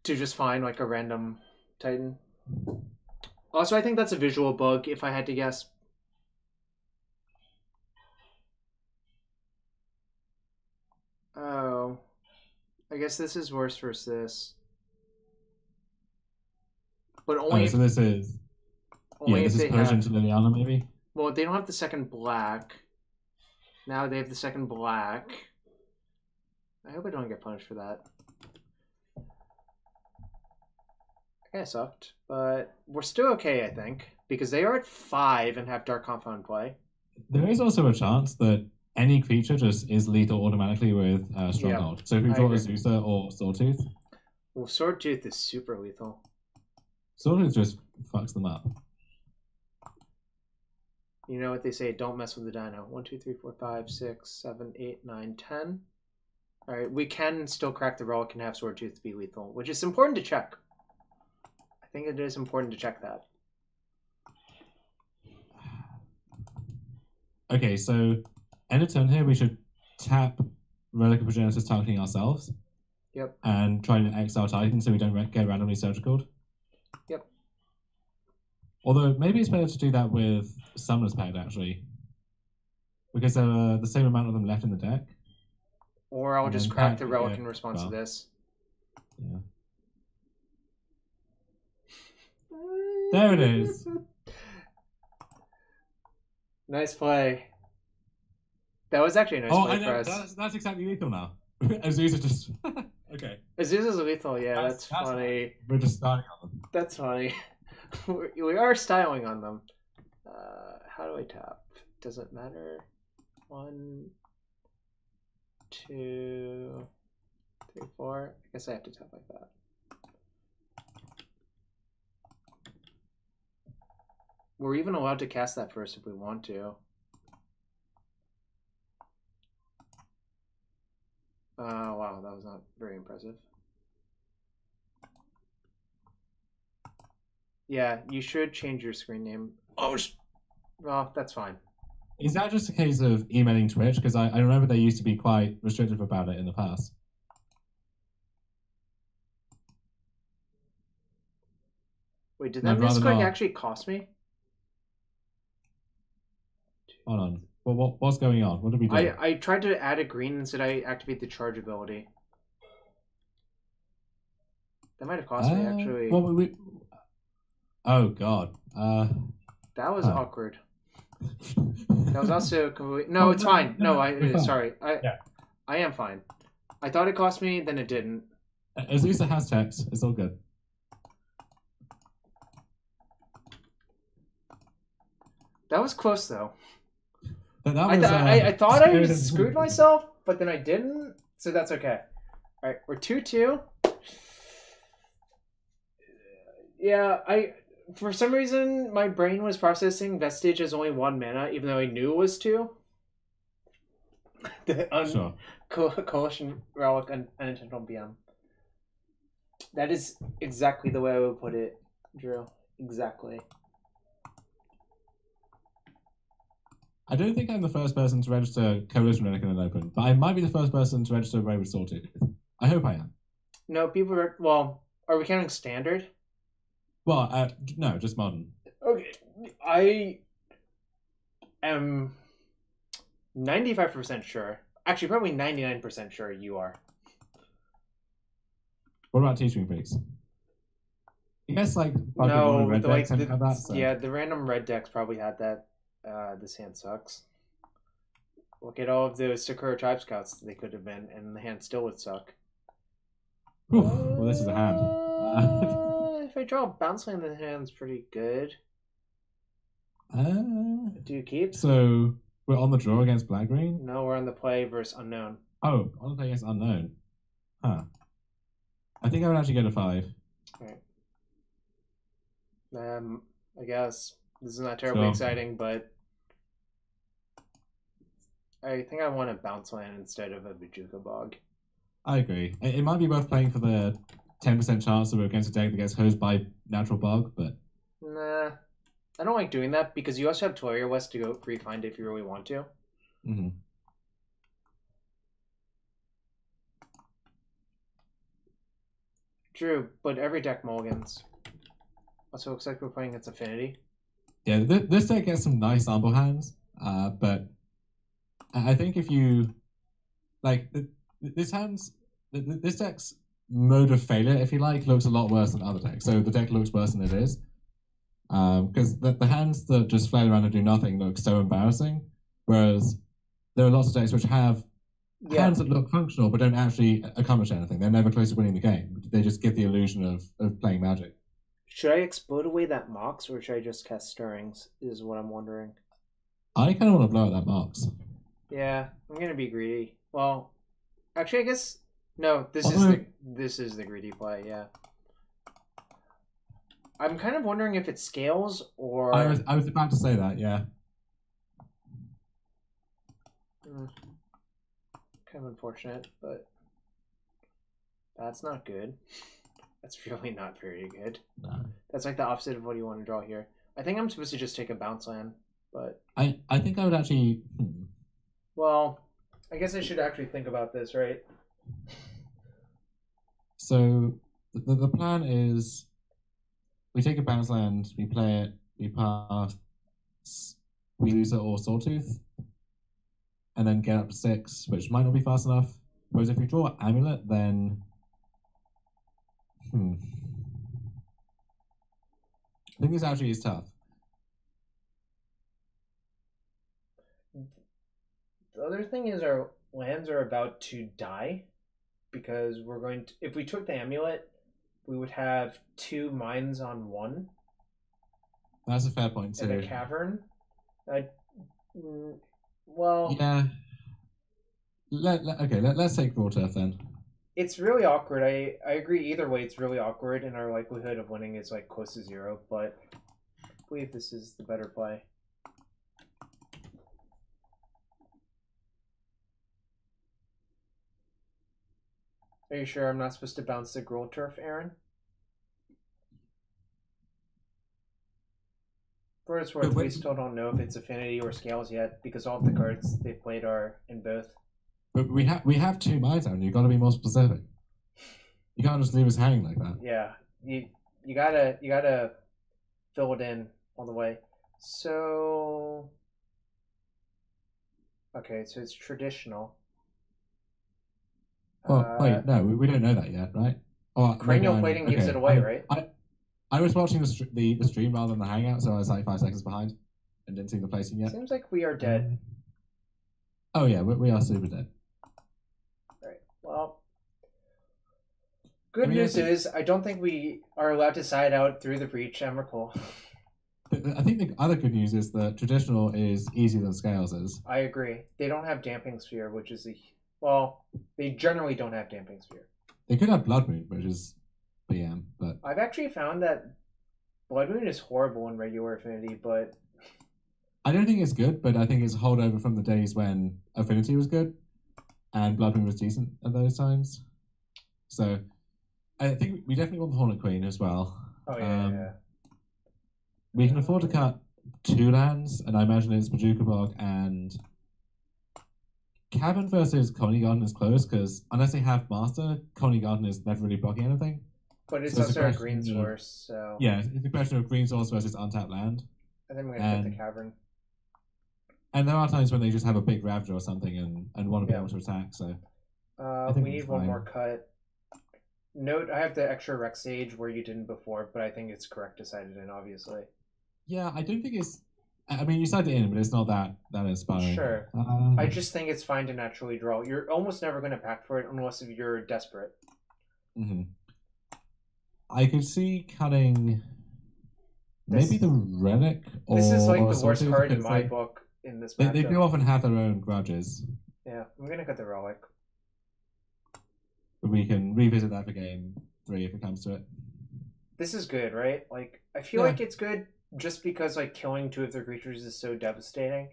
to just find like a random Titan. Also, I think that's a visual bug, if I had to guess. Oh. I guess this is worse versus this. But only Oh, if, so this is only this if is they Persian have... to Liliana, maybe. Well, they don't have the second black. Now they have the second black. I hope I don't get punished for that. I kinda sucked, but we're still okay, I think, because they are at 5 and have Dark Confidant in play. There is also a chance that any creature just is lethal automatically with Stronghold. So if we I draw agree. Azusa or Sawtooth, Well, Sword Tooth is super lethal. Sawtooth just fucks them up. You know what they say, don't mess with the dino. 1, 2, 3, 4, 5, 6, 7, 8, 9, 10. Alright, we can still crack the relic and have Sword Tooth be lethal, which is important to check. I think it is important to check that. Okay, so end of turn here, we should tap Relic of Progenitus targeting ourselves. Yep. And try and X our Titan so we don't get randomly surgical. Yep. Although maybe it's better to do that with Summoner's Pact actually, because there are the same amount of them left in the deck. Or I'll And just then crack pack the it, relic yeah, in response to well. this. Yeah. There it is. Nice play. That was actually a nice Oh, play I for know. us. That's exactly lethal now. Azusa just okay. Azusa's lethal, yeah, that's That's funny. We're just starting on them. That's funny. We are styling on them. How do I tap? Doesn't matter. 1, 2, 3, 4. I guess I have to tap like that. We're even allowed to cast that first if we want to. Wow, that was not very impressive. Yeah, you should change your screen name. Oh, well, that's fine. Is that just a case of emailing Twitch? Because I remember they used to be quite restrictive about it in the past. Wait, did I'd that rather misclick not. actually cost me? Hold on. What's going on? What did we do? I tried to add a green and said I activate the charge ability. That might have cost me actually. Well, oh god. That was awkward. That was also complete... No, it's fine. No, sorry. I am fine. I thought it cost me, then it didn't. Azusa has text. It's all good. That was close though. I I thought I screwed myself, but then I didn't, so that's okay. All right, we're 2-2. Yeah, for some reason my brain was processing Vestige as only 1 mana, even though I knew it was 2. Sure. Coalition Relic and Unintentional BM. That is exactly the way I would put it, Drew. Exactly. I don't think I'm the first person to register Coalition Relic in an open, but I might be the first person to register Raid with Sawtooth. I hope I am. No, people are... Well, are we counting standard? Well, no, just modern. Okay, I am 95% sure. Actually, probably 99% sure you are. What about Teaching Freaks? I guess like No, red decks like have that. So. yeah, the random red decks probably had that. This hand sucks. Look at all of those Sakura Tribe Scouts they could have been, and the hand still would suck. Oof, well, this is a hand. If I draw a bounce land, the hand's pretty good. Do you keep? So we're on the draw against black green? No, we're on the play versus unknown. Oh, on the play against unknown. Huh. I think I would actually go to 5. Alright. I guess this is not terribly exciting, but I think I want a bounce land instead of a Bajuka Bog. I agree. It might be worth playing for the 10% chance that we're against a deck that gets hosed by natural bog, but nah, I don't like doing that because you also have Toria West to go refind if you really want to. Mm-hmm. True, but every deck mulligans. Also, looks like we're playing against Affinity. Yeah, this deck gets some nice sample hands, but I think if you like this hand's this deck's mode of failure, if you like, looks a lot worse than other decks. So the deck looks worse than it is. Because the hands that just flail around and do nothing look so embarrassing. Whereas there are lots of decks which have hands that look functional but don't actually accomplish anything. They're never close to winning the game. They just give the illusion of playing Magic. Should I explode away that Mox, or should I just cast Stirrings, is what I'm wondering. I kind of want to blow out that Mox. Yeah, I'm going to be greedy. Well, actually, I guess... No, this is the greedy play, yeah. I'm kind of wondering if it scales, or... I was about to say that, yeah. Kind of unfortunate, but... That's not good. That's really not very good. No. That's like the opposite of what you want to draw here. I think I'm supposed to just take a bounce land, but... I think I would actually... Well, I guess I should actually think about this, right? So, the plan is... We take a bounce land, we play it, we pass, we lose it or Sawtooth, and then get up to 6, which might not be fast enough. Whereas if we draw Amulet, then... I think this actually is tough. The other thing is our lands are about to die, because we're going to... If we took the Amulet, we would have 2 mines on 1. That's a fair point too. And a cavern. Well... Yeah. Let's take Raw Turf then. It's really awkward. I agree either way, it's really awkward, and our likelihood of winning is like close to 0, but I believe this is the better play. Are you sure I'm not supposed to bounce the Gruul Turf, Aaron? For what it's worth, we still don't know if it's Affinity or Scales yet, because all of the cards they've played are in both. But we have 2 mines out, and you've got to be more specific. You can't just leave us hanging like that. Yeah, you gotta fill it in all the way. So, okay, so it's traditional. Well, wait, no, we don't know that yet, right? Oh, cranial plating gives it away, right? I was watching the stream rather than the hangout, so I was like 5 seconds behind and didn't see the placing yet. Seems like we are dead. Oh yeah, we are super dead. Right. Well, good news is I don't think we are allowed to side out through the breach, Emrakul. I think the other good news is that traditional is easier than Scales is. I agree. They don't have Damping Sphere, which is well, they generally don't have Damping Sphere. They could have Blood Moon, which is BM, but... I've actually found that Blood Moon is horrible in regular Affinity, but... I don't think it's good, but I think it's a holdover from the days when Affinity was good, and Blood Moon was decent at those times. So, I think we definitely want the Hornet Queen as well. Oh, yeah. We can afford to cut 2 lands, and I imagine it's Paducah Bog and... Cavern versus Colony Garden is close, because unless they have Master, Colony Garden is never really blocking anything. But it's also a green source, so... Yeah, it's a question of green source versus untapped land. I think we're going to hit the Cavern. And there are times when they just have a big Ravager or something and want to be able to attack, so... we need one more cut. Note, I have the extra Rex Sage where you didn't before, but I think it's correct to side it in, obviously. Yeah, I don't think it's... I mean, you side it in, but it's not that inspiring. Sure. I just think it's fine to naturally draw. You're almost never going to pack for it unless if you're desperate. Mm-hmm. I could see cutting maybe the Relic or... This is like the worst card in my book in this matchup. They do often have their own grudges. Yeah, I'm going to cut the Relic. But we can revisit that for game 3 if it comes to it. This is good, right? Like, I feel like it's good just because like killing 2 of their creatures is so devastating.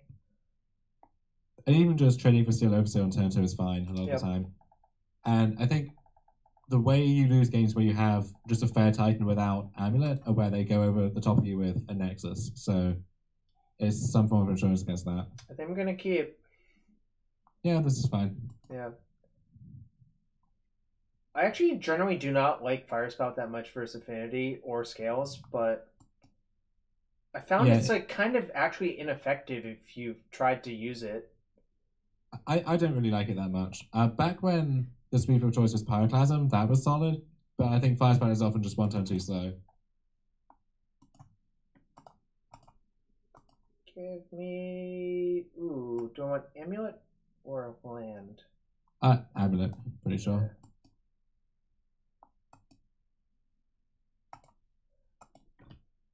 And even just trading for Steel Overseer on turn 2 is fine a lot of the time. And I think the way you lose games where you have just a fair Titan without Amulet are where they go over the top of you with a Nexus. So it's some form of insurance against that. I think I'm going to keep. Yeah, this is fine. Yeah. I actually generally do not like Fire Spout that much versus Affinity or Scales, but I found it's like kind of actually ineffective if you've tried to use it. I don't really like it that much. Back when the sweeper of choice was Pyroclasm. That was solid. But I think Fire Spider is often just one turn too slow. Give me... Ooh, do I want Amulet or land? Amulet, pretty sure.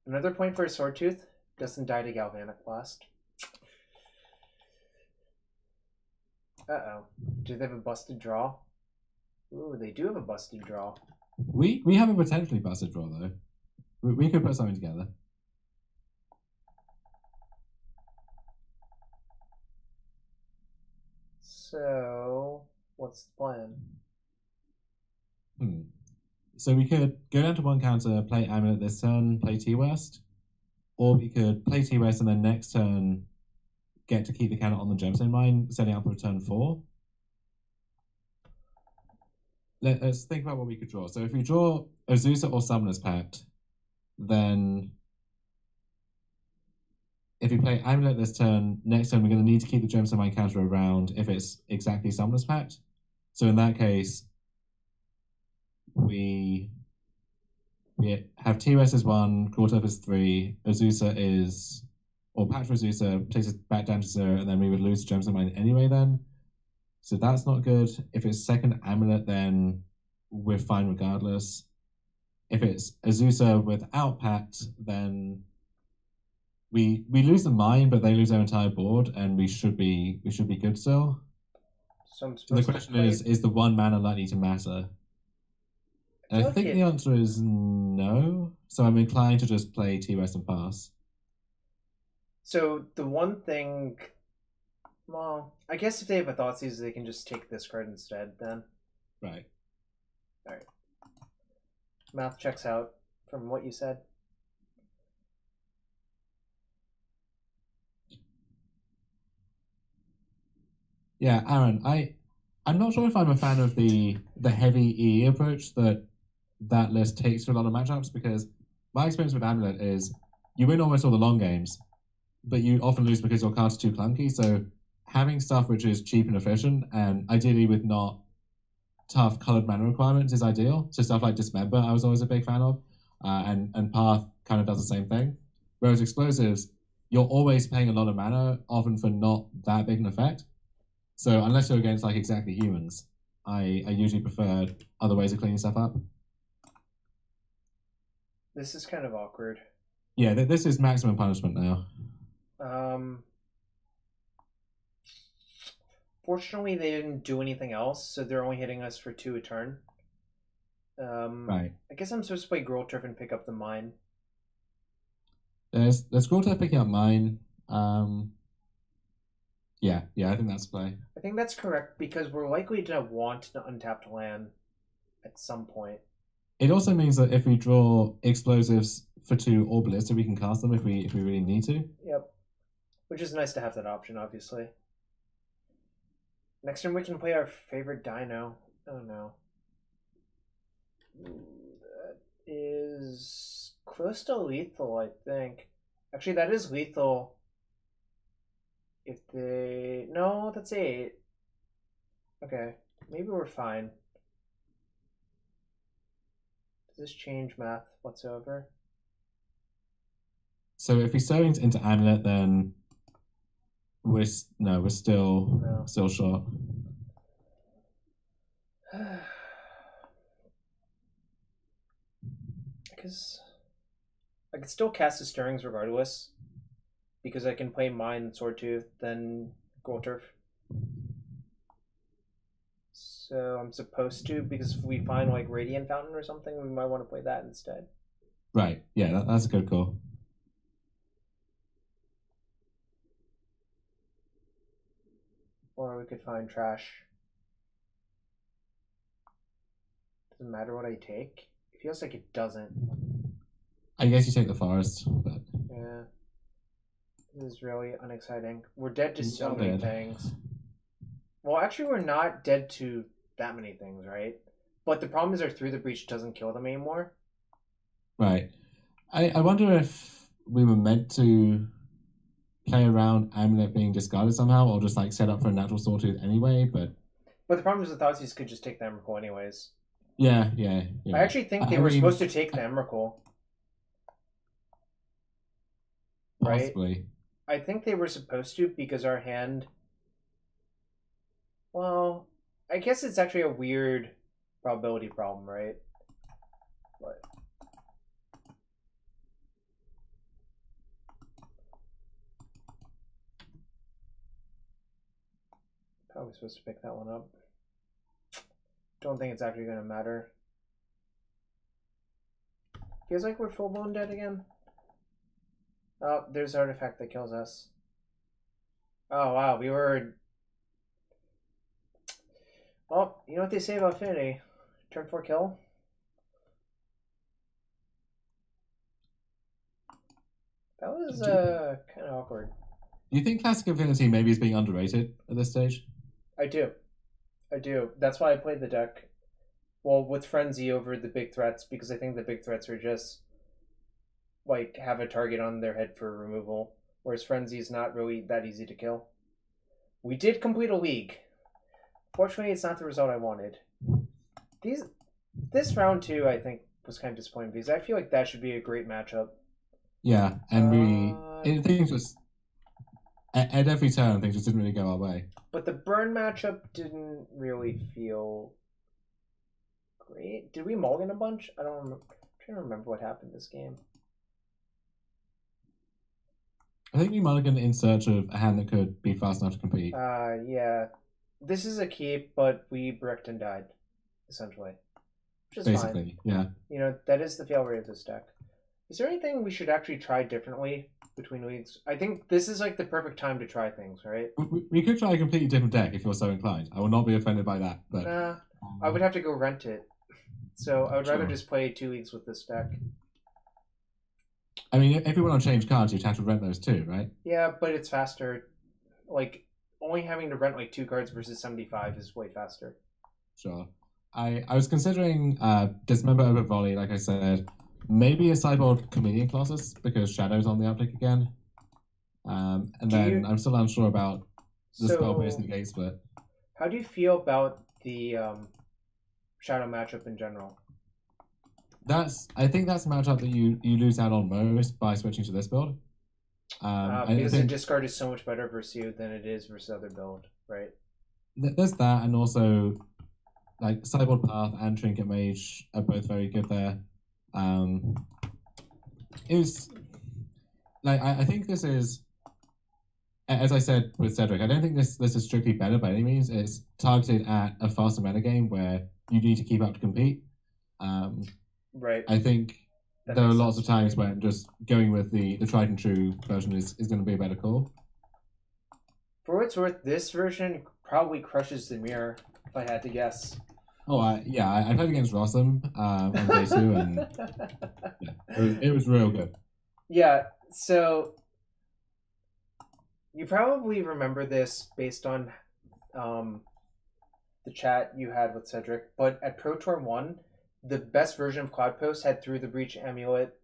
Another point for a Sword Tooth. Doesn't die to Galvanic Blast. Uh-oh. Do they have a busted draw? Ooh, they do have a busted draw. We have a potentially busted draw, though. We could put something together. So, what's the plan? So we could go down to one counter, play Amulet this turn, play T-West. Or we could play T-West and then next turn get to keep the counter on the Gemstone Mine, setting up for turn 4. Let's think about what we could draw. So if we draw Azusa or Summoner's Pact, then if we play Amulet this turn, next turn we're going to need to keep the Gemstone Mine counter around if it's exactly Summoner's Pact. So in that case, we have T-West as 1, Grotef is 3, Azusa is... or Pact for Azusa takes us back down to 0, and then we would lose Gemstone Mine anyway then. So that's not good. If it's second Amulet, then we're fine regardless. If it's Azusa without Pact, then we lose the mine, but they lose their entire board, and we should be good still. So the question is the 1 mana likely to matter? I think the answer is no. So I'm inclined to just play T-West and pass. So the one thing... Well, I guess if they have a Thoughtseize, they can just take this card instead, then. Right. Alright. Math checks out from what you said. Yeah, Aaron, I'm not sure if I'm a fan of the heavy EE approach that list takes for a lot of matchups, because my experience with Amulet is you win almost all the long games, but you often lose because your card's too clunky, so having stuff which is cheap and efficient, and ideally with not tough colored mana requirements is ideal. So stuff like Dismember I was always a big fan of, and Path kind of does the same thing. Whereas Explosives, you're always paying a lot of mana, often for not that big an effect. So unless you're against like exactly humans, I usually prefer other ways of cleaning stuff up. This is kind of awkward. Yeah, this is maximum punishment now. Fortunately, they didn't do anything else, so they're only hitting us for 2 a turn. Right. I guess I'm supposed to play Girl Turf and pick up the mine. There's Girl Turf picking up mine. Yeah, I think that's play. I think that's correct, because we're likely to want an untapped land at some point. It also means that if we draw Explosives for 2 or Ballista, we can cast them if we really need to. Yep. Which is nice to have that option, obviously. Next turn we can play our favorite dino. Oh no. That is close to lethal, I think. Actually, that is lethal. If they... No, that's 8. Okay, maybe we're fine. Does this change math whatsoever? So if we sew into Amulet, then we're still short. Because I could still cast the Stirrings regardless, because I can play Mine, Sword Tooth, then Gold Turf. So I'm supposed to, because if we find like Radiant Fountain or something, we might want to play that instead. Right. Yeah, that's a good call. Or we could find Trash. Doesn't matter what I take. It feels like it doesn't. I guess you take the Forest, but... Yeah. This is really unexciting. We're dead to so many things. Well, actually, we're not dead to that many things, right? But the problem is our Through the Breach doesn't kill them anymore. Right. I wonder if we were meant to play around Amulet being discarded somehow, or just like set up for a natural Sawtooth anyway, but But the problem is the Thoughtseize could just take the Emrakul anyways. Yeah. I actually think they were supposed to take the Emrakul. Possibly. Right? I think they were supposed to because our hand... Well, I guess it's actually a weird probability problem, right? But... Probably supposed to pick that one up. Don't think it's actually going to matter. Feels like we're full-blown dead again. Oh, there's an artifact that kills us. Oh, wow, we were... Well, you know what they say about Affinity? Turn 4 kill. That was kind of awkward. Do you think Classic Affinity maybe is being underrated at this stage? I do. That's why I played the deck. Well, with Frenzy over the big threats, because I think the big threats are just, like, have a target on their head for removal, whereas Frenzy is not really that easy to kill. We did complete a league. Fortunately, it's not the result I wanted. This round 2, I think, was kind of disappointing, because I feel like that should be a great matchup. Yeah, and things just... At every turn, things just didn't really go our way. But the burn matchup didn't really feel great. Did we mulligan a bunch? I don't remember. I'm trying to remember what happened this game. I think we mulliganed in search of a hand that could be fast enough to compete. Yeah. This is a keep, but we bricked and died, essentially. Which is basically, fine. Yeah. You know, that is the fail rate of this deck. Is there anything we should actually try differently between leagues? I think this is like the perfect time to try things, right? We could try a completely different deck if you're so inclined. I will not be offended by that. But nah, I would have to go rent it. So I would rather just play 2 leagues with this deck. I mean, if you want to change cards, you'd have to rent those too, right? Yeah, but it's faster. Like, only having to rent like 2 cards versus 75 is way faster. Sure. I was considering Dismember over Volley, like I said. Maybe a sideboard Comedian Colossus, because Shadow's on the uptick again. And then I'm still unsure about the spell base and the gate split. How do you feel about the Shadow matchup in general? I think that's a matchup that you lose out on most by switching to this build. Because the discard is so much better versus you than it is versus other build, right? There's that, and also like Sideboard Path and Trinket Mage are both very good there. It was like I think this is, as I said with Cedric, I don't think this is strictly better by any means. It's targeted at a faster meta game where you need to keep up to compete. Right. I think there are lots of times when just going with the tried and true version is going to be a better call. For what it's worth, this version probably crushes the mirror, if I had to guess. Oh, yeah, I played against Rossum on day 2, and yeah, it was real good. Yeah, so you probably remember this based on the chat you had with Cedric, but at Pro Tour 1, the best version of Cloud Post had Through the Breach, Amulet,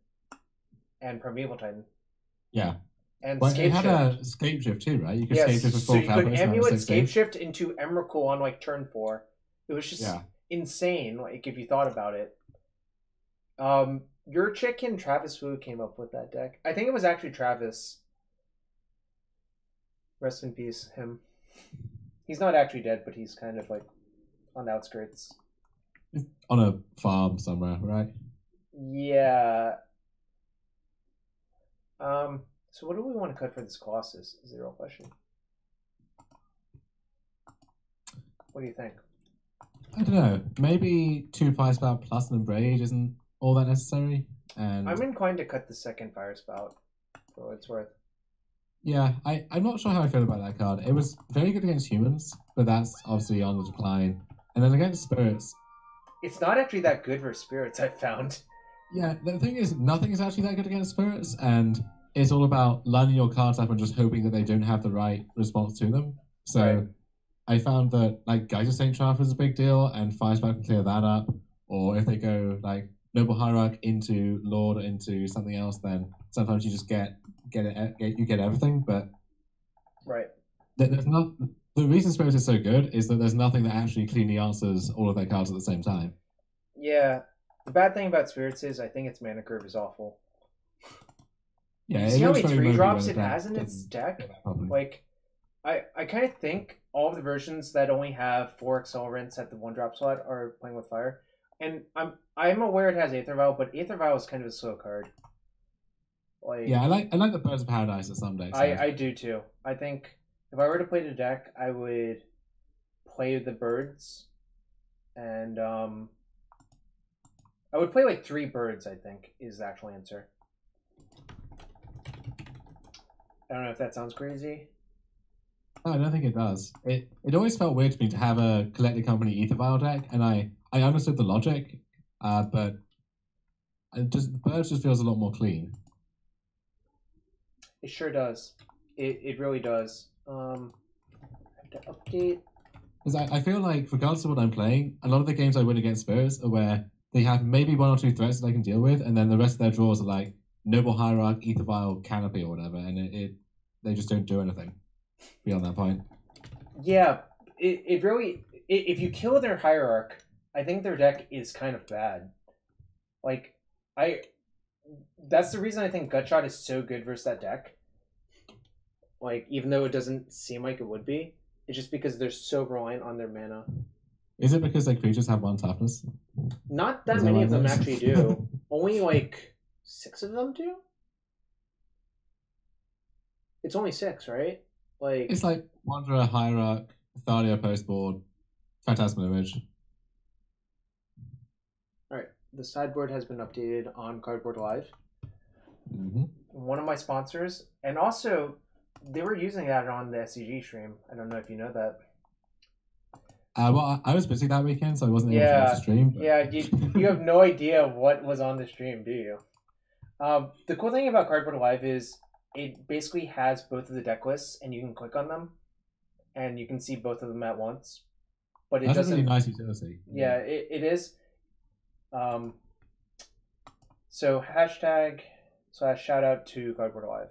and Primeval Titan. Yeah. And it had a Scape Shift too, right? You could yes, Scape Shift with so you could Amulet Scape game. Shift into Emrakul on like turn 4. It was just insane, like if you thought about it. Your chicken Travis Wu came up with that deck. I think it was actually Travis. Rest in peace, him. He's not actually dead, but he's kind of like on the outskirts. On a farm somewhere, right? Yeah. So what do we want to cut for this Colossus? Is the real question. What do you think? I don't know. Maybe 2 Fire Spout plus an Embrade isn't all that necessary. And I'm inclined to cut the second Fire Spout for what it's worth. Yeah, I'm not sure how I feel about that card. It was very good against humans, but that's obviously on the decline. And then against spirits, it's not actually that good for spirits, I've found. Yeah, the thing is, nothing is actually that good against spirits, and it's all about lining your cards up and just hoping that they don't have the right response to them. So I found that like Geyser Saint Traff is a big deal, and Firespout can clear that up. Or if they go like Noble Hierarch into Lord or into something else, then sometimes you just get everything. But there's not The reason Spirit is so good is that there's nothing that actually cleanly answers all of their cards at the same time. Yeah. The bad thing about Spirits is I think its mana curve is awful. Yeah, You it see how looks many very 3-drops murky it when the has in deck its doesn't deck? get that properly. Like, I kind of think all of the versions that only have 4 accelerants at the 1-drop slot are playing with fire. And I'm aware it has Aether Vial, but Aether Vial is kind of a slow card. Like, Yeah, I like the Birds of Paradise that some decks have. I do too. I think if I were to play the deck, I would play the birds, and I would play like 3 birds. I think is the actual answer. I don't know if that sounds crazy. No, I don't think it does. It always felt weird to me to have a collected company Ether Vial deck, and I understood the logic, but the Birds just feels a lot more clean. It sure does. It really does. I have to update. Because I feel like, regardless of what I'm playing, a lot of the games I win against Spirits are where they have maybe 1 or 2 threats that I can deal with, and then the rest of their draws are like Noble Hierarch, Ether Vial, Canopy, or whatever, and they just don't do anything beyond that point. Yeah, it really. If you kill their Hierarch, I think their deck is kind of bad. Like, that's the reason I think Gutshot is so good versus that deck. Like, even though it doesn't seem like it would be, it's just because they're so reliant on their mana. Is it because their creatures have 1 toughness? Not that Is that many what of them it is? actually do. Only like 6 of them do. It's only 6, right? Like, It's like Wanderer, Hierarch, Thalia postboard, Phantasmal Image. all right, the sideboard has been updated on Cardboard Live. Mm-hmm. One of my sponsors, and also they were using that on the SCG stream. I don't know if you know that. Well, I was busy that weekend, so I wasn't able to watch the stream. But... Yeah, you have no idea what was on the stream, do you? The cool thing about Cardboard Live is it basically has both of the deck lists, and you can click on them, and you can see both of them at once. But it That's doesn't. a really nice utility. Yeah, it is. So #/shout out to Cardboard Live.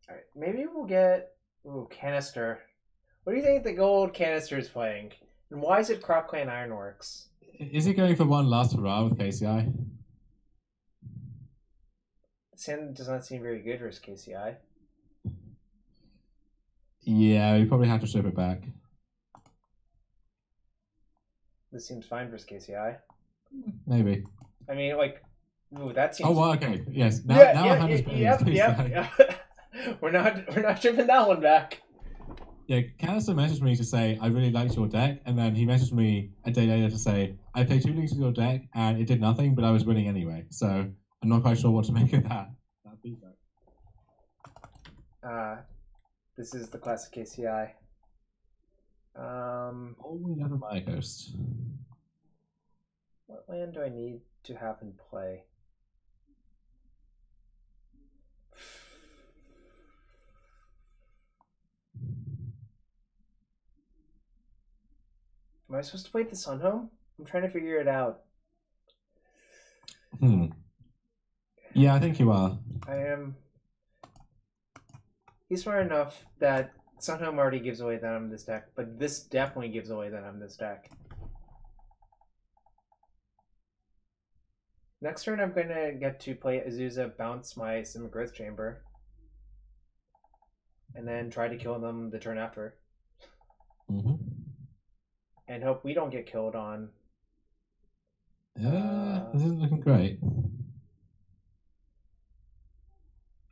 All right, maybe we'll get Canister. What do you think the gold Canister is playing? And why is it Crop Clan Ironworks? Is he going for one last hurrah with KCI? Sin does not seem very good versus KCI. Yeah, we probably have to strip it back. This seems fine versus KCI. Maybe. I mean, like, that seems. Oh, well, okay. Yes. Now Yep. We're not stripping that one back. Yeah, Canister messaged me to say, I really liked your deck, and then he messaged me a day later to say, I played 2 leagues with your deck, and it did nothing, but I was winning anyway. So I'm not quite sure what to make of that feedback. This is the classic KCI. Only never my ghost. What land do I need to have in play? Am I supposed to play the Sunhome? I'm trying to figure it out. Yeah, I think you are. I am. He's smart enough that Sunhome already gives away that I'm this deck, but this definitely gives away that I'm this deck. Next turn, I'm going to get to play Azusa, bounce my Simic Growth Chamber, and then try to kill them the turn after. Mm-hmm. And hope we don't get killed on. This isn't looking great.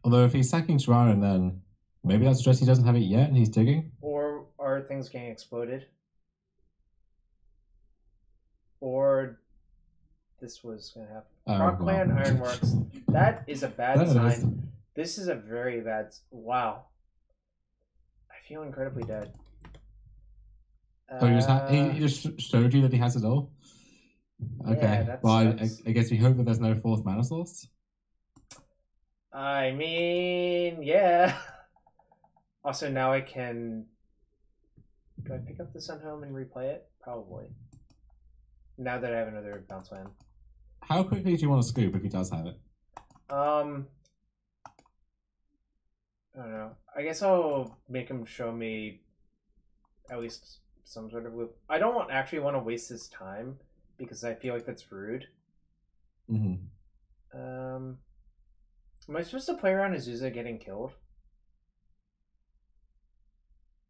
Although if he's sacking Shiraran, then maybe that's just he doesn't have it yet and he's digging. Or are things getting exploded? Or this was going to happen. Crop Clan Ironworks. That is a bad sign. This is a very bad... Wow. I feel incredibly dead. He just showed you that he has it all? Okay. Yeah, well, I guess we hope that there's no 4th mana source. I mean, yeah. Also, now I can... Do I pick up the Sunhome and replay it? Probably. Now that I have another bounce land. How quickly do you want to scoop if he does have it? I don't know. I guess I'll make him show me at least some sort of loop. I don't actually want to waste his time because I feel like that's rude. Mm-hmm. Am I supposed to play around Azusa getting killed?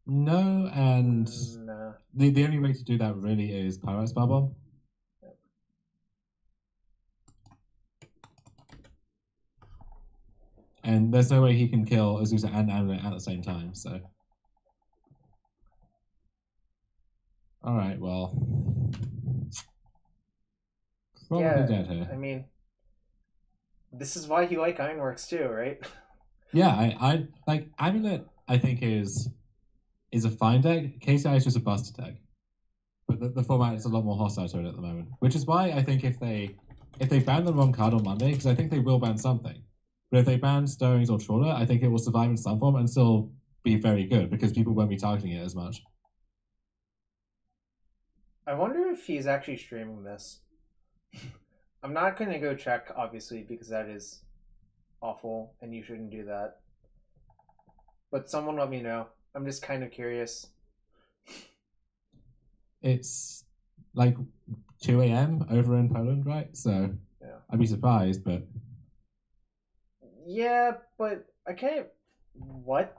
No, and No. the only way to do that really is Pyrite Spell Bomb. Yep. And there's no way he can kill Azusa and Amulet at the same time, so. Alright, well. Probably dead here. I mean, this is why you like Ironworks too, right? Yeah, I like Amulet. I think is a fine deck. KCI is just a busted deck, but the format is a lot more hostile to it at the moment. Which is why I think if they ban the wrong card on Monday, because I think they will ban something, but if they ban Stirrings or Trawler, I think it will survive in some form and still be very good because people won't be targeting it as much. I wonder if he's actually streaming this. I'm not going to go check, obviously, because that is awful and you shouldn't do that. But someone let me know. I'm just kind of curious. It's like 2 a.m. over in Poland, right? So Yeah. I'd be surprised, but Yeah, but I can't. What?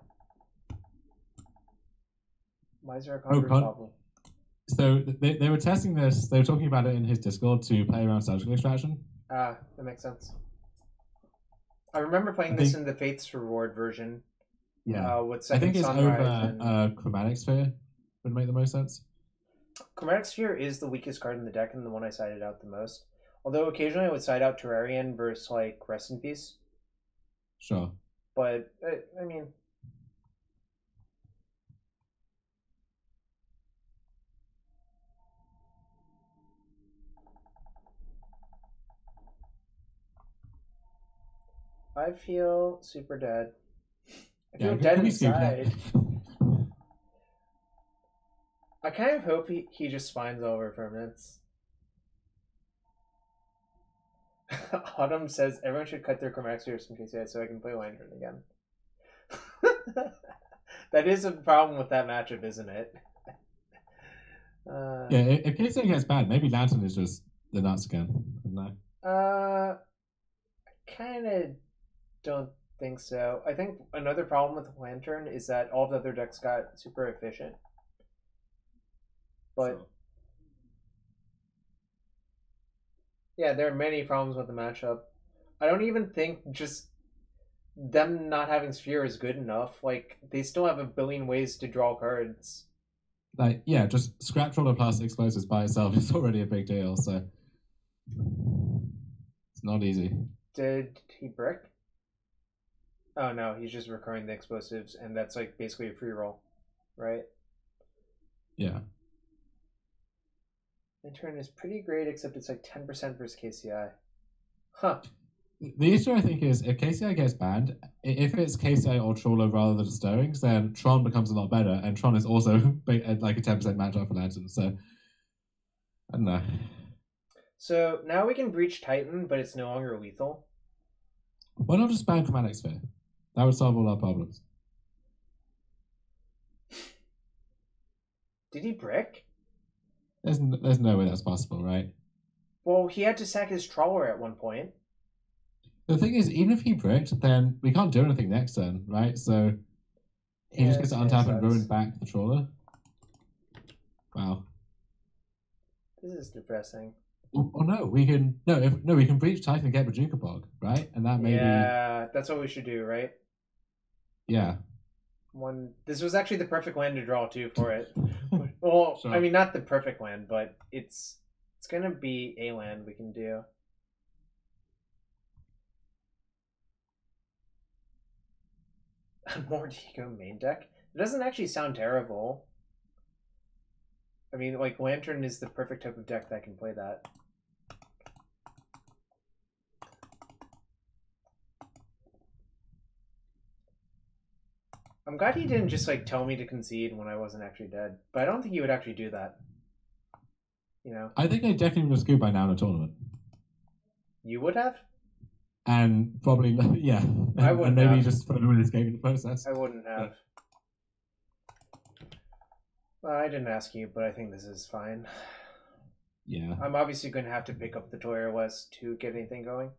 Why is there a conversion problem? So they were testing this. They were talking about it in his Discord to play around surgical extraction. Ah, that makes sense. I remember playing this in the Faith's Reward version. Yeah, with I Second think it's Sunrise over Chromatic Sphere would make the most sense. Chromatic Sphere is the weakest card in the deck and the one I sided out the most. Although occasionally I would side out Terrarian versus like Rest in Peace. Sure. But I mean, I feel super dead. I feel dead inside. I kind of hope he just spines over permanents. Autumn says everyone should cut their Chromatic Spheres in KCI so I can play Lantern again. That is a problem with that matchup, isn't it? Yeah, if KCI gets bad, maybe Lantern is just the nuts again. No. I kind of don't think so. I think another problem with Lantern is that all the other decks got super efficient. But sure. Yeah, there are many problems with the matchup. I don't even think just them not having Sphere is good enough. Like, they still have a billion ways to draw cards. Like, yeah, just Scrap Trawler plus Explosives by itself is already a big deal, so it's not easy. Did he brick? Oh no, he's just recurring the Explosives, and that's like basically a free roll, right? Yeah. Lantern is pretty great, except it's like 10% versus KCI. Huh. The issue, I think, is if KCI gets banned, if it's KCI or Trawler rather than Stirrings, then Tron becomes a lot better, and Tron is also like a 10% matchup for Lantern, so I don't know. So now we can breach Titan, but it's no longer lethal. Why not just ban Chromatic Sphere? That would solve all our problems. Did he brick? There's no way that's possible, right? Well, he had to sack his Trawler at one point. The thing is, even if he bricked, then we can't do anything next turn, right? So he just gets to untap and ruin back the Trawler. Wow. This is depressing. Oh no, we can we can breach Titan and get Bajuka Bog, right? And that may be that's what we should do, right? Yeah. This was actually the perfect land to draw too for it. Well, sure. I mean, not the perfect land, but it's gonna be a land we can do. More Deco main deck. It doesn't actually sound terrible. I mean, like, Lantern is the perfect type of deck that can play that. I'm glad he didn't just, like, tell me to concede when I wasn't actually dead. But I don't think he would actually do that. You know? I think I definitely would have scooped by now in a tournament. You would have? And probably, yeah. I And wouldn't maybe have. just put him in this game in the process. I wouldn't have. Well, I didn't ask you, but I think this is fine. Yeah. I'm obviously going to have to pick up the Toyer West to get anything going.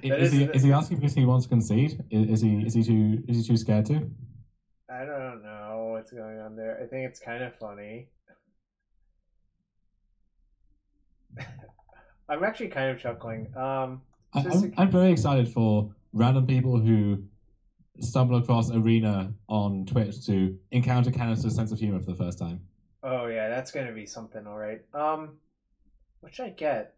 Is he asking because he wants to concede? Is he too scared to? I don't know what's going on there. I think it's kind of funny. I'm actually kind of chuckling. I'm very excited for random people who stumble across Arena on Twitch to encounter Canister's sense of humor for the first time. Oh yeah, that's gonna be something, all right. What should I get?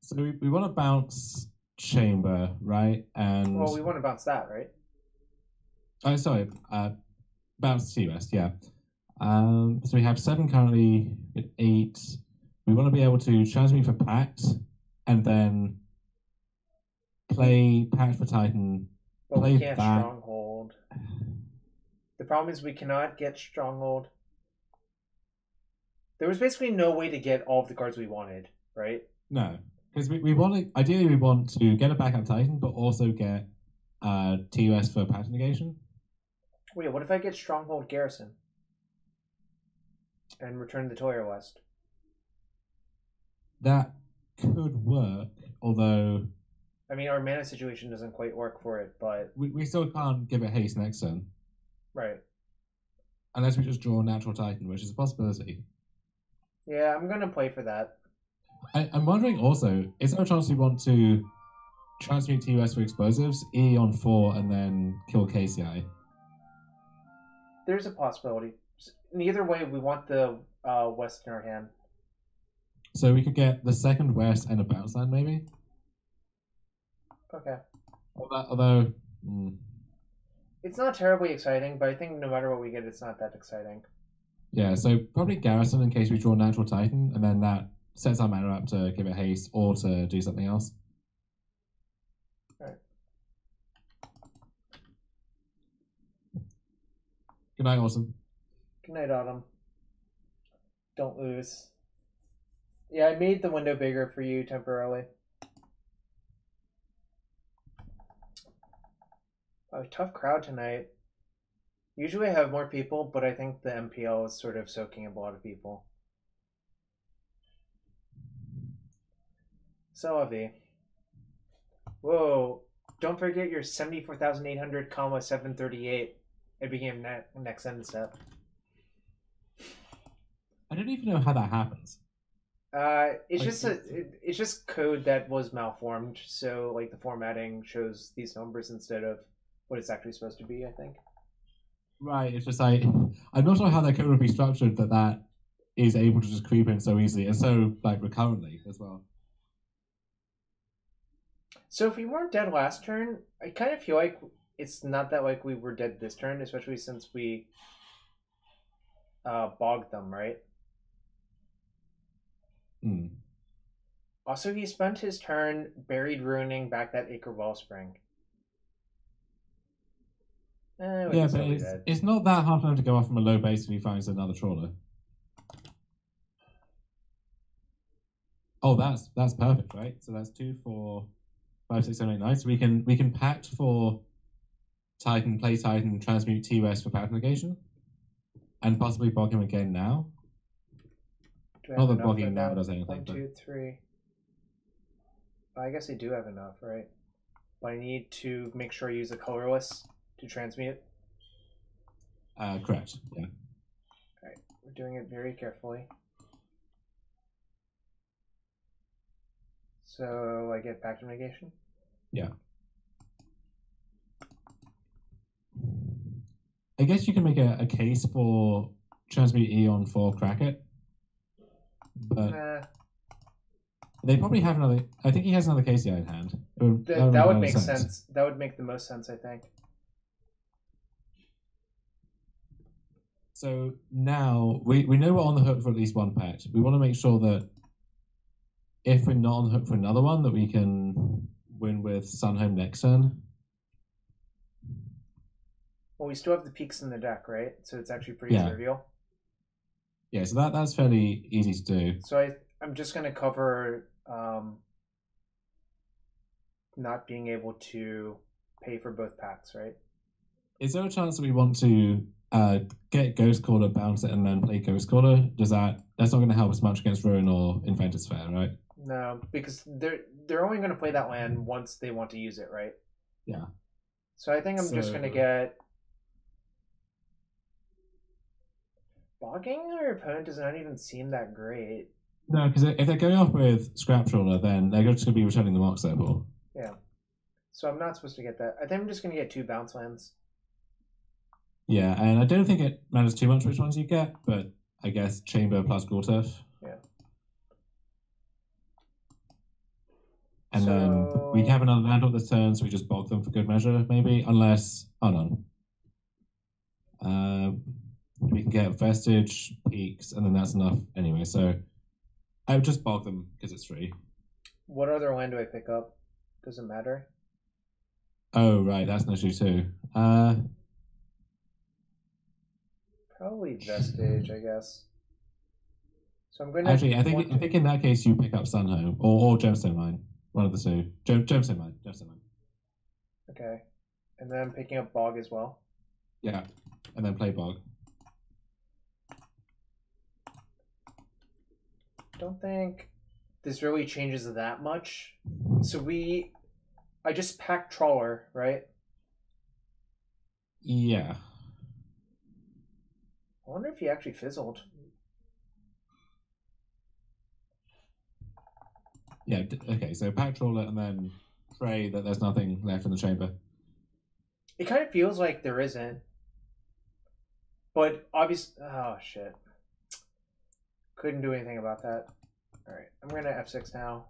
So we want to bounce Chamber, right? And Well, we want to bounce that, right? oh, sorry, bounce T-West, yeah. So we have 7 currently, with 8. We want to be able to transmute for Pact, and then play Pact for Titan. But play we can't that. Stronghold. The problem is we cannot get Stronghold. There was basically no way to get all of the cards we wanted, right? No, because we want to, ideally we want to get a backup Titan, but also get TOS for Pact negation. Wait, what if I get Stronghold Garrison? And return the Toyer West? That could work, although I mean, our mana situation doesn't quite work for it, but we still can't give it haste next turn. Right. Unless we just draw a natural Titan, which is a possibility. Yeah, I'm going to play for that. I'm wondering also, is there a chance we want to transmute TOS for explosives, E on 4, and then kill KCI? There's a possibility. Either way, we want the West in our hand. So we could get the second West and a bounce land, maybe? Okay. Although it's not terribly exciting, but I think no matter what we get, it's not that exciting. Yeah, so probably Garrison in case we draw Natural Titan, and then that sets our mana up to give it haste or to do something else. Alright. Good night, Awesome. Good night, Autumn. Don't lose. Yeah, I made the window bigger for you temporarily. Oh, tough crowd tonight. Usually I have more people, but I think the MPL is sort of soaking up a lot of people. So, Avi. Whoa. Don't forget your 74,800, 738. It became next end step. I don't even know how that happens. It's just code that was malformed, so like the formatting shows these numbers instead of what it's actually supposed to be, I think. Right, it's just like I'm not sure how that code would be structured that is able to just creep in so easily and so like recurrently as well. So if we weren't dead last turn, I kind of feel like it's not that like we were dead this turn, especially since we bogged them, right? Also, he spent his turn buried ruining back that Acre Wellspring. Yeah, but it's not that hard for him to go off from a low base if he finds another trawler. Oh, that's perfect, right? So that's 2, 4, 5, 6, 7, 8, 9. So we can pact for Titan, play Titan, transmute T-West for Pact negation, and possibly bog him again now. Not that bogging now does anything. 1, 2, 3. I guess I do have enough, right? But I need to make sure I use a colorless to transmute. Correct. Yeah. Alright, we're doing it very carefully. So I get Pact of negation? Yeah. I guess you can make a case for transmute Eon for Crackit. But they probably have another. I think he has another KCI in hand. That would make sense. That would make the most sense, I think. So now we know we're on the hook for at least one pact. We want to make sure that if we're not on the hook for another one, that we can win with Sunhome next turn. Well, we still have the peaks in the deck, right? So it's actually pretty Yeah, trivial. yeah. So that's fairly easy to do. So I'm just going to cover not being able to pay for both packs, right? Is there a chance that we want to get Ghost Caller, bounce it, and then play Ghost Caller? That's not going to help us much against Ruin or Inventor's Fair, right? No, because they're only going to play that land once they want to use it, right? Yeah. So I think I'm just going to get bogging our opponent does not even seem that great. No, because if they're going off with Scrap Trawler, then they're just going to be returning the Mox Opal. Yeah. So I'm not supposed to get that. I think I'm just going to get 2 bounce lands. Yeah, and I don't think it matters too much which ones you get, but I guess Chamber plus Gorturf. Yeah. And then we have another land on this turn, so we just bog them for good measure, maybe, unless... Hold on. We can get Vestige, Peaks, and then that's enough anyway, so I would just bog them because it's free. What other land do I pick up? Does it matter? Oh, right, that's an issue too. Probably Vestige, I guess. So I'm going to... Actually, I think in that case you pick up Sunhome or Gemstone Mine. One of the two. Gemstone Mine. Okay. And then I'm picking up Bog as well. Yeah. And then play Bog. Don't think this really changes that much. So I just packed Trawler, right? Yeah. I wonder if he actually fizzled. Yeah, okay, so pack Trawler and then pray that there's nothing left in the chamber. It kind of feels like there isn't. But obviously... Oh, shit. Couldn't do anything about that. Alright, I'm going to F6 now.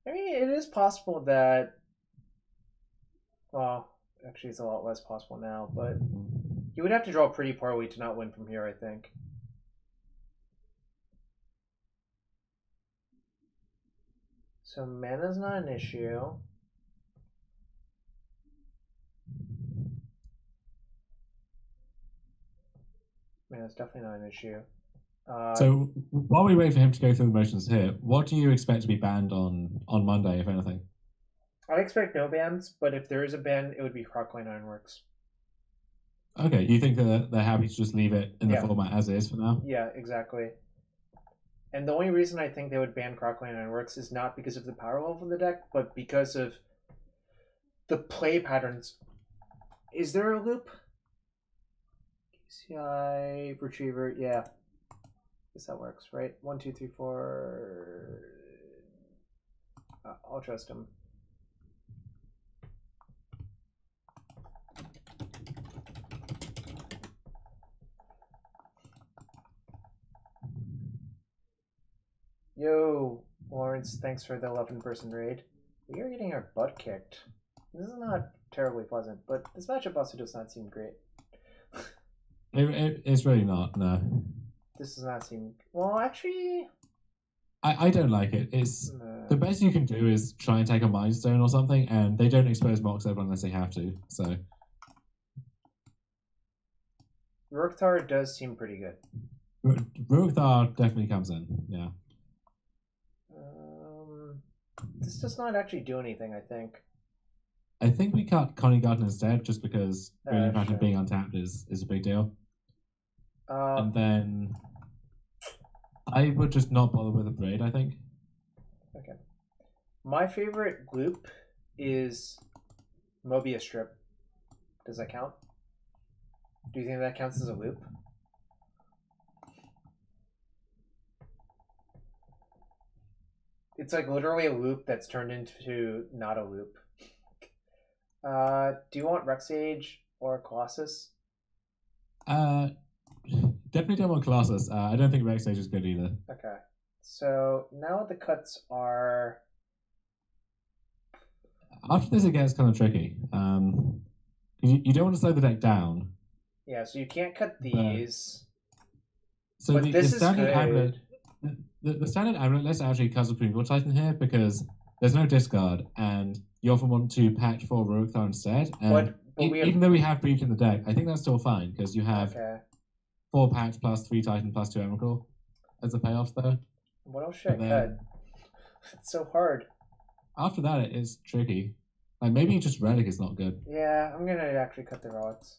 I mean, it is possible that... Well, actually it's a lot less possible now, but... You would have to draw pretty poorly to not win from here, I think. So mana's not an issue. Mana's definitely not an issue. So while we wait for him to go through the motions here, what do you expect to be banned on Monday, if anything? I expect no bans, but if there is a ban, it would be Crockline Ironworks. Okay, you think that they're happy to just leave it in the format as is for now? Yeah, exactly. And the only reason I think they would ban Crockline Ironworks is not because of the power level of the deck, but because of the play patterns. Is there a loop? KCI, Retriever, yeah. Guess that works, right? 1, 2, 3, 4. I'll trust him. Yo, Lawrence, thanks for the 11-person raid. We are getting our butt kicked. This is not terribly pleasant, but this matchup also does not seem great. It's really not, no. This does not seem... Well, actually... I don't like it. It's the best you can do is try and take a Mind Stone or something, and they don't expose Mox Opal unless they have to, so... Rukthar does seem pretty good. Rukthar definitely comes in, yeah. This does not actually do anything, I think. I think we cut Connie Garden instead, just because Radiant Passion sure. being untapped is a big deal. And then I would just not bother with a Braid, I think. Okay. My favorite loop is Mobius Strip. Does that count? Do you think that counts as a loop? It's like literally a loop that's turned into not a loop. Do you want Rexage or Colossus? Definitely don't want Colossus. I don't think Rexage is good either. Okay. So now the cuts are... After this, it gets kind of tricky. You don't want to slow the deck down. Yeah, so you can't cut these. So but this is good. Amulet, the standard Amulet list actually cuts between your Titan here because there's no discard, and you often want to patch for Rurik Thar instead. And even though we have Breach in the deck, I think that's still fine because you have 4 patch plus 3 Titan plus 2 Emrakul as a payoff there. What else should I cut? It's so hard. After that, it is tricky. Like, maybe just Relic is not good. Yeah, I'm gonna actually cut the relics.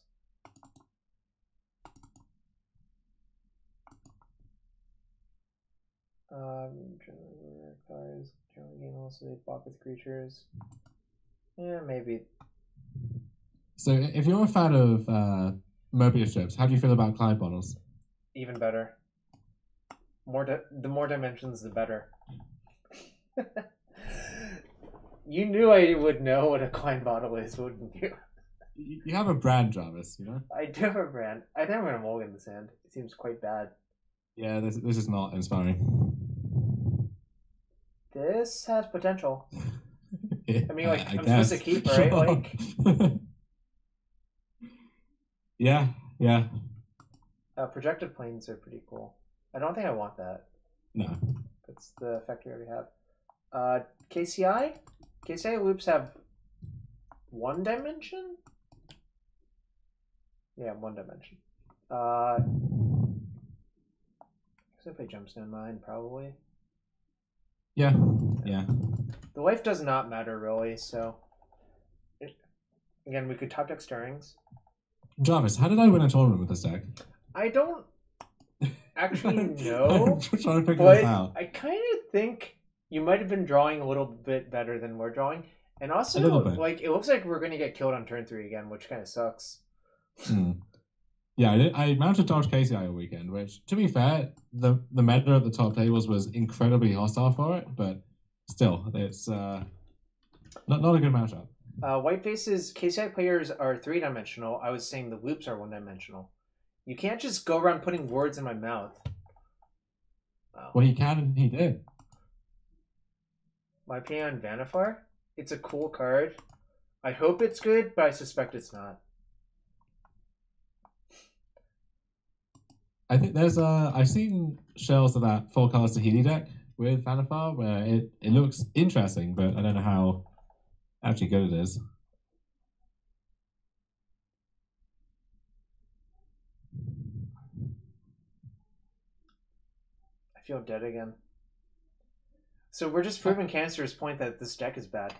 Generally gain also they block with creatures. Yeah, maybe. So, if you're a fan of Mobius strips, how do you feel about Clyde bottles? Even better. The more dimensions, the better. You knew I would know what a Klein bottle is, wouldn't you? You have a brand, Jarvis, you know? I do have a brand. I think I'm going to mulligan this hand. It seems quite bad. Yeah, this is not inspiring. This has potential. Yeah, I mean, like, I'm supposed to keep, right? Like, yeah. projective planes are pretty cool. I don't think I want that. No. That's the effect we already have. KCI? KCI loops have 1 dimension? Yeah, 1 dimension. I guess I play Gemstone Mine, probably. Yeah. The life does not matter, really, so... Again, we could top deck Stirrings. Jarvis, how did I win a tournament with this deck? I don't actually know, I'm trying to figure but this out. I kind of think you might have been drawing a little bit better than we're drawing. And also, like, it looks like we're going to get killed on turn 3 again, which kind of sucks. Yeah, I mounted Dodge KCI all weekend, which, to be fair, the meta at the top tables was incredibly hostile for it, but still, it's not a good matchup. Whiteface's KCI players are 3-dimensional. I was saying the loops are 1-dimensional. You can't just go around putting words in my mouth. Well, he can, and he did. My opinion on Vanifar? It's a cool card. I hope it's good, but I suspect it's not. I think there's I've seen shells of that 4 colors Tahiti deck with Vanifar where it looks interesting, but I don't know how actually good it is. I feel dead again. So we're just proving Cancer's point that this deck is bad.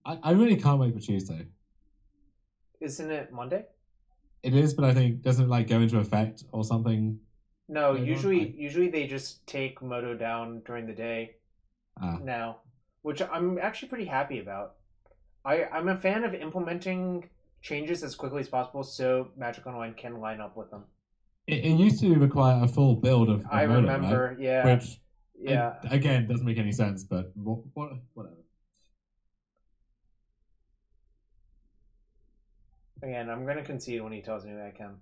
I really can't wait for Tuesday. Isn't it Monday? It is, but I think doesn't it like go into effect or something? No, usually they just take Moto down during the day now, which I'm actually pretty happy about. I'm a fan of implementing changes as quickly as possible so Magic Online can line up with them. It used to require a full build of I Moto, remember, right? yeah. Which, again, doesn't make any sense, but whatever. Again, I'm going to concede when he tells me I can.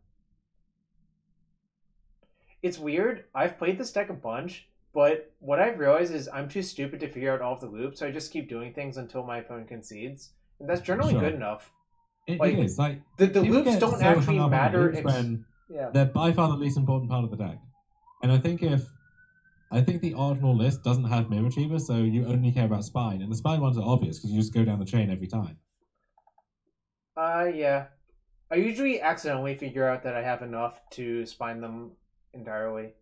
It's weird. I've played this deck a bunch, but what I've realized is I'm too stupid to figure out all of the loops, so I just keep doing things until my opponent concedes. And that's generally good enough. It is. Like, the loops don't actually matter. When they're by far the least important part of the deck. And I think the ordinal list doesn't have Mirror Retriever, so you only care about Spine. And the Spine ones are obvious because you just go down the chain every time. Yeah. I usually accidentally figure out that I have enough to spine them entirely.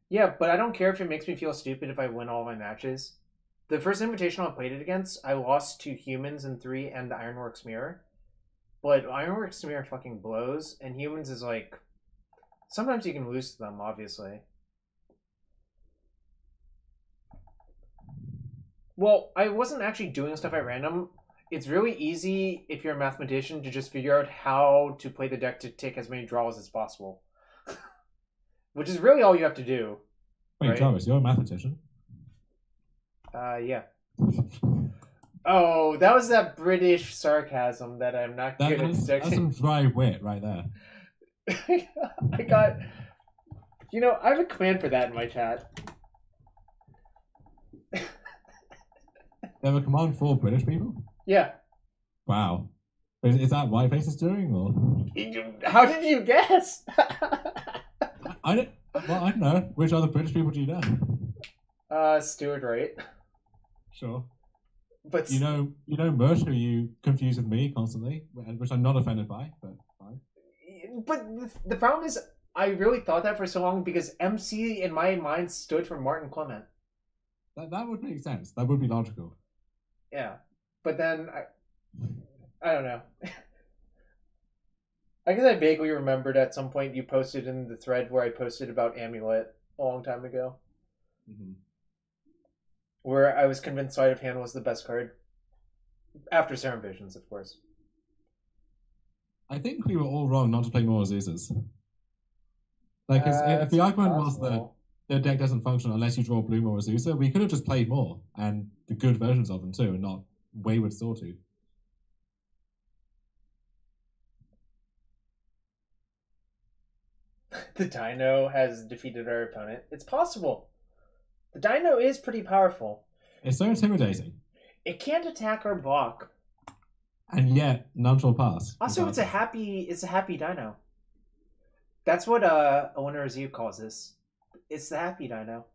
Yeah, but I don't care if it makes me feel stupid if I win all my matches. The first Invitational I played it against, I lost to Humans in 3 and the Ironworks Mirror. But Ironworks Mirror fucking blows, and Humans is like... Sometimes you can lose to them, obviously. Well, I wasn't actually doing stuff at random. It's really easy, if you're a mathematician, to just figure out how to play the deck to take as many draws as possible. Which is really all you have to do. Wait, right? Jarvis, you're a mathematician? Yeah. Oh, that was that British sarcasm that I'm not good at detecting. That's some dry wit right there. I got... You know, I have a command for that in my chat. They have a command for British people? Yeah. Wow. Is that Whiteface is doing, or How did you guess? I don't? Well, I don't know. Which other British people do you know? Stuart Wright. Sure. But you know Mersh, who you confuse with me constantly, which I'm not offended by, but fine. But the problem is, I really thought that for so long because MC in my mind stood for Martin Clement. That would make sense. That would be logical. Yeah, but then I don't know. I guess I vaguely remembered at some point you posted in the thread where I posted about Amulet a long time ago. Mm-hmm. Where I was convinced Sleight of Hand was the best card. After Serum Visions, of course. I think we were all wrong not to play more Azuzas. Like, if the argument was that the deck doesn't function unless you draw Bloom or Azusa, we could have just played more, and the good versions of them too, and not Wayward Sawtooth. The Dino has defeated our opponent. It's possible. The Dino is pretty powerful. It's so intimidating. It can't attack or block. And yet, none shall pass. Also, it's a happy Dino. That's what Owner Azu calls this. It's the happy Dino.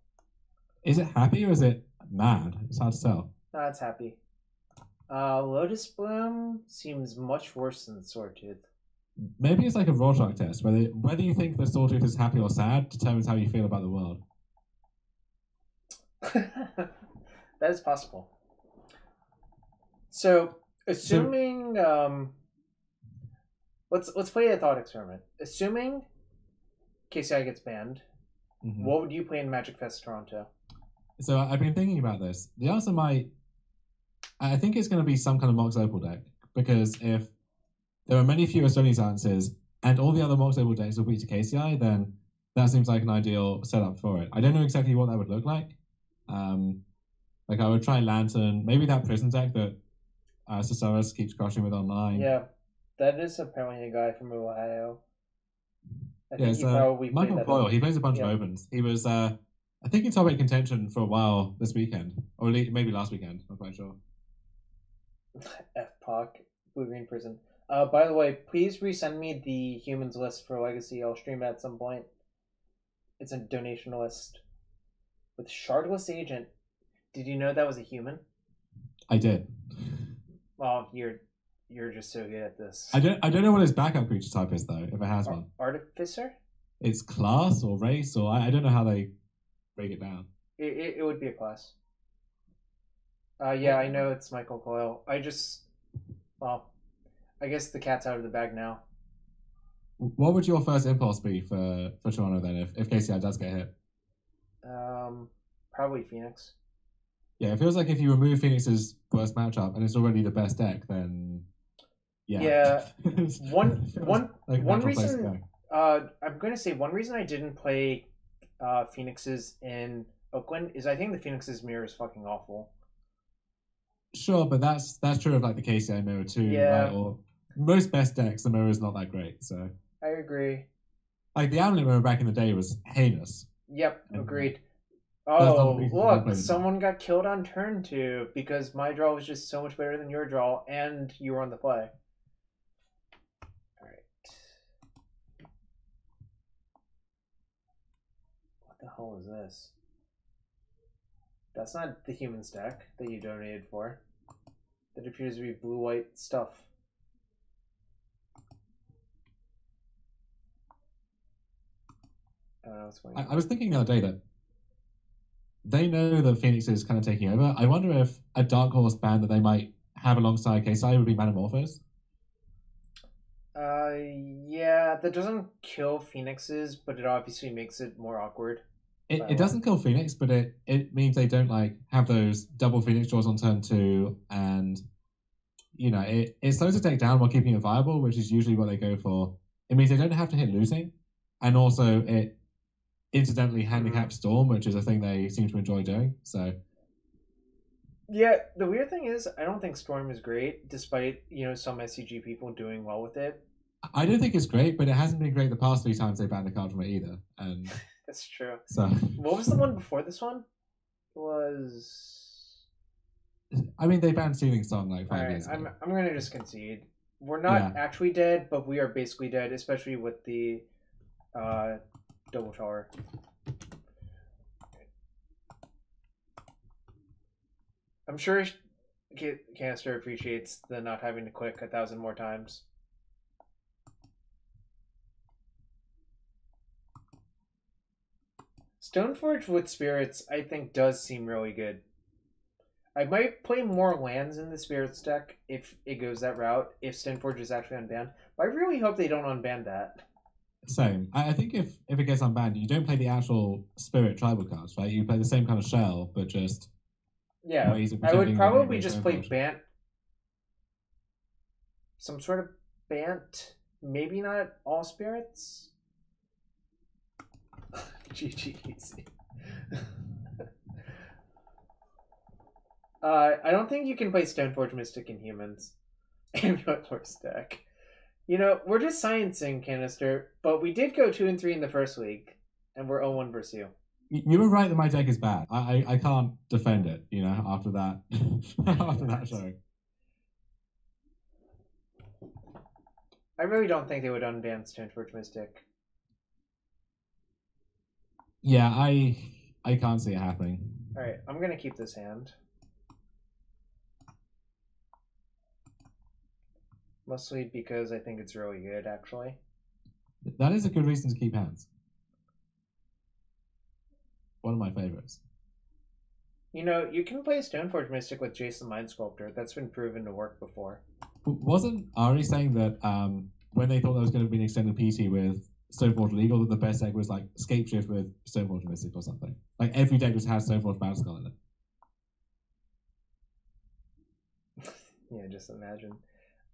Is it happy or is it mad? It's hard to tell. No, it's happy. Lotus Bloom seems much worse than Swordtooth. Maybe it's like a Rorschach test, whether you think the Sawtooth is happy or sad determines how you feel about the world. That is possible. So, assuming let's play a thought experiment. Assuming KCI gets banned, what would you play in Magic Fest Toronto? So I've been thinking about this. The answer I think it's going to be some kind of Mox Opal deck, because if there are many fewer Stony Silences and all the other Mox Opal decks will beat to KCI, then that seems like an ideal setup for it. I don't know exactly what that would look like. Like I would try Lantern, maybe that Prison deck that Sosaris keeps crushing with online. Yeah, that is apparently a guy from Ohio. I think he probably Michael Boyle. He plays a bunch of opens. He was, I think, in top 8 contention for a while this weekend, or maybe last weekend. I'm quite sure. FPOC, Blue Green Prison. By the way, please resend me the humans list for Legacy. I'll stream it at some point. It's a donation list with Shardless Agent. Did you know that was a human? I did. Well, you're just so good at this. I don't know what his backup creature type is though, if it has one. Artificer? It's class or race, or I don't know how they break it down. It would be a class. Yeah, I know it's Michael Coyle. I guess the cat's out of the bag now. What would your first impulse be for Toronto then, if KCI does get hit? Probably Phoenix. Yeah, it feels like if you remove Phoenix's worst matchup and it's already the best deck, then yeah. One reason I'm going to say one reason I didn't play Phoenix's in Oakland is I think the Phoenix's mirror is fucking awful. Sure, but that's true of like the KCI mirror too, yeah. Right? Or most best decks, the mirror is not that great. So I agree. Like the Amulet mirror back in the day was heinous. Yep, agreed. Oh, look, someone got killed on turn 2 because my draw was just so much better than your draw, and you were on the play. Alright. What the hell is this? That's not the humans deck that you donated for. That appears to be blue-white stuff. I don't know what's going on. I was thinking the other day that they know that Phoenix is kind of taking over. I wonder if a Dark Horse band that they might have alongside KSI would be Manamorphose. Yeah, that doesn't kill Phoenixes, but it obviously makes it more awkward. It doesn't kill Phoenix, but it means they don't like have those double Phoenix draws on turn 2, and you know it slows the deck down while keeping it viable, which is usually what they go for. It means they don't have to hit losing, and also it incidentally handicaps Storm, which is a thing they seem to enjoy doing. So yeah, the weird thing is I don't think Storm is great, despite some SCG people doing well with it. I don't think it's great, but it hasn't been great the past 3 times they banned a card from it either. And that's true. So what was the one before this one? I mean, they banned Sealing Song like 5 years ago. I'm gonna just concede. we're not Yeah. actually dead, but we are basically dead, especially with the double tower. I'm sure Canister appreciates the not having to click 1,000 more times. Stoneforge with spirits, I think, does seem really good. I might play more lands in the spirits deck if it goes that route, if Stoneforge is actually unbanned. But I really hope they don't unban that. Same. I think if it gets unbanned, you don't play the actual spirit tribal cards, right? You play the same kind of shell, but just Yeah, ways of I would pretending probably you're just play Stoneforge. Bant. Some sort of Bant. Maybe not all spirits. GG. I don't think you can play Stoneforge Mystic in humans. Amulet Horse deck. You know, we're just sciencing, Canister, but we did go 2 and 3 in the first league, and we're 0-1 versus you. You were right that my deck is bad. I can't defend it, you know, after that after that show. I really don't think they would unban Stoneforge Mystic. Yeah, I can't see it happening. Alright, I'm gonna keep this hand. Mostly because I think it's really good, actually. That is a good reason to keep hands. One of my favorites. You know, you can play Stoneforge Mystic with Jason Mind Sculptor. That's been proven to work before. Wasn't Ari saying that when they thought there was going to be an extended PT with Stoneforge Legal, that the best deck was like Scapeshift with Stoneforge Mystic or something? Like every deck just has Stoneforge Battleskull in it. Yeah, just imagine.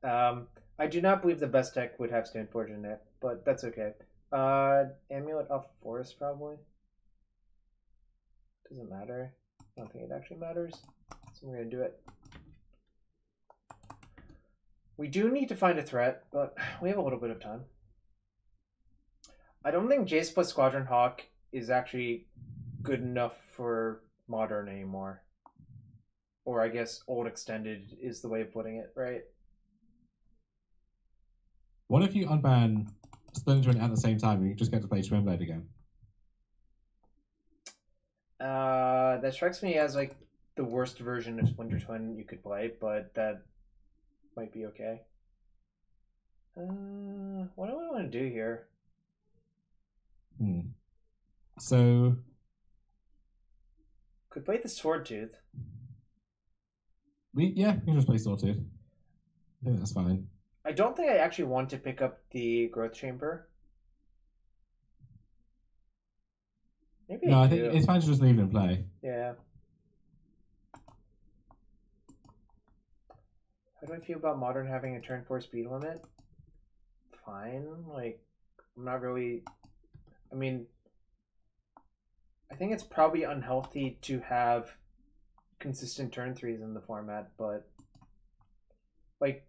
I do not believe the best deck would have Stoneforge in it, but that's okay. Amulet off Forest, probably. Doesn't matter. I don't think it actually matters. So we're going to do it. We do need to find a threat, but we have a little bit of time. I don't think Jace plus Squadron Hawk is actually good enough for Modern anymore. Or I guess Old Extended is the way of putting it, right? What if you unban Splinter Twin at the same time and you just get to play Swimblade again? That strikes me as like the worst version of Splinter Twin you could play, but that might be okay. What do I want to do here? So could play the Sword Tooth. We can just play Sawtooth. I think that's fine. I don't think I actually want to pick up the Growth Chamber. Maybe I think it's fine to just leave it in play. Yeah. How do I feel about Modern having a turn 4 speed limit? Fine. Like, I'm not really... I mean, I think it's probably unhealthy to have consistent turn 3s in the format, but... Like,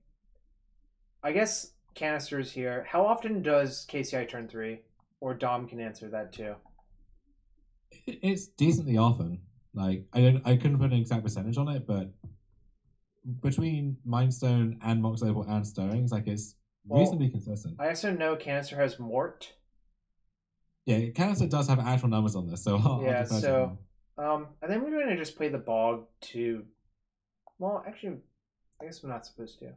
I guess Canister's here. How often does KCI turn 3? Or Dom can answer that too. It's decently often. Like I couldn't put an exact percentage on it, but between Mindstone and Mox Opal and Stirrings, like it's reasonably consistent. I also know Canister has Mort. Yeah, Canister does have actual numbers on this, so I think we're going to just play the Bog to... Well, actually, I guess I'm not supposed to.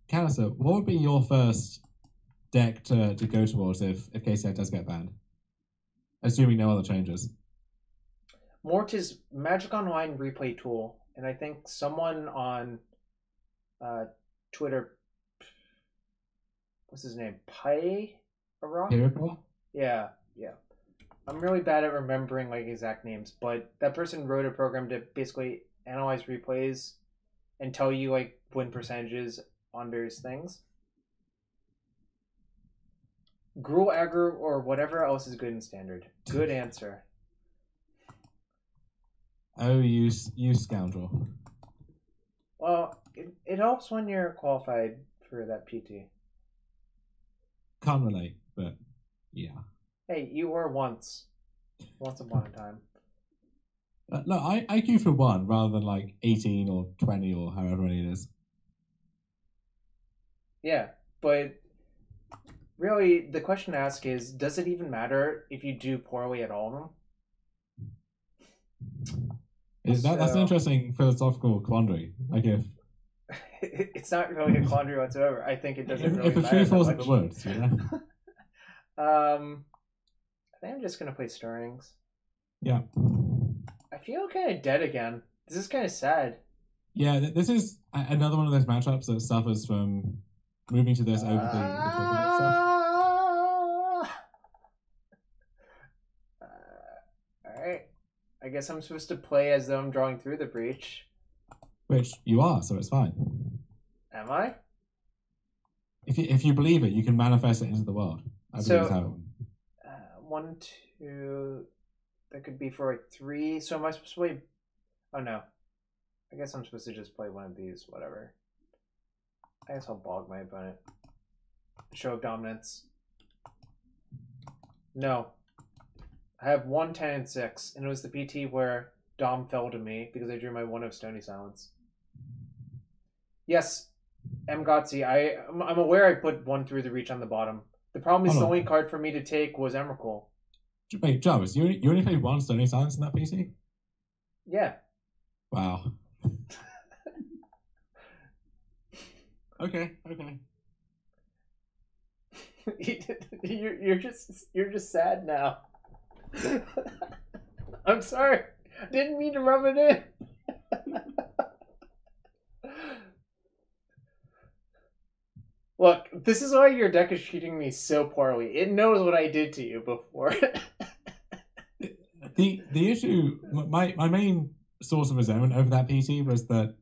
Canister, what would be your first deck to go towards if KCI does get banned? Assuming no other changes. Mort is Magic Online replay tool, and I think someone on Twitter, what's his name? Yeah. I'm really bad at remembering like exact names, but that person wrote a program to basically analyze replays and tell you like win percentages on various things. Gruul aggro or whatever else is good in standard. Good answer. Oh, you scoundrel. Well, it helps when you're qualified for that PT. Can't relate, but yeah. Hey, you were once upon a time. Look, I queue for 1 rather than like 18 or 20 or however many it is. Yeah, but really, the question to ask is, does it even matter if you do poorly at all of them? That's an So interesting philosophical quandary. Like it's not really a quandary whatsoever. I think it doesn't if really a tree matter that falls in the much. woods, you know. I think I'm just gonna play Stirrings. Yeah. I feel kind of dead again. This is kind of sad. Yeah, this is another one of those matchups that suffers from moving to this over the quick stuff. All right. I guess I'm supposed to play as though I'm drawing through the breach. Which you are, so it's fine. Am I? If you believe it, you can manifest it into the world. I believe it's how it went. 1, 2. That could be for like 3. So am I supposed to play? Oh no. I guess I'm supposed to just play one of these. Whatever. I guess I'll bog my opponent. Show of dominance. No. I have 1, 10, and 6, and it was the PT where Dom fell to me because I drew my 1 of Stony Silence. Yes, M. Gotzi. I'm aware I put 1 through the reach on the bottom. The problem is the only card for me to take was Emrakul. Wait, Jarvis, you only played 1 Stony Silence in that PC? Yeah. Wow. Okay. You're just sad now. I'm sorry. I didn't mean to rub it in. Look, this is why your deck is treating me so poorly. It knows what I did to you before. The issue, my main source of resentment over that PT was that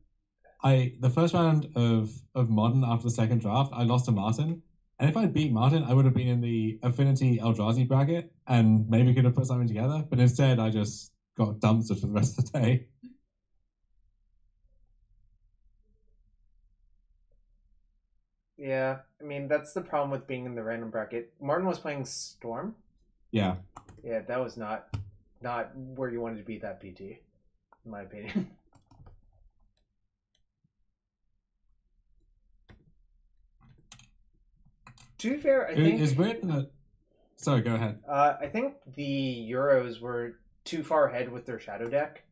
the first round of Modern after the second draft, I lost to Martin. And if I'd beat Martin, I would have been in the Affinity Eldrazi bracket and maybe could have put something together. But instead, I just got dumpstered for the rest of the day. Yeah, I mean, that's the problem with being in the random bracket. Martin was playing Storm. Yeah. Yeah, that was not where you wanted to be that PT, in my opinion. To be fair, I think It's weird that. Sorry, go ahead. I think the Euros were too far ahead with their shadow deck.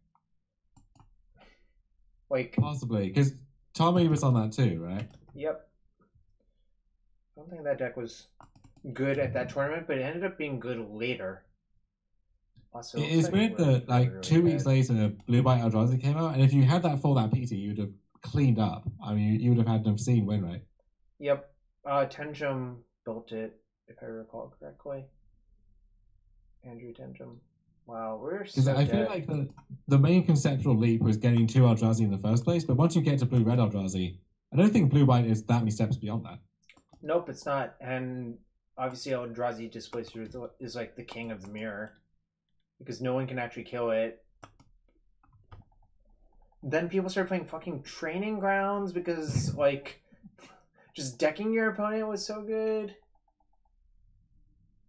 Like Possibly, because Tommy was on that too, right? Yep. I don't think that deck was good at that tournament, but it ended up being good later. Also, It's weird that like 2 weeks later, Blue White Eldrazi came out, and if you had that for that PT, you'd have cleaned up. I mean, you would have had an obscene win rate. Yep. Tenjum built it, if I recall correctly. Andrew Tenjum. Wow, we're so I feel like the main conceptual leap was getting 2 Eldrazi in the first place, but once you get to Blue Red Eldrazi, I don't think Blue White is that many steps beyond that. Nope, it's not. And obviously Eldrazi Displacer is like the king of the mirror. Because no one can actually kill it. Then people start playing fucking Training Grounds because, like, just decking your opponent was so good.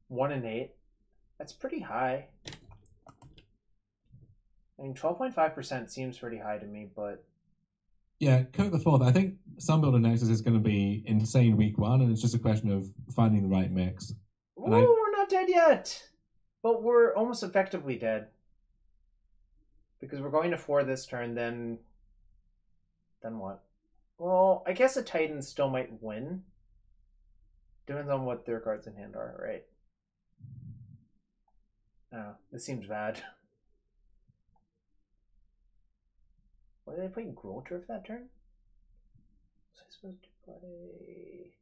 1 and 8. That's pretty high. I mean, 12.5% seems pretty high to me, but... Yeah, Coat the Fourth. I think some build of Nexus is going to be insane week 1, and it's just a question of finding the right mix. Ooh, we're not dead yet! But we're almost effectively dead. Because we're going to 4 this turn, then... Then what? Well, I guess a Titan still might win. Depends on what their cards in hand are, right? Oh, this seems bad. What did I play? Gruul Turf that turn? Was I supposed to play...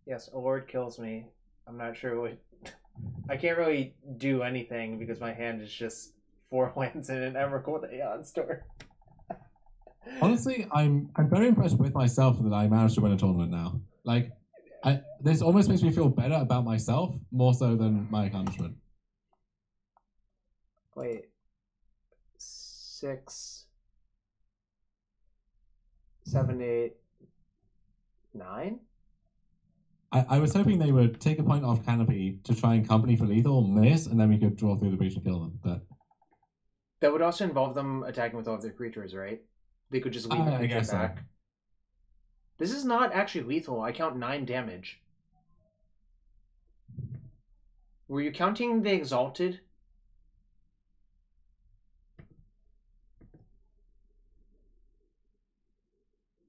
Yes, a Lord kills me. I'm not sure what... I can't really do anything because my hand is just 4 lands and an Emrakul Aeon Storm. Honestly, I'm very impressed with myself that I managed to win a tournament now. Like, this almost makes me feel better about myself more so than my accomplishment. Wait, 6, 7, 8, 9? I was hoping they would take a point off Canopy to try and company for lethal, miss, and then we could draw through the breach and kill them. But that would also involve them attacking with all of their creatures, right? They could just leave a creature back. So. This is not actually lethal. I count 9 damage. Were you counting the Exalted?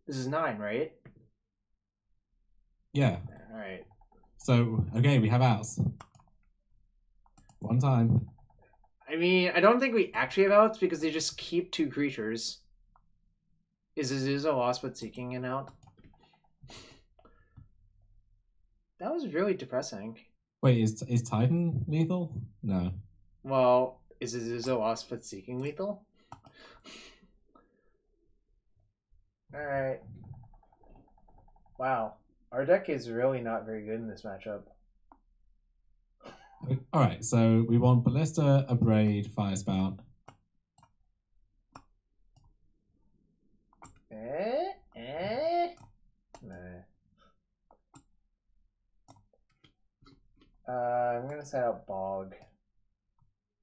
This is 9, right? Yeah. Alright. So, okay, we have outs. One time. I mean, I don't think we actually have outs because they just keep 2 creatures. Is Azusa lost but seeking an out? That was really depressing. Wait, is Titan lethal? No. Well, is Azusa lost but seeking lethal? Alright. Wow. Our deck is really not very good in this matchup. Alright, so we want Ballista, Abrade, Fire Spout. Nah. I'm gonna set out Bog.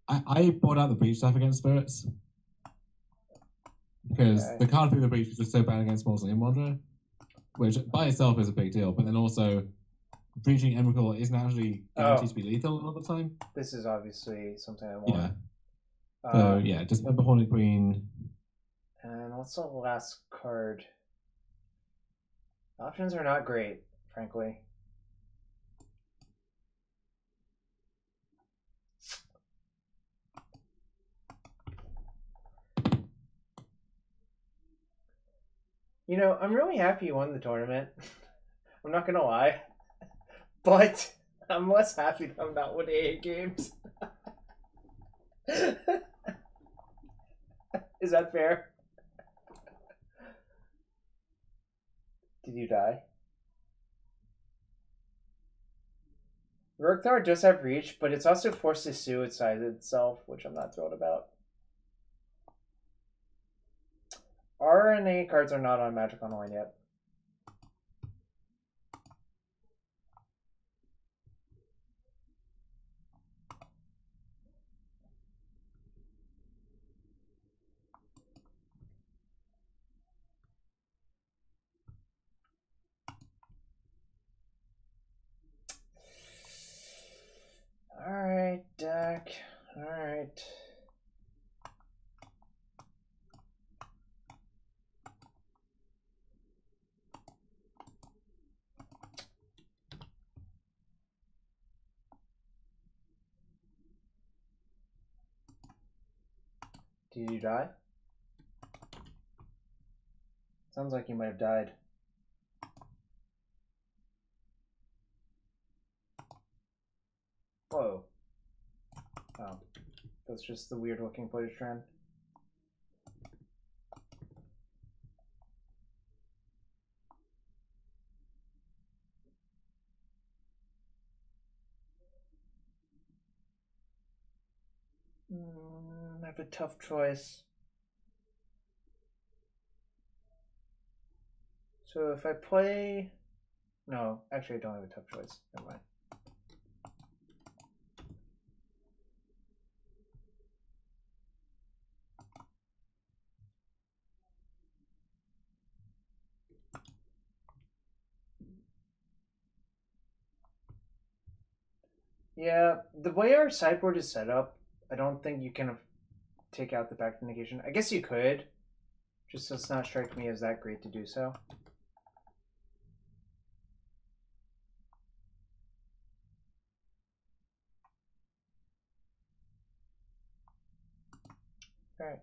I brought out the Breach stuff against Spirits. Because Okay. the card through the Breach is just so bad against Mausoleum Wanderer. Which by itself is a big deal, but then also breaching Emrakul isn't actually guaranteed to be lethal all the time. This is obviously something I want. Yeah. So yeah, just remember Hornet Queen. And what's the last card? Options are not great, frankly. You know, I'm really happy you won the tournament. I'm not gonna lie. But I'm less happy that I'm not winning 8 games. Is that fair? Did you die? Rurkthar does have reach, but it's also forced to suicide itself, which I'm not thrilled about. R and A cards are not on Magic Online yet. Alright, deck. Alright. Did you die? Sounds like you might have died. Whoa. Oh. That's just the weird looking footage trend. I have a tough choice. So if I play... No, actually I don't have a tough choice. Never mind. Yeah, the way our sideboard is set up, I don't think you can take out the back negation. I guess you could, just does not strike me as that great to do so. Alright.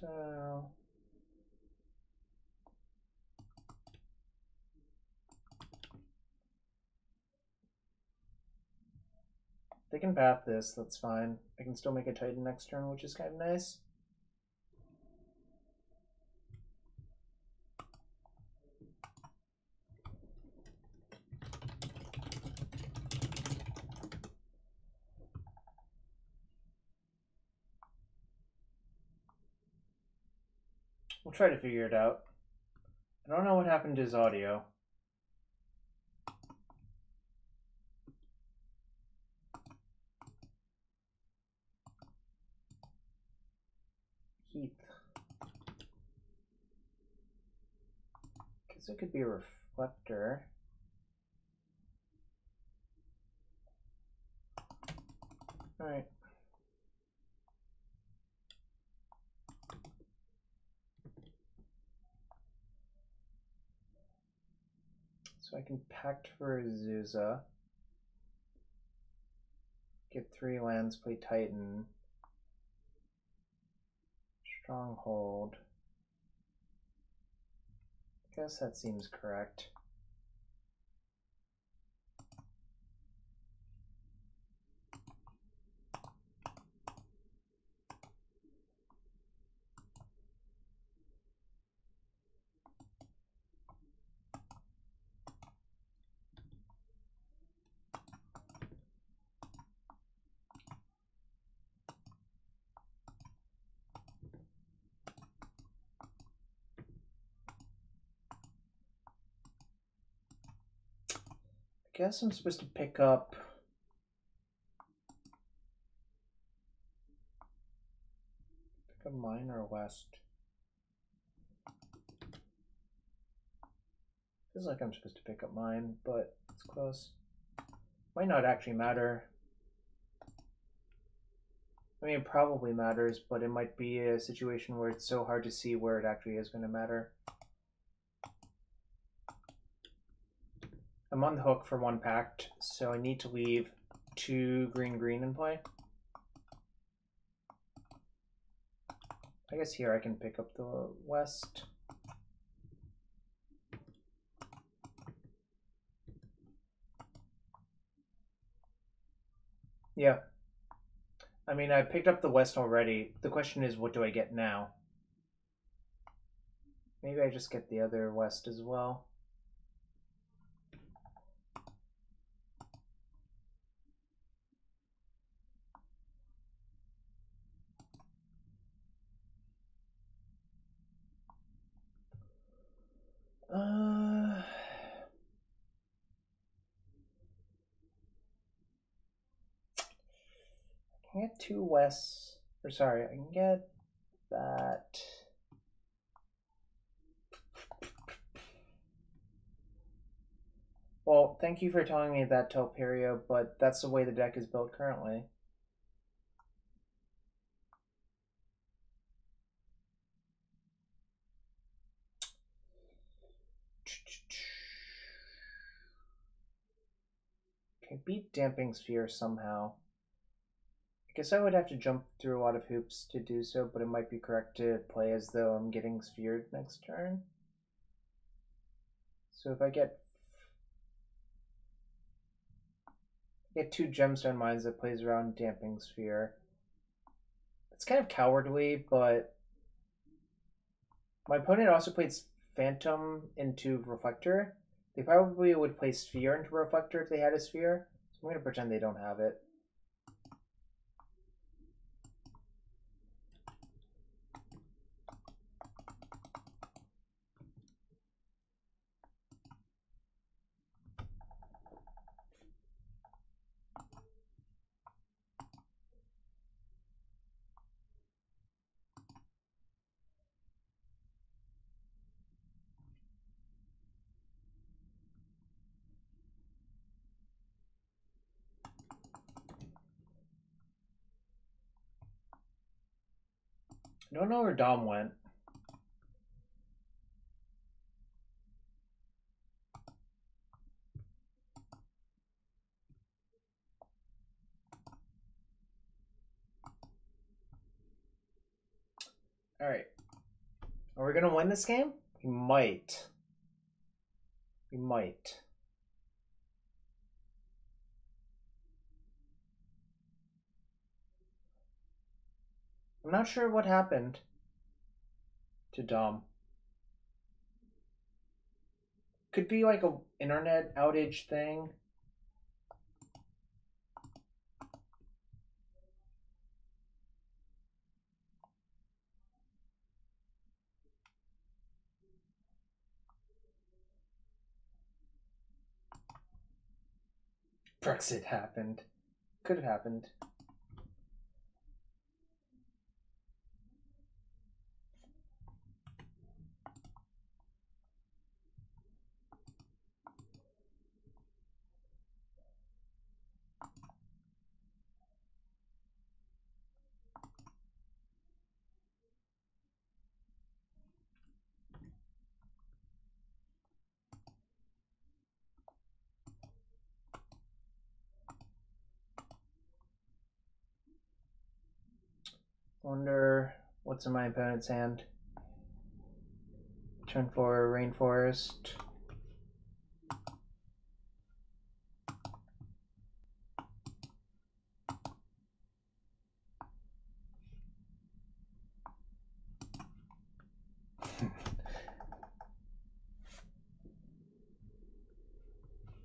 So... they can path this, that's fine. I can still make a Titan next turn, which is kind of nice. We'll try to figure it out. I don't know what happened to his audio. Heath. Guess it could be a reflector. Alright. So I can pact for Azusa. Get 3 lands, play Titan. Stronghold. Guess that seems correct. I guess I'm supposed to pick up mine or west. Feels like I'm supposed to pick up mine, but it's close. Might not actually matter. I mean, it probably matters, but it might be a situation where it's so hard to see where it actually is going to matter. I'm on the hook for 1 pact, so I need to leave 2 green in play. I guess here I can pick up the west. Yeah. I mean, I picked up the west already. The question is, what do I get now? Maybe I just get the other west as well. I can get 2 wests. Or sorry, I can get that. Well, thank you for telling me that, Telperia, but that's the way the deck is built currently. Okay, beat Damping Sphere somehow. I guess I would have to jump through a lot of hoops to do so, but it might be correct to play as though I'm getting sphered next turn. So if I get 2 Gemstone Mines that plays around Damping Sphere. It's kind of cowardly, but my opponent also plays Phantom into Reflector. They probably would play Sphere into Reflector if they had a Sphere, so I'm going to pretend they don't have it. I don't know where Dom went. Alright. Are we going to win this game? We might. We might. I'm not sure what happened to Dom. Could be like a internet outage thing. Brexit happened. Could have happened. Wonder what's in my opponent's hand. Turn 4 Rainforest.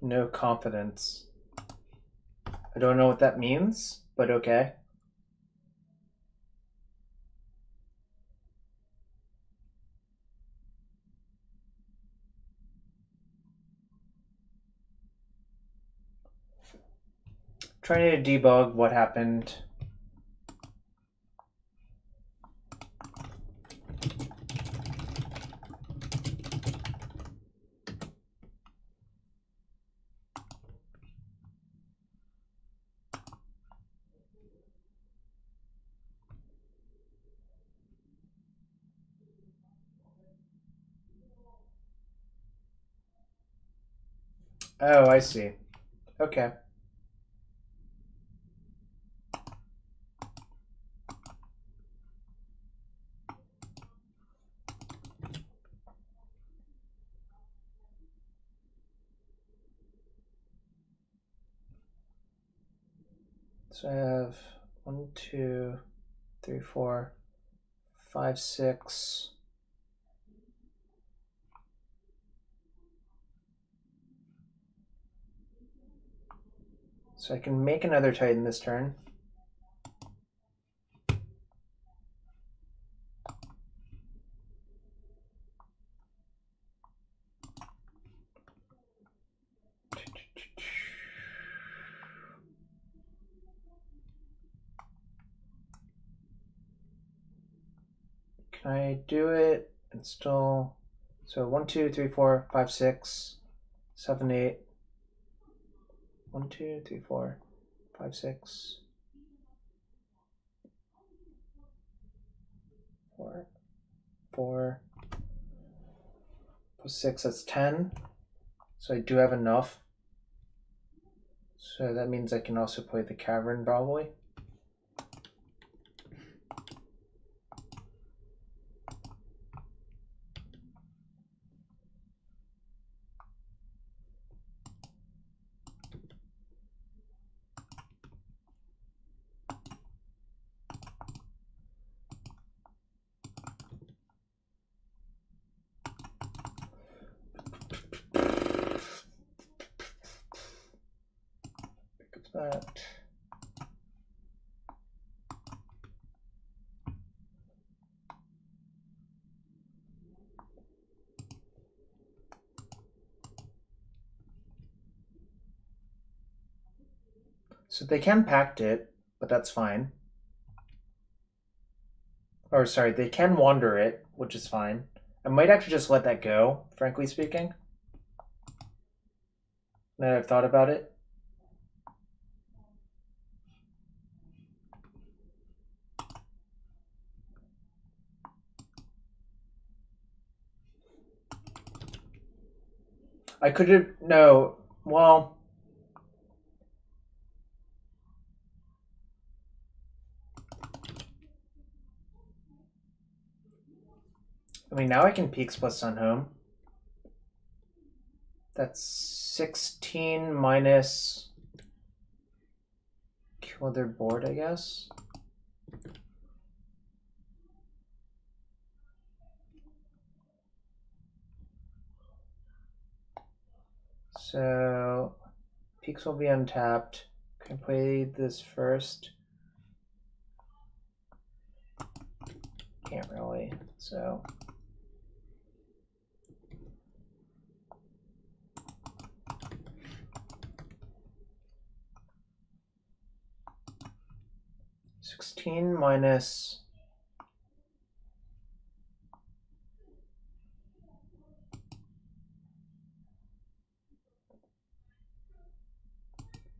No confidence. I don't know what that means, but okay. Trying to debug what happened. Oh, I see. Okay. So I have 1, 2, 3, 4, 5, 6. So I can make another Titan this turn. Can I do it and still? So 1, 2, 3, 4, 5, 6, 7, 8. 1, 2, 3, 4, 5, 6. 4, 4 plus 6, that's 10. So I do have enough. So that means I can also play the Cavern probably. That. So they can pact it, but that's fine. Or sorry, they can wander it, which is fine. I might actually just let that go, frankly speaking. Now that I've thought about it. I could have, no, well. I mean, now I can Peaks plus Sun Home. That's 16 minus kill their board, I guess. So Peaks will be untapped. Can I play this first? Can't really, so. Minus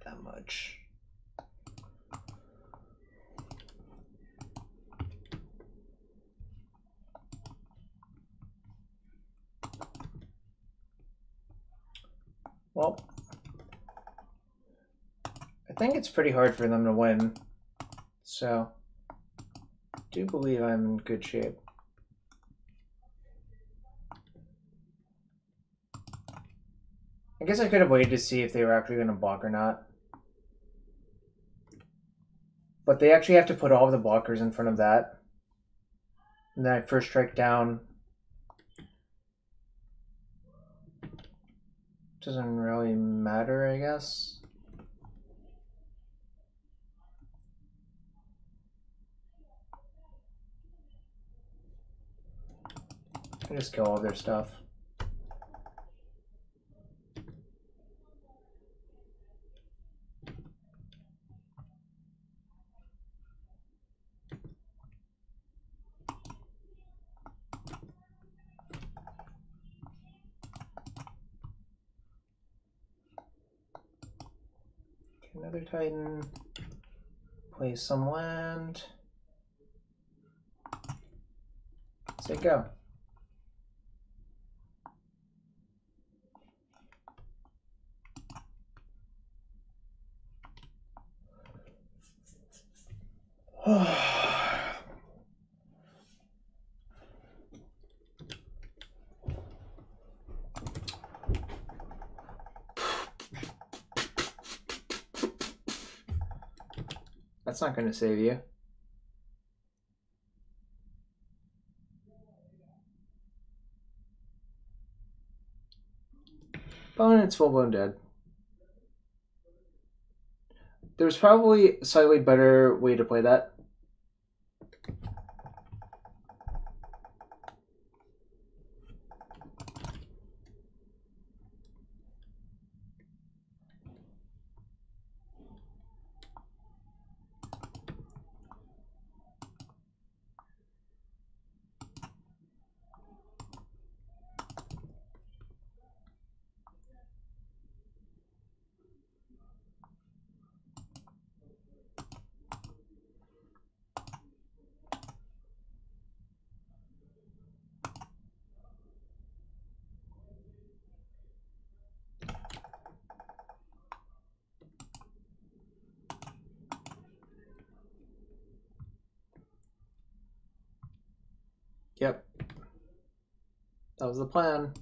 that much. Well, I think it's pretty hard for them to win, so do believe I'm in good shape. I guess I could have waited to see if they were actually going to block or not. But they actually have to put all of the blockers in front of that. And then I first strike down. Doesn't really matter, I guess. I just kill all their stuff. Another Titan. Play some land. Say go. That's not going to save you. But it's full-blown dead. There's probably a slightly better way to play that. Yep. That was the plan.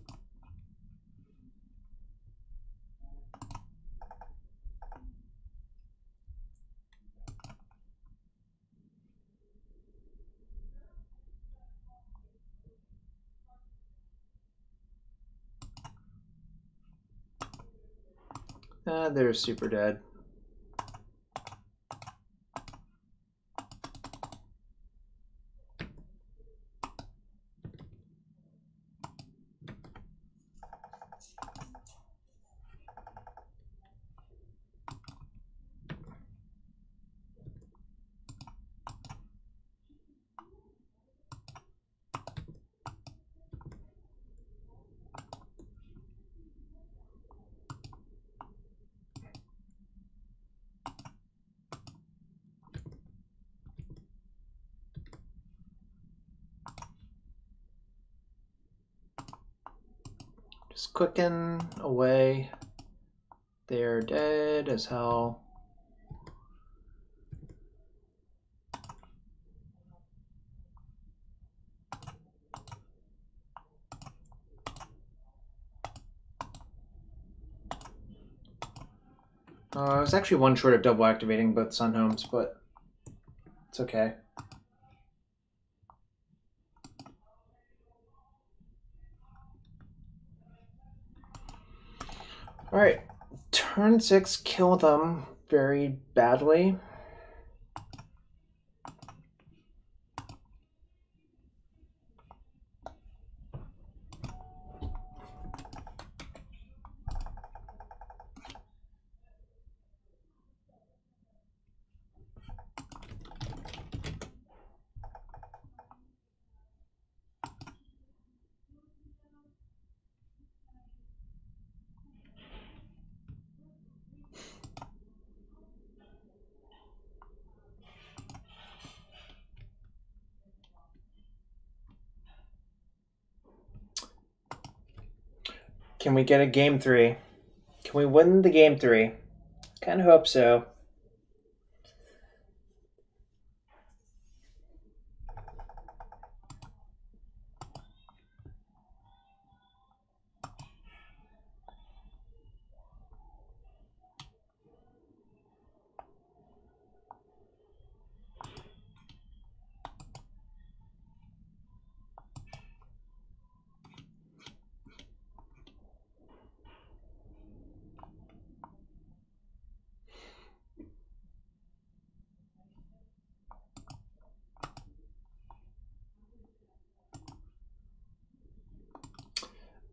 They're super dead. Just clicking away. They're dead as hell. I was actually one short of double activating both Sun Homes, but it's okay. All right, turn 6, kill them very badly. Can we get a game 3? Can we win the game 3? Kind of hope so.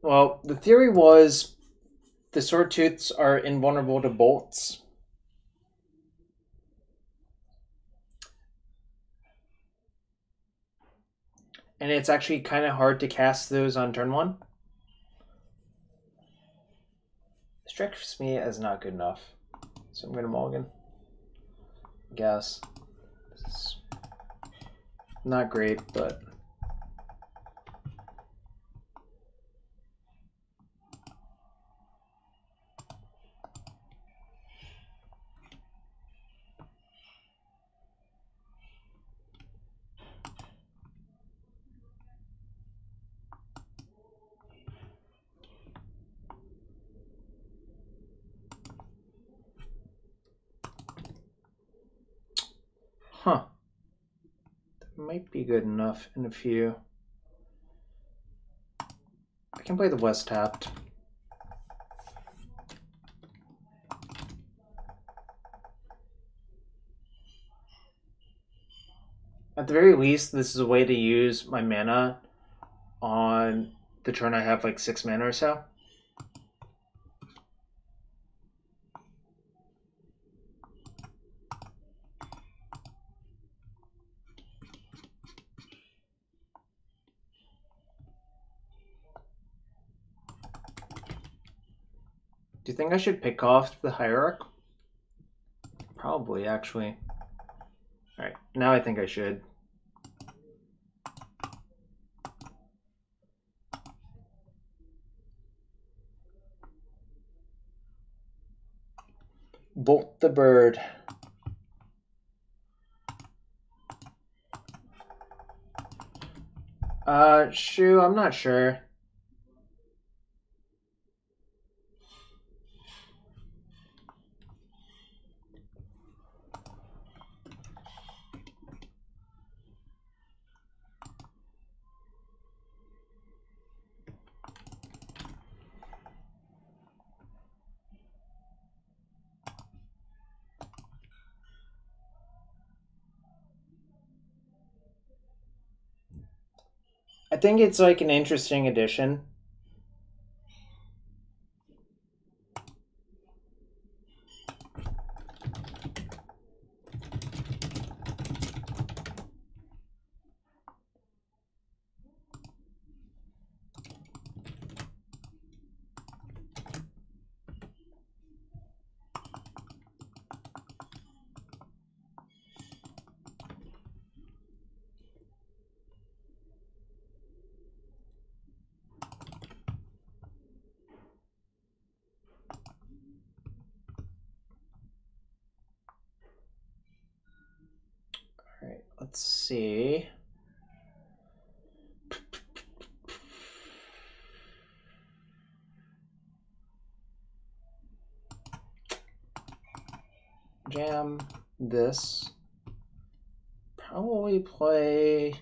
Well, the theory was the sword tooths are invulnerable to bolts. And it's actually kind of hard to cast those on turn 1. Strikes me as not good enough. So I'm going to mulligan. Guess. This is not great, but... Huh. That might be good enough in a few. I can play the West tapped. At the very least, this is a way to use my mana on the turn I have like 6 mana or so. Do you think I should pick off the Hierarch? Probably, actually. Alright, now I think I should. Bolt the bird. Shoo, I'm not sure. I think it's like an interesting addition. Alright, let's see. Jam this. Probably play...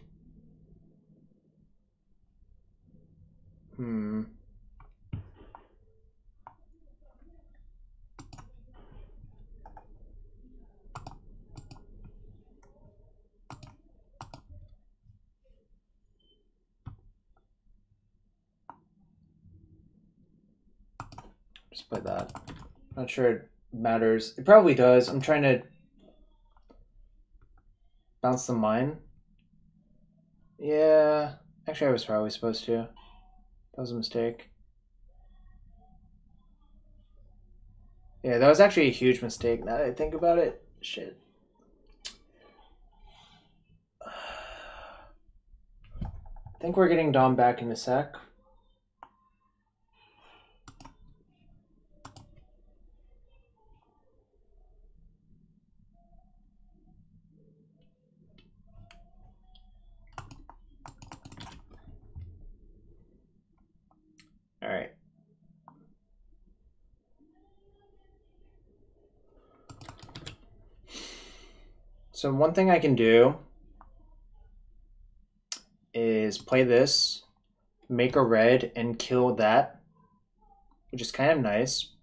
Just play that. Not sure it matters. It probably does. I'm trying to bounce the mine. Yeah. Actually, I was probably supposed to. That was a mistake. Yeah, that was actually a huge mistake now that I think about it. Shit. I think we're getting Dom back in a sec. All right. So one thing I can do is play this, make a red, and kill that, which is kind of nice.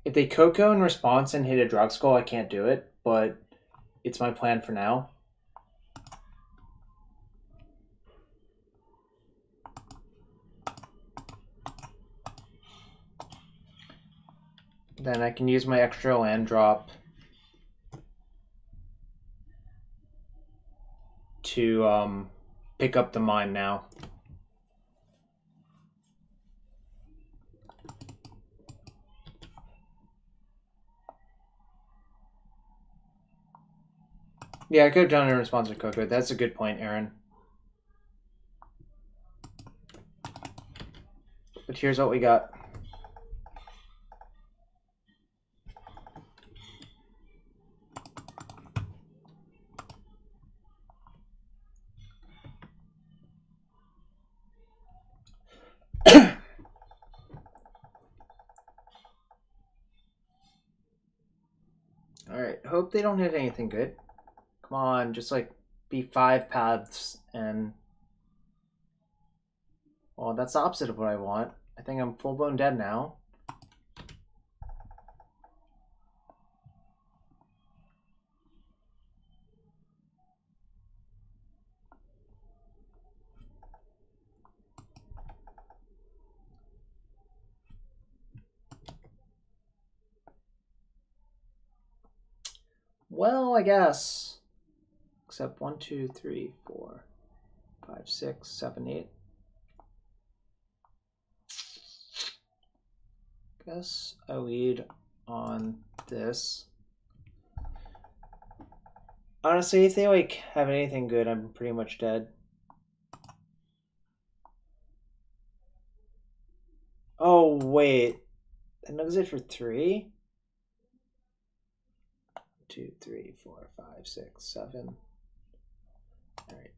If they Coco in response and hit a Drug Skull, I can't do it, but it's my plan for now. Then I can use my extra land drop to pick up the mine now. Yeah, I could have done it in response to Coco. That's a good point, Aaron. But here's what we got. Alright, hope they don't hit anything good. Come on, just like be 5 paths and... Well, that's the opposite of what I want. I think I'm full-blown dead now. Well, I guess. Except 1, 2, 3, 4, 5, 6, 7, 8. Guess I lead on this. Honestly, if they like have anything good, I'm pretty much dead. Oh wait, that was it for 3. 2, 3, 4, 5, 6, 7. All right,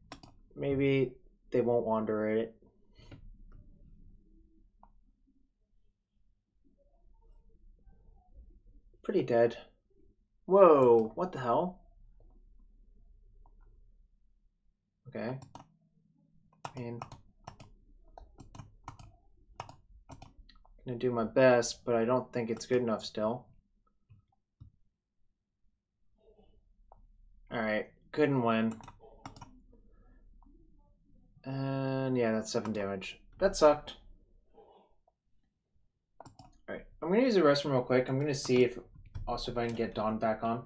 maybe they won't wander it. Pretty dead. Whoa, what the hell? Okay. I mean, I'm gonna do my best, but I don't think it's good enough still. Alright, couldn't win. And yeah, that's 7 damage. That sucked. Alright, I'm gonna use the restroom real quick. I'm gonna see if I can get Dawn back on.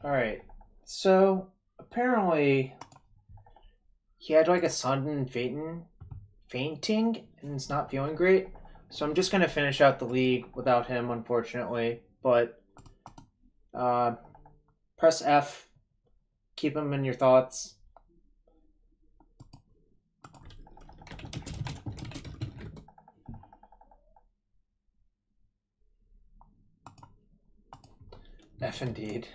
Alright, so apparently he had like a sudden fainting and it's not feeling great. So I'm just going to finish out the league without him, unfortunately. But press F, keep him in your thoughts. F indeed.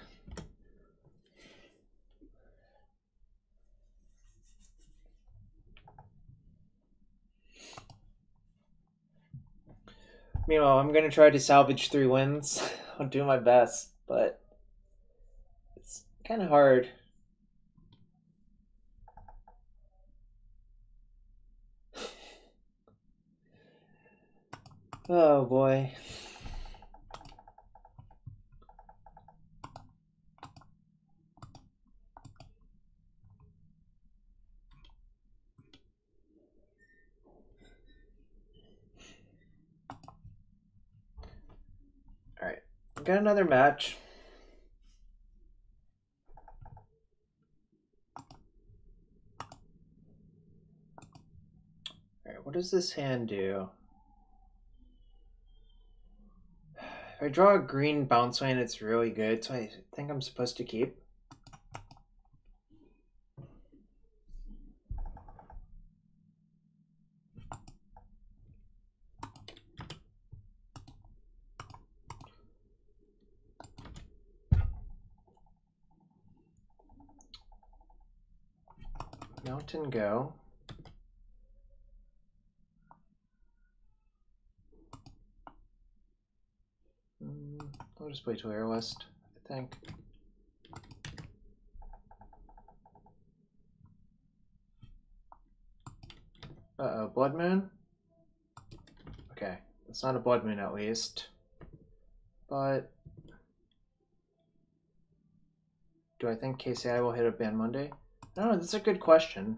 Meanwhile, I'm going to try to salvage 3 wins. I'll do my best, but it's kind of hard. Oh boy. Alright, got another match. Alright, what does this hand do? If I draw a green bounce land, it's really good, so I think I'm supposed to keep. Mountain go. I'll just play Toyer West, I think. Uh-oh, Blood Moon? Okay, it's not a Blood Moon at least. But do I think KCI will hit a ban Monday? I don't know, that's a good question.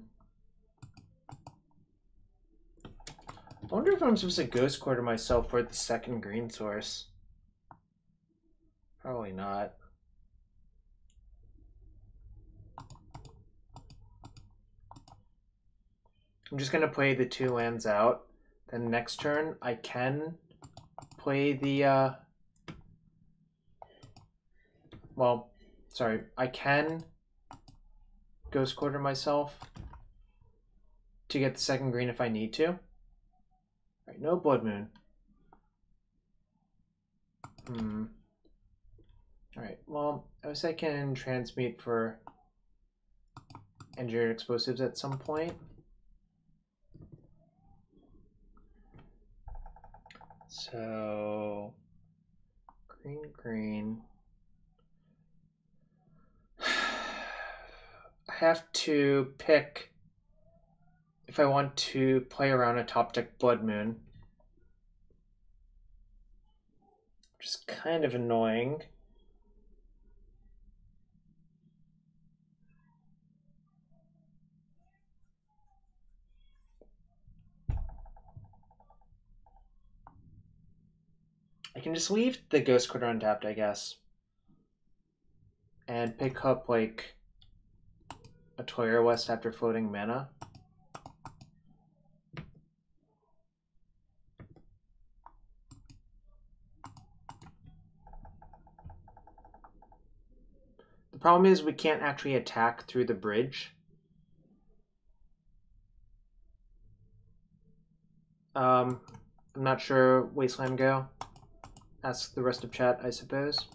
I wonder if I'm supposed to Ghost Quarter myself for the second green source. Probably not. I'm just gonna play the 2 lands out. Then next turn I can play the well, sorry, I can Ghost Quarter myself to get the second green if I need to. Alright, no Blood Moon. Alright, well, I guess I can transmute for engineered explosives at some point. So green. I have to pick if I want to play around a top deck Blood Moon, which is kind of annoying. I can just leave the Ghost Quarter untapped, I guess, and pick up like a Toyer West after floating mana. The problem is we can't actually attack through the bridge. I'm not sure. Wasteland go. Ask the rest of chat, I suppose.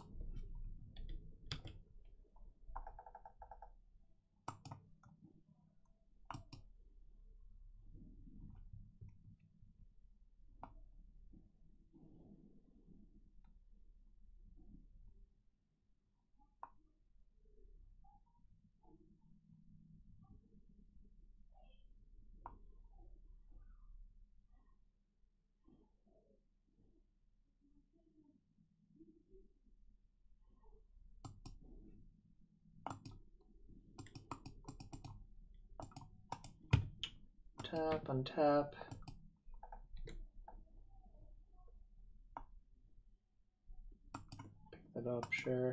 Tap, untap. Pick that up, sure.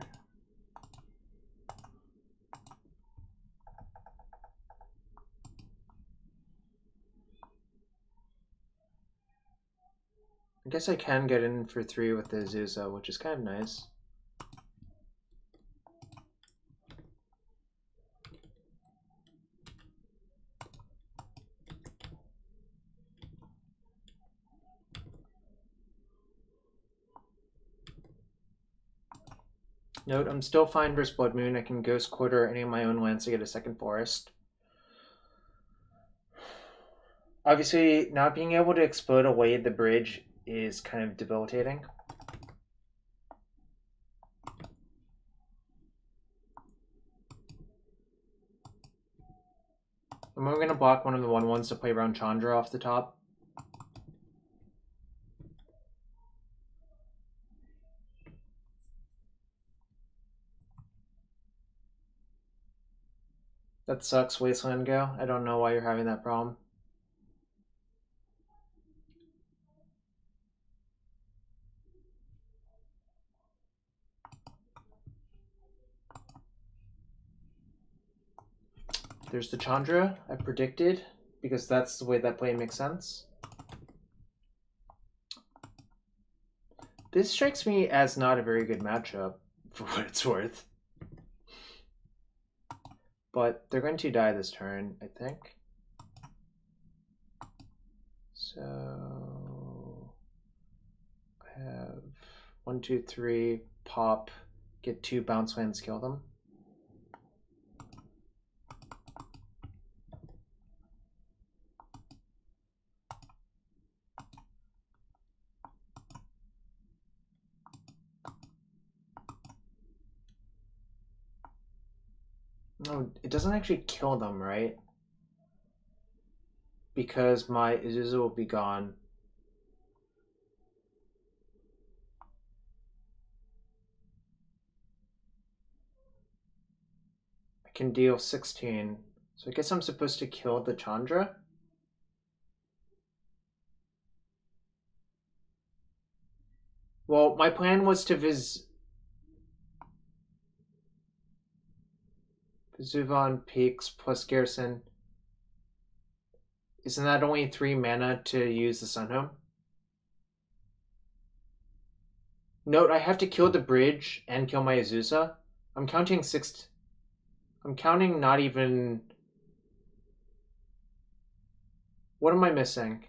I guess I can get in for 3 with the Azusa, which is kind of nice. Note, I'm still fine versus Blood Moon. I can Ghost Quarter any of my own lands to get a second forest. Obviously, not being able to explode away the bridge is kind of debilitating. I'm going to block one of the 1/1s to play around Chandra off the top. That sucks, Wasteland Go. I don't know why you're having that problem. There's the Chandra I predicted, because that's the way that play makes sense. This strikes me as not a very good matchup, for what it's worth. But they're going to die this turn, I think. So I have 1, 2, 3, pop, get 2 bounce lands, kill them. No, it doesn't actually kill them, right? Because my Azusa will be gone. I can deal 16. So I guess I'm supposed to kill the Chandra? Well, my plan was to Vesuvan Peaks plus Garrison. Isn't that only 3 mana to use the Sunhome? Note, I have to kill the bridge and kill my Azusa. I'm counting 6... I'm counting not even... What am I missing?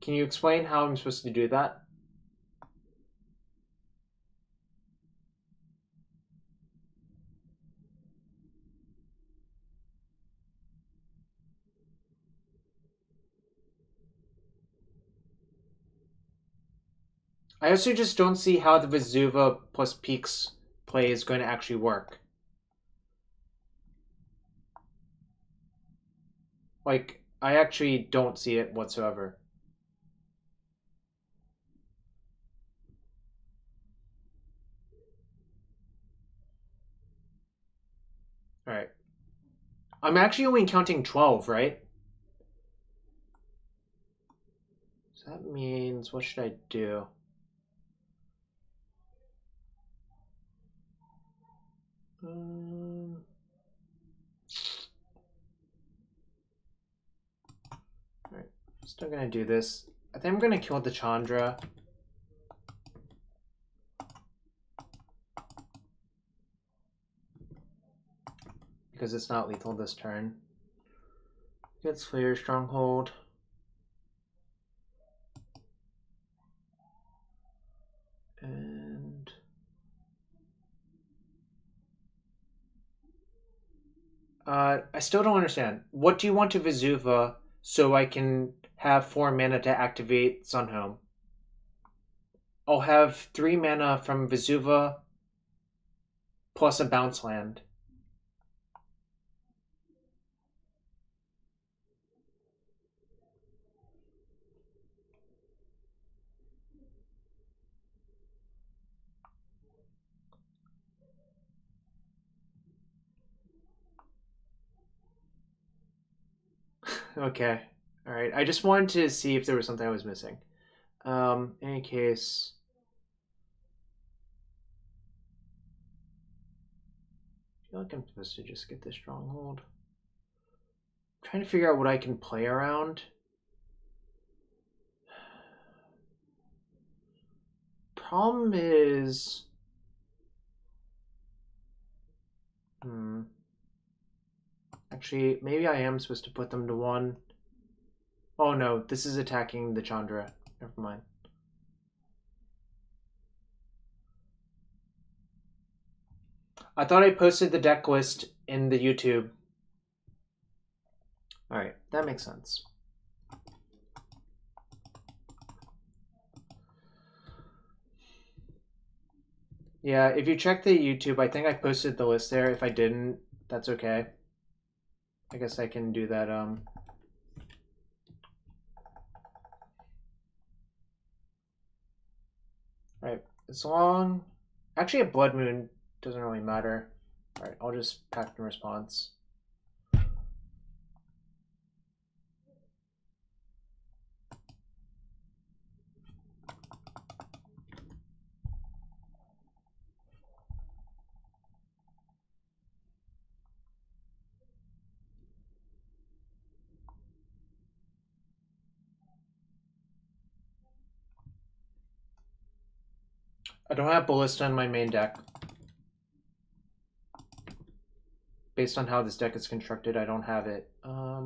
Can you explain how I'm supposed to do that? I also just don't see how the Vesuva plus Peaks play is going to actually work. Like, I actually don't see it whatsoever. Alright. I'm actually only counting 12, right? So that means, what should I do? Alright, still gonna do this. I think I'm gonna kill the Chandra. Because it's not lethal this turn. Get Slayer Stronghold. And I still don't understand. What do you want to Vesuva so I can have 4 mana to activate Sunhome? I'll have 3 mana from Vesuva plus a bounce land. Okay. Alright. I just wanted to see if there was something I was missing. In any case... I feel like I'm supposed to just get this Stronghold. I'm trying to figure out what I can play around. Problem is... Actually, maybe I am supposed to put them to 1. Oh no, this is attacking the Chandra. Never mind. I thought I posted the deck list in the YouTube. Alright, that makes sense. Yeah, if you check the YouTube, I think I posted the list there. If I didn't, that's okay. I guess I can do that. Alright, as long... Actually, a Blood Moon doesn't really matter. Alright, I'll just pack in response. I don't have Ballista in my main deck. Based on how this deck is constructed, I don't have it. I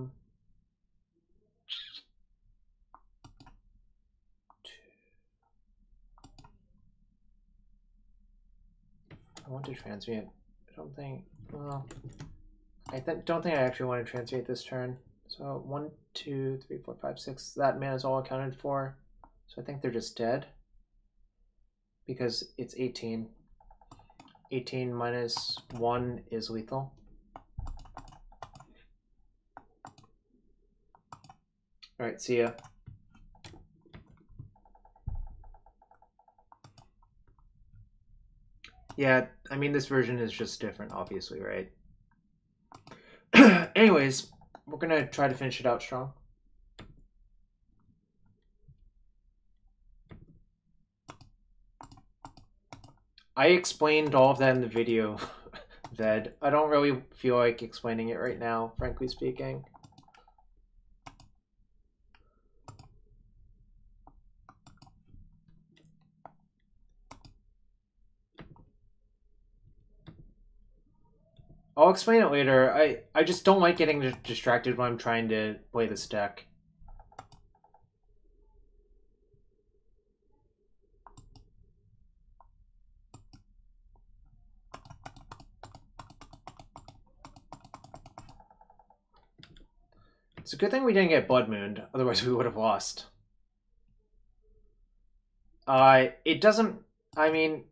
want to transmute. I don't think. Well, don't think I actually want to transmute this turn. So 1, 2, 3, 4, 5, 6. That mana is all accounted for. So I think they're just dead. Because it's 18. 18 minus 1 is lethal. Alright, see ya. Yeah, I mean, this version is just different, obviously, right? Anyways, we're gonna try to finish it out strong. I explained all of that in the video, Ved. I don't really feel like explaining it right now, frankly speaking. I'll explain it later. I just don't like getting distracted when I'm trying to play this deck. It's a good thing we didn't get Blood Mooned, otherwise we would have lost. It doesn't... I mean,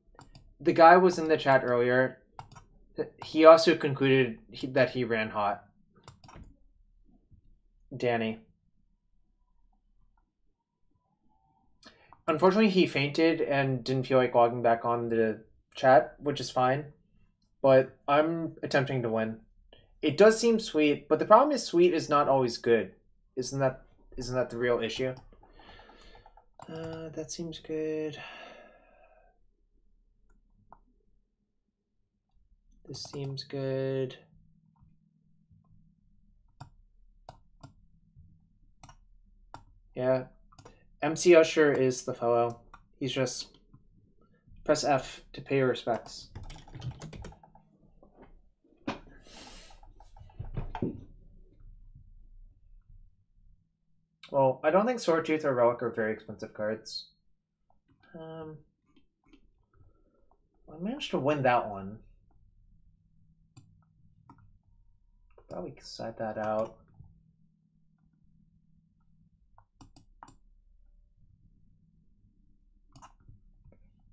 the guy was in the chat earlier. He also concluded that he ran hot. Danny. Unfortunately, he fainted and didn't feel like logging back on the chat, which is fine. But I'm attempting to win. It does seem sweet, but the problem is sweet is not always good. Isn't that the real issue? That seems good. This seems good. Yeah. MC Usher is the fellow. He's just... Press F to pay your respects. Well, I don't think Swordtooth or Relic are very expensive cards. I managed to win that one. Probably side that out.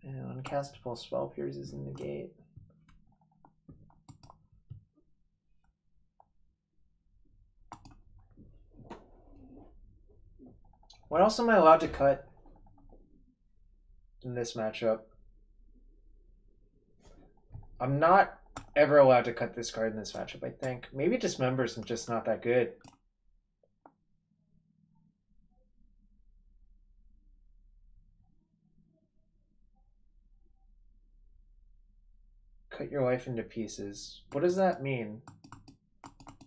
And uncastable spell pierces in the gate. What else am I allowed to cut in this matchup? I'm not ever allowed to cut this card in this matchup, I think. Maybe Dismember's just not that good. Cut your life into pieces. What does that mean?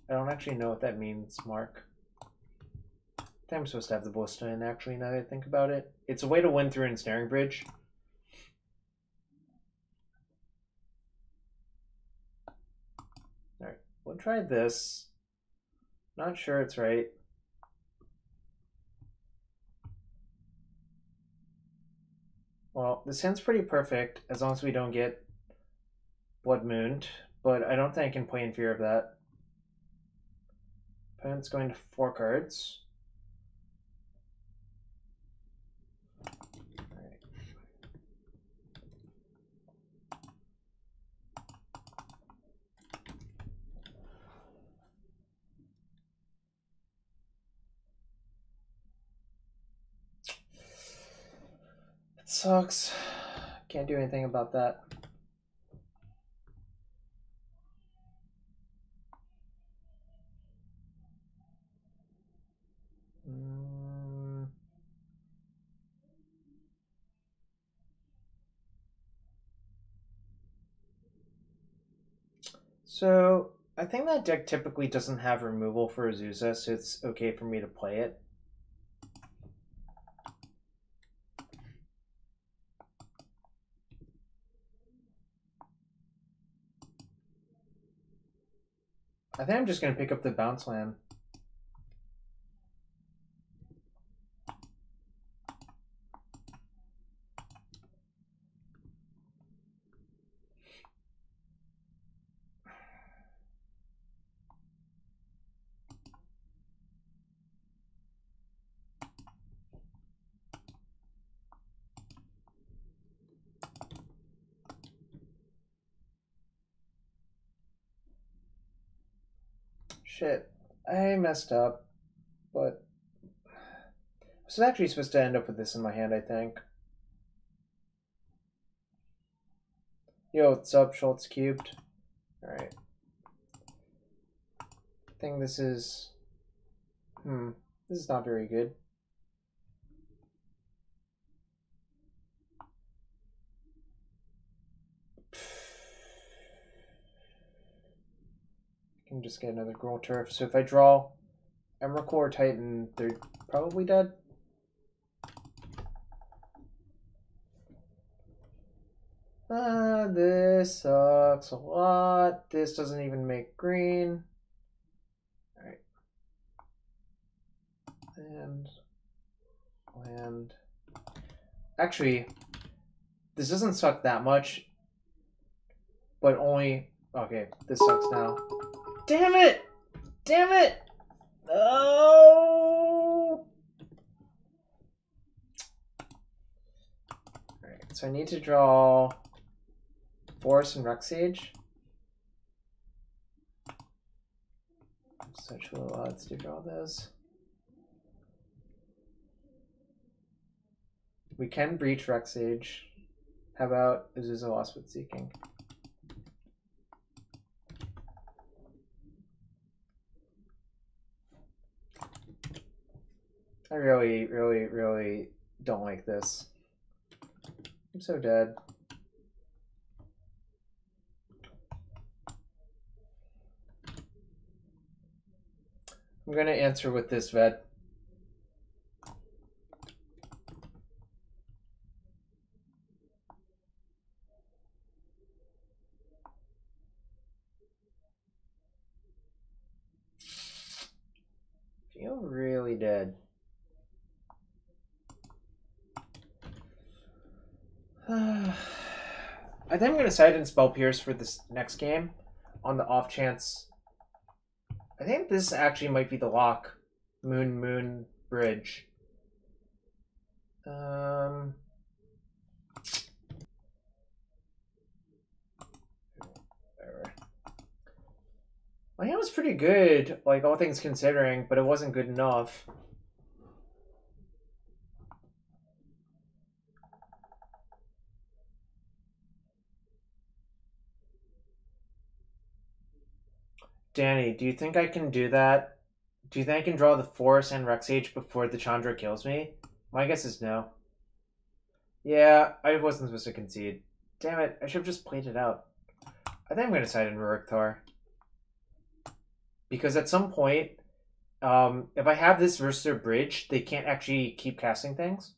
I don't actually know what that means, Mark. I think I'm supposed to have the Ballista in, actually, now that I think about it. It's a way to win through Ensnaring Bridge. Alright, we'll try this. Not sure it's right. Well, this hand's pretty perfect, as long as we don't get Blood Mooned, but I don't think I can play in fear of that. Opponent's going to 4 cards. Alright. It sucks. Can't do anything about that. So, I think that deck typically doesn't have removal for Azusa, so it's okay for me to play it. I think I'm just gonna pick up the bounce land. Shit, I messed up, but I was actually supposed to end up with this in my hand, I think. Yo, what's up, Schultz Cubed? Alright. I think this is... this is not very good. I can just get another Growl Turf. So if I draw Emrakul or Titan, they're probably dead. This sucks a lot. This doesn't even make green. Alright. Land. Actually, this doesn't suck that much. But only... Okay, this sucks now. Damn it! Damn it! Oh! Alright, so I need to draw Forest and Rec Sage. Such low odds to draw those. We can breach Rec Sage. How about Azusa Lost with Seeking? I really, really, really don't like this. I'm so dead. I'm gonna answer with this vet. Feel really dead. I think I'm gonna side in Spell Pierce for this next game on the off chance. I think this actually might be the lock. Moon Bridge. Whatever. My hand was pretty good, like all things considering, but it wasn't good enough. Danny, do you think I can do that? Do you think I can draw the Forest and Rec Sage before the Chandra kills me? My guess is no. Yeah, I wasn't supposed to concede. Damn it, I should have just played it out. I think I'm going to side in Ruriktar. Because at some point, if I have this versus their bridge, they can't actually keep casting things.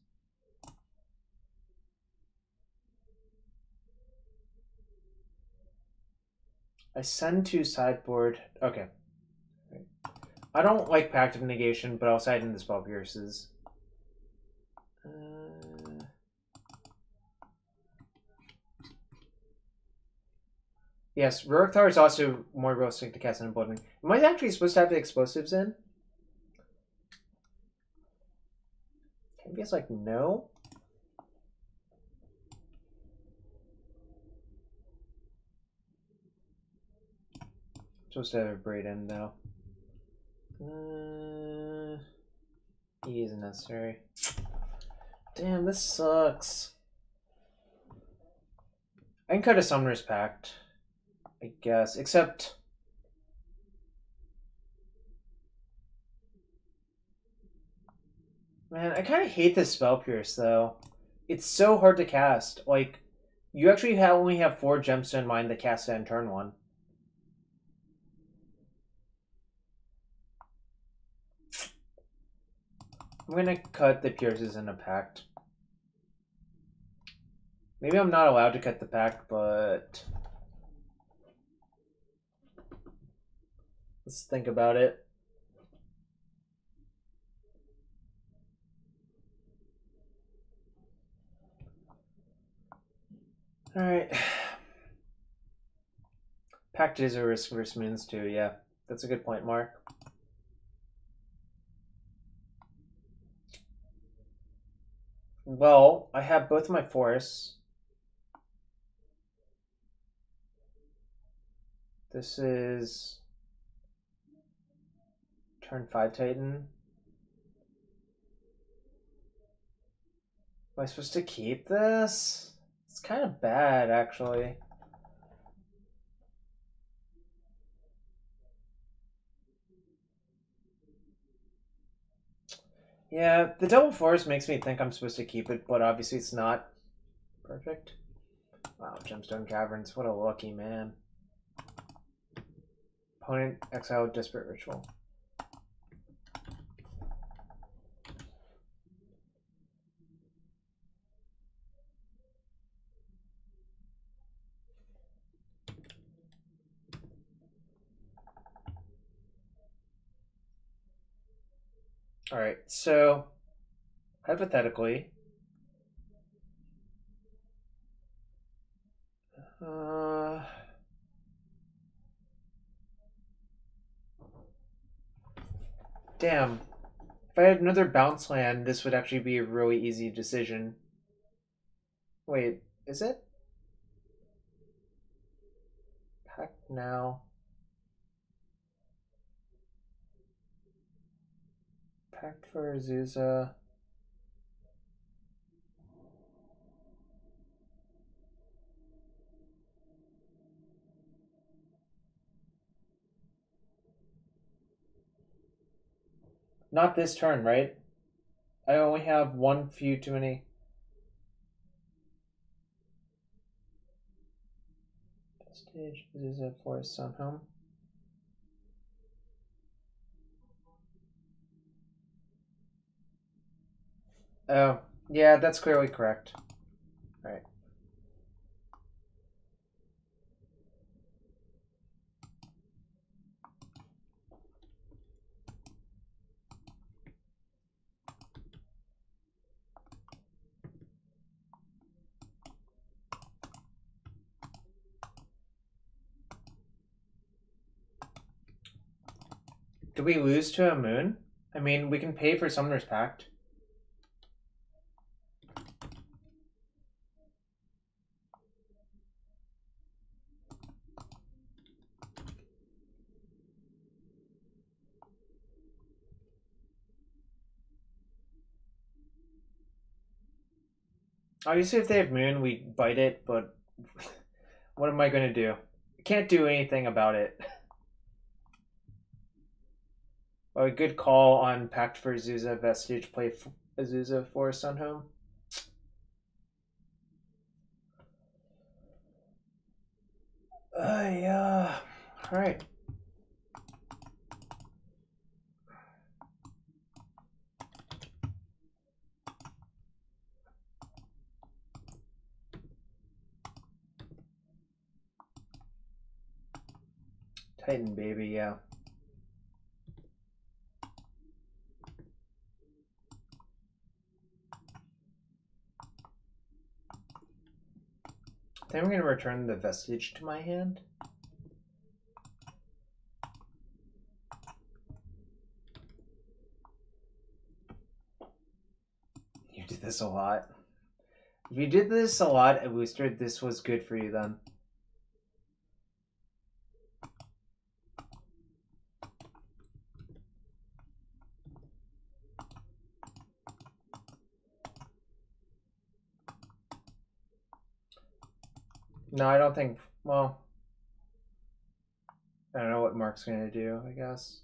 I send to sideboard. Okay. I don't like Pact of Negation, but I'll side in the Spell Pierces. Yes, Ruriktar is also more realistic to cast in Blood Ring. Am I actually supposed to have the explosives in? I guess like no. Supposed to have a braid in though. E isn't necessary. Damn, this sucks. I can cut a Summoner's Pact, I guess, except... Man, I kind of hate this Spell Pierce, though. It's so hard to cast. Like, you actually only have 4 Gemstone Mine to cast it in turn 1. I'm gonna cut the Pierces in a Pact. Maybe I'm not allowed to cut the Pact, but... Let's think about it. All right. Pact is a risk versus moons too. Yeah, that's a good point, Mark. Well, I have both my forests. This is turn 5 Titan. Am I supposed to keep this? It's kind of bad, actually. Yeah, the double forest makes me think I'm supposed to keep it, but obviously it's not perfect. Wow, Gemstone Caverns, what a lucky man. Opponent exile Desperate Ritual. Alright, so hypothetically, damn. If I had another bounce land, this would actually be a really easy decision. Wait, is it? Pack now. Pact for Azusa. Not this turn, right? I only have one few too many. Stage Azusa Forest Sun Home. Oh, yeah, that's clearly correct. Right. Do we lose to a moon? I mean, we can pay for Summoner's Pact. Obviously, if they have moon, we bite it, but what am I going to do? I can't do anything about it. Oh, a good call on Pact for Azusa, Vestige, play Azusa for Sunhome. Yeah. Alright. Titan, baby, yeah. I think I'm going to return the Vestige to my hand. You did this a lot. If you did this a lot at Booster, this was good for you then. No, I don't think... Well... I don't know what Mark's going to do, I guess.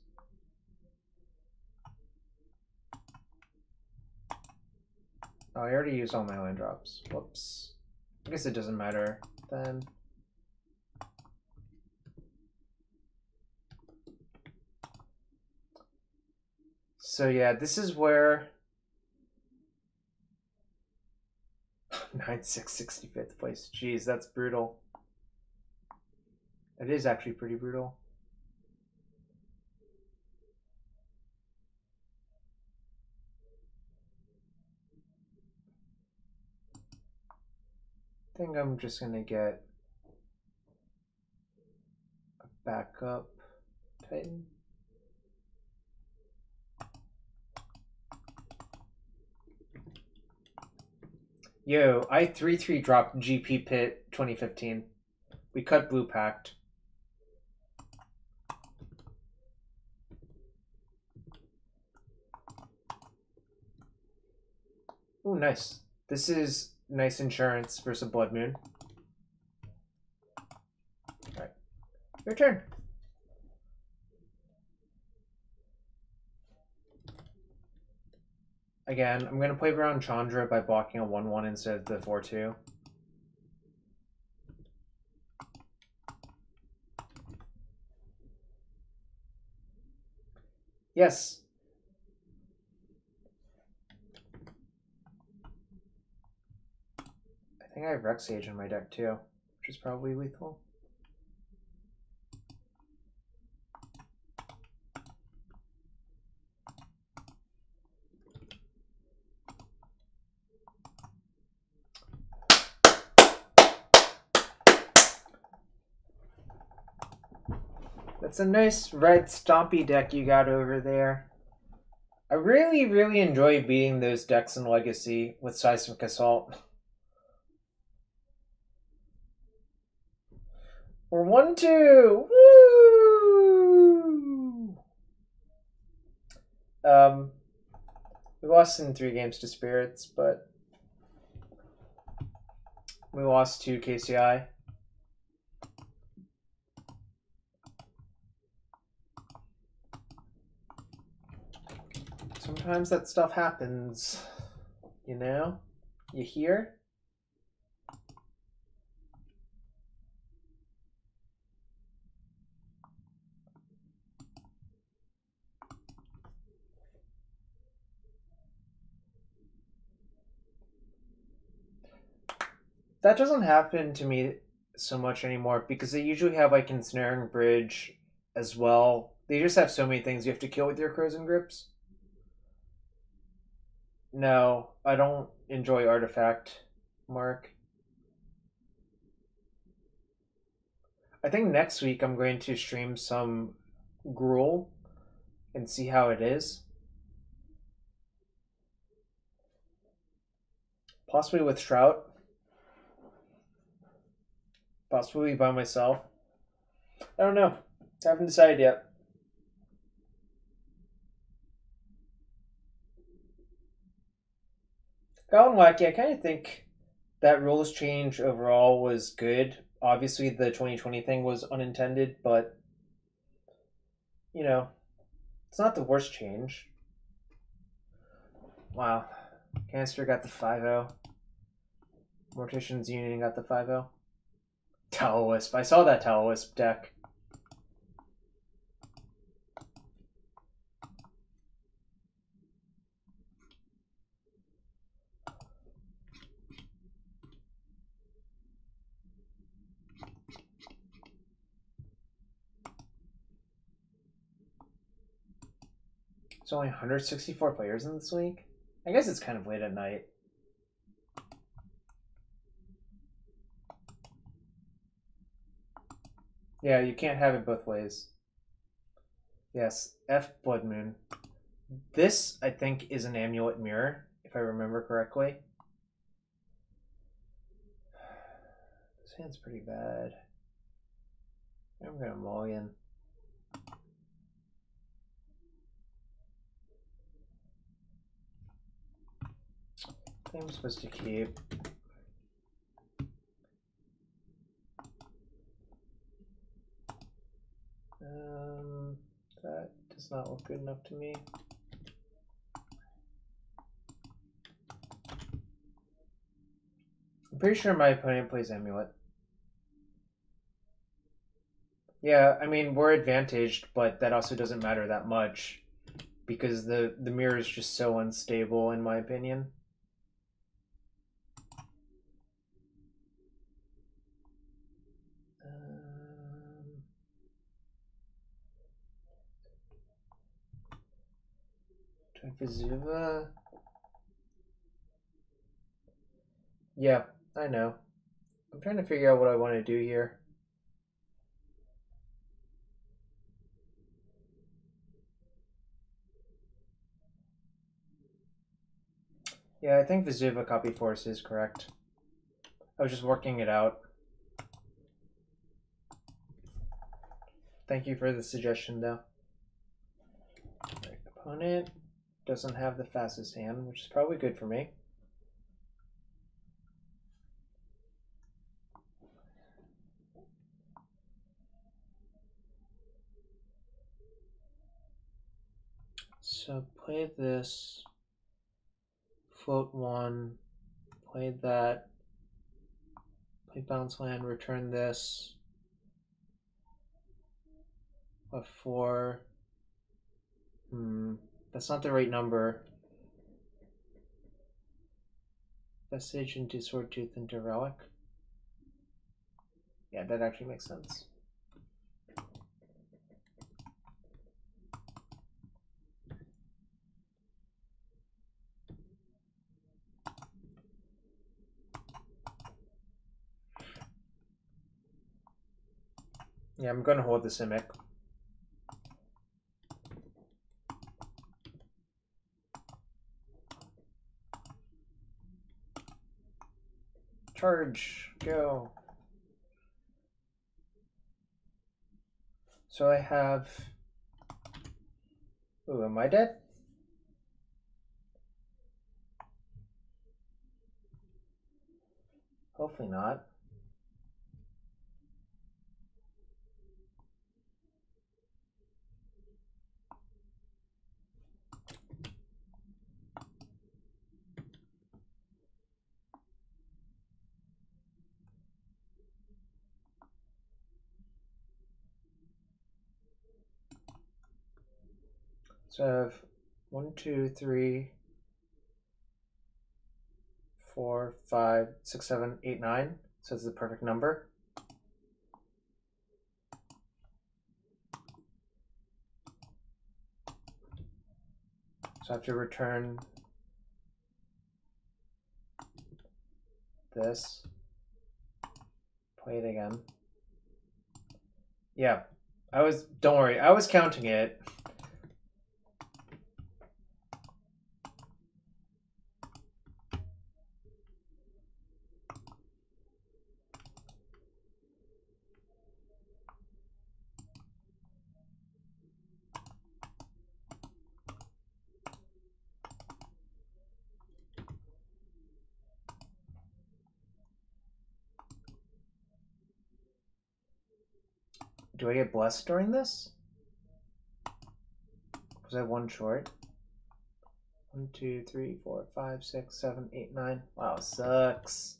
Oh, I already used all my land drops. Whoops. I guess it doesn't matter then. So yeah, this is where 9-6-65th place. Jeez, that's brutal. It is actually pretty brutal. think I'm just gonna get a backup Titan. Yo, I 3-3 dropped GP Pit 2015. We cut Blue Pact. Ooh, nice. This is nice insurance versus Blood Moon. Alright. Your turn. Again, I'm going to play around Chandra by blocking a 1-1 instead of the 4-2. Yes. I think I have Rex Sage in my deck too, which is probably lethal. That's a nice red stompy deck you got over there. I really, really enjoy beating those decks in Legacy with Seismic Assault. We're 1-2! Woo! We lost in 3 games to Spirits, but we lost to KCI. Sometimes that stuff happens, you know? You hear? That doesn't happen to me so much anymore because they usually have like Ensnaring Bridge as well. They just have so many things you have to kill with your Crows and Grips. No, I don't enjoy Artifact, Mark. I think next week I'm going to stream some Gruul and see how it is. Possibly with Shroud. Possibly by myself. I don't know. I haven't decided yet. Goblin Wacky, I kind of think that rules change overall was good. Obviously, the 2020 thing was unintended, but, you know, it's not the worst change. Wow. Canister got the 5-0. Mortician's Union got the 5-0. Tallowisp. I saw that Tallowisp deck. There's only 164 players in this week. I guess it's kind of late at night. Yeah, you can't have it both ways. Yes, F Blood Moon. This, I think, is an Amulet Mirror, if I remember correctly. This hand's pretty bad. I'm gonna mulligan. I think I'm supposed to keep. That does not look good enough to me. I'm pretty sure my opponent plays Amulet. Yeah, I mean, we're advantaged, but that also doesn't matter that much because the mirror is just so unstable, in my opinion. Vizuva. Yeah, I know. I'm trying to figure out what I want to do here. Yeah, I think Vesuva copy force is correct. I was just working it out. Thank you for the suggestion, though. Right, opponent doesn't have the fastest hand, which is probably good for me. So play this, float one, play that, play bounce land, return this, F4. That's not the right number. Vestige into Sword Tooth into Relic. Yeah, that actually makes sense. Yeah, I'm going to hold the Simic. Charge, go. So I have... Ooh, am I dead? Hopefully not. So I have 1, 2, 3, 4, 5, 6, 7, 8, 9. So it's the perfect number. So I have to return this. Play it again. Yeah, don't worry, I was counting it. Do I get blessed during this? Was I one short? 1, 2, 3, 4, 5, 6, 7, 8, 9. Wow, sucks.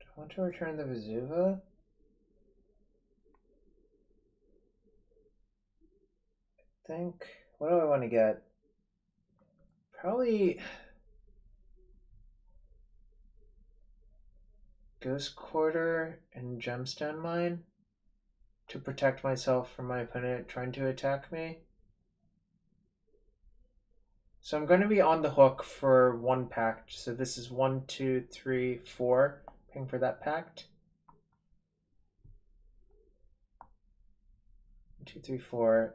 Do I want to return the Vesuva? I think. What do I want to get? Probably Ghost Quarter and Gemstone Mine to protect myself from my opponent trying to attack me. So I'm going to be on the hook for one pact. So this is 1, 2, 3, 4. Paying for that pact. 1, 2, 3, 4.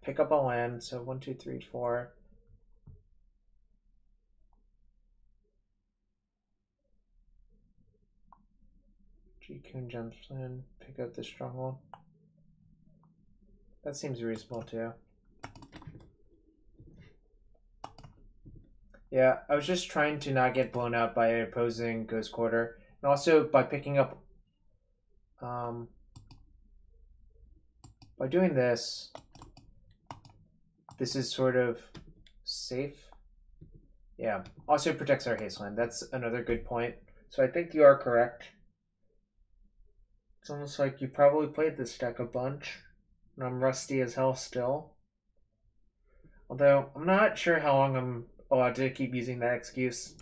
Pick up a land. So 1, 2, 3, 4. G-Kun Gemstone. Pick up the Stronghold. That seems reasonable too. Yeah, I was just trying to not get blown out by opposing Ghost Quarter. And also by picking up... by doing this, this is sort of safe. Yeah, also protects our haste land. That's another good point. So I think you are correct. It's almost like you probably played this deck a bunch. And I'm rusty as hell still. Although, I'm not sure how long I'm allowed to keep using that excuse.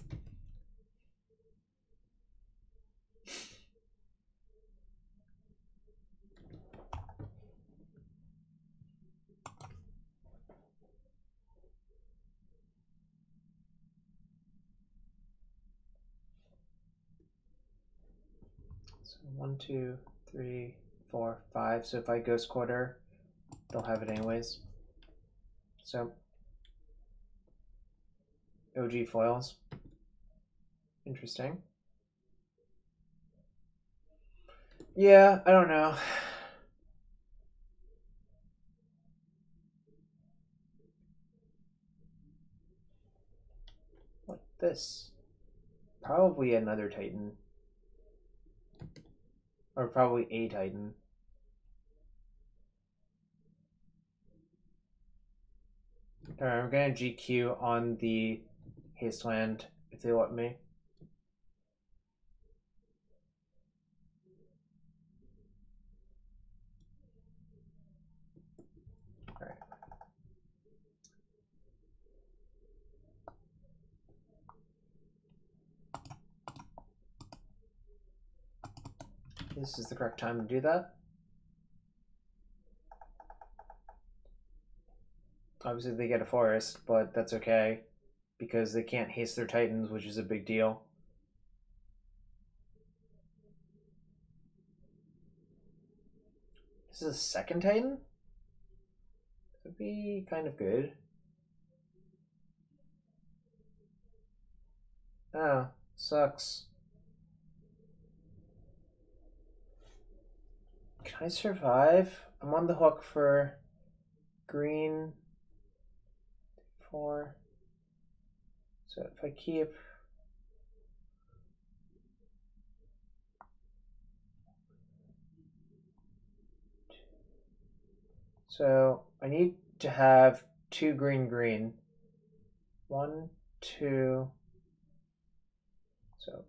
So 1, 2, 3, 4, 5. So if I Ghost Quarter, they'll have it anyways. So OG foils. Interesting. Yeah, I don't know. What this? Probably another Titan. Or probably a Titan. Alright, I'm gonna GQ on the haste land if they let me. Alright. This is the correct time to do that. Obviously they get a forest, but that's okay because they can't haste their Titans, which is a big deal. This is a second Titan? Could be kind of good. Oh, sucks. Can I survive? I'm on the hook for green 4. So if I keep... So I need to have 2 green green. 1, 2. So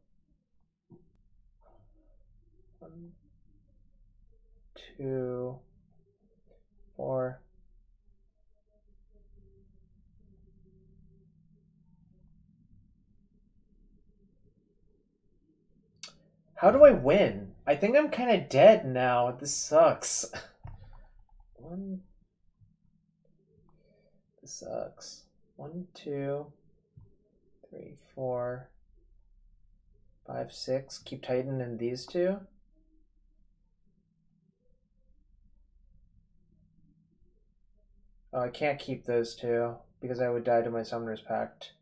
1, 2, 4. How do I win? I think I'm kind of dead now. This sucks. This sucks. 1, 2, 3, 4, 5, 6. Keep Titan in these 2. Oh, I can't keep those 2 because I would die to my Summoner's Pact.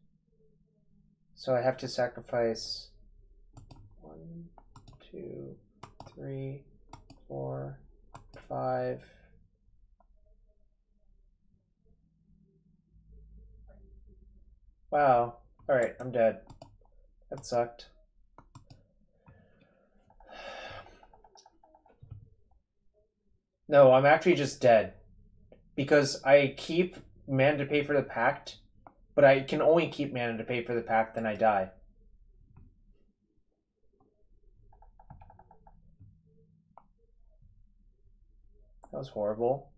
So I have to sacrifice 1, 2, 3, 4, 5. Wow. Alright, I'm dead. That sucked. No, I'm actually just dead. Because I keep mana to pay for the pact, but I can only keep mana to pay for the pact, then I die. That was horrible.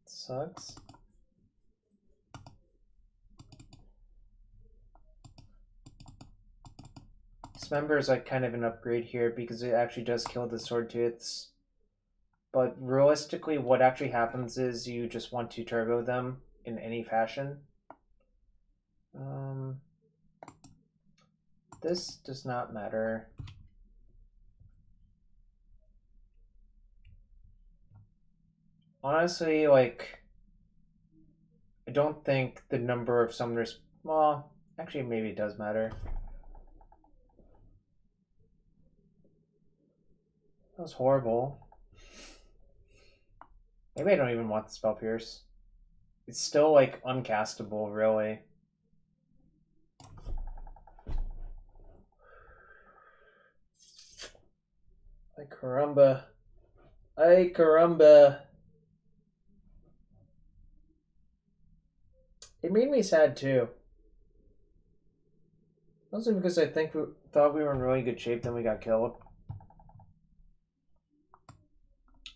Sucks. Dismember is like kind of an upgrade here because it actually does kill the sword tooths. But realistically, what actually happens is you just want to turbo them in any fashion. This does not matter. Honestly, like, I don't think the number of summoners... Well, actually, maybe it does matter. That was horrible. Maybe I don't even want the Spell Pierce. It's still, like, uncastable, really. Ay caramba. Ay caramba. It made me sad too. Mostly because I think we thought we were in really good shape, then we got killed.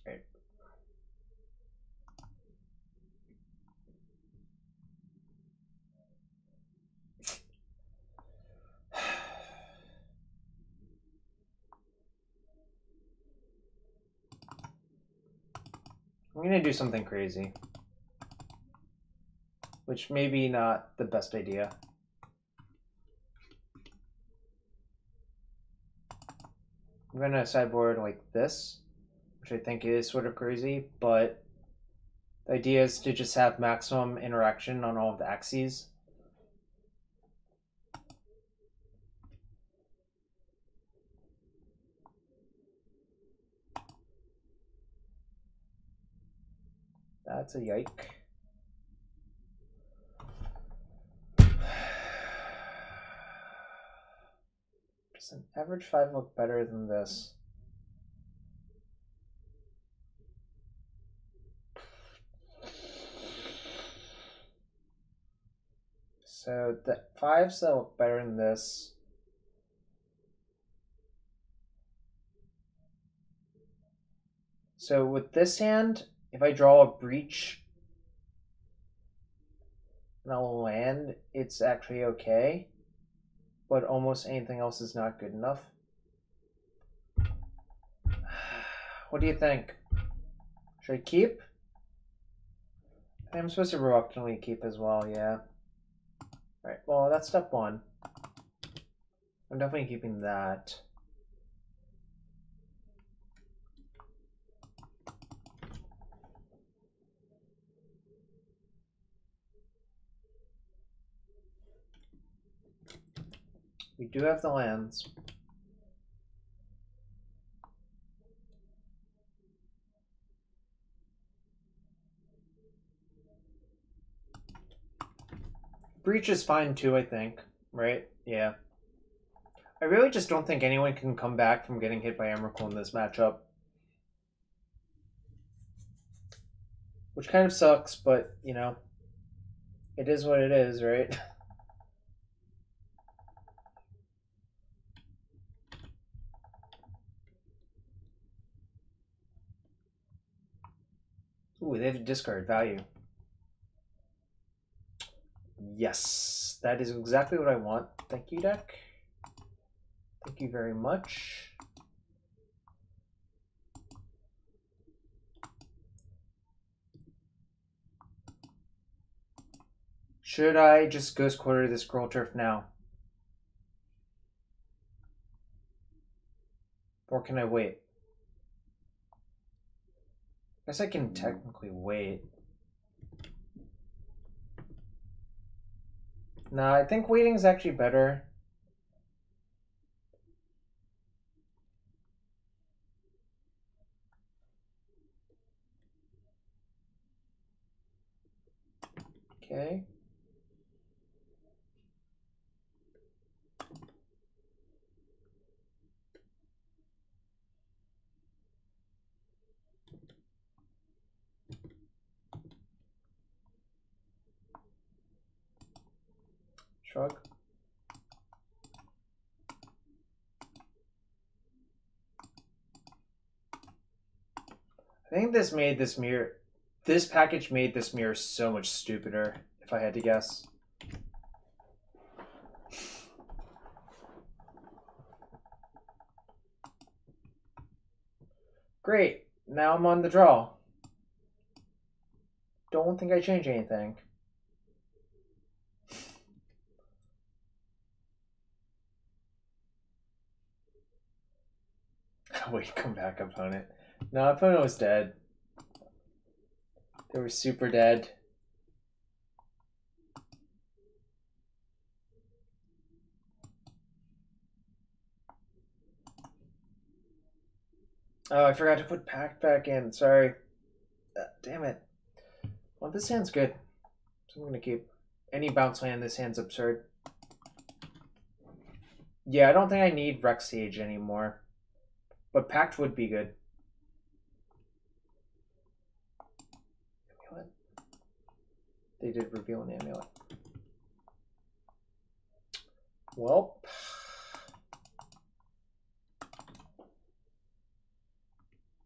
Right. I'm gonna do something crazy. which maybe not the best idea. I'm gonna sideboard like this, which I think is sort of crazy, but the idea is to just have maximum interaction on all of the axes. That's a yike. Does an average 5 look better than this? So the 5s that look better than this. So with this hand, if I draw a breach and I'll land, it's actually okay. But almost anything else is not good enough. What do you think? Should I keep? I think I'm supposed to reluctantly keep as well, yeah. Alright, well, that's step 1. I'm definitely keeping that. We do have the lands. Breach is fine too, I think. Right? Yeah. I really just don't think anyone can come back from getting hit by Emrakul in this matchup. Which kind of sucks, but, you know, it is what it is, right? Ooh, they have a discard value. Yes, that is exactly what I want. Thank you, deck. Thank you very much. Should I just Ghost Quarter this Scroll Turf now? Or can I wait? I guess I can technically wait. Nah, I think waiting is actually better. Okay. Shrug. I think this made this mirror... This package made this mirror so much stupider, if I had to guess. Great, now I'm on the draw. Don't think I changed anything. Wait, come back, opponent. No, opponent was dead. They were super dead. Oh, I forgot to put Pact back in. Sorry. Damn it. Well, this hand's good. So I'm going to keep any bounce land. This hand's absurd. Yeah, I don't think I need Rex Sage anymore. But Pact would be good. Amulet. They did reveal an Amulet. Well.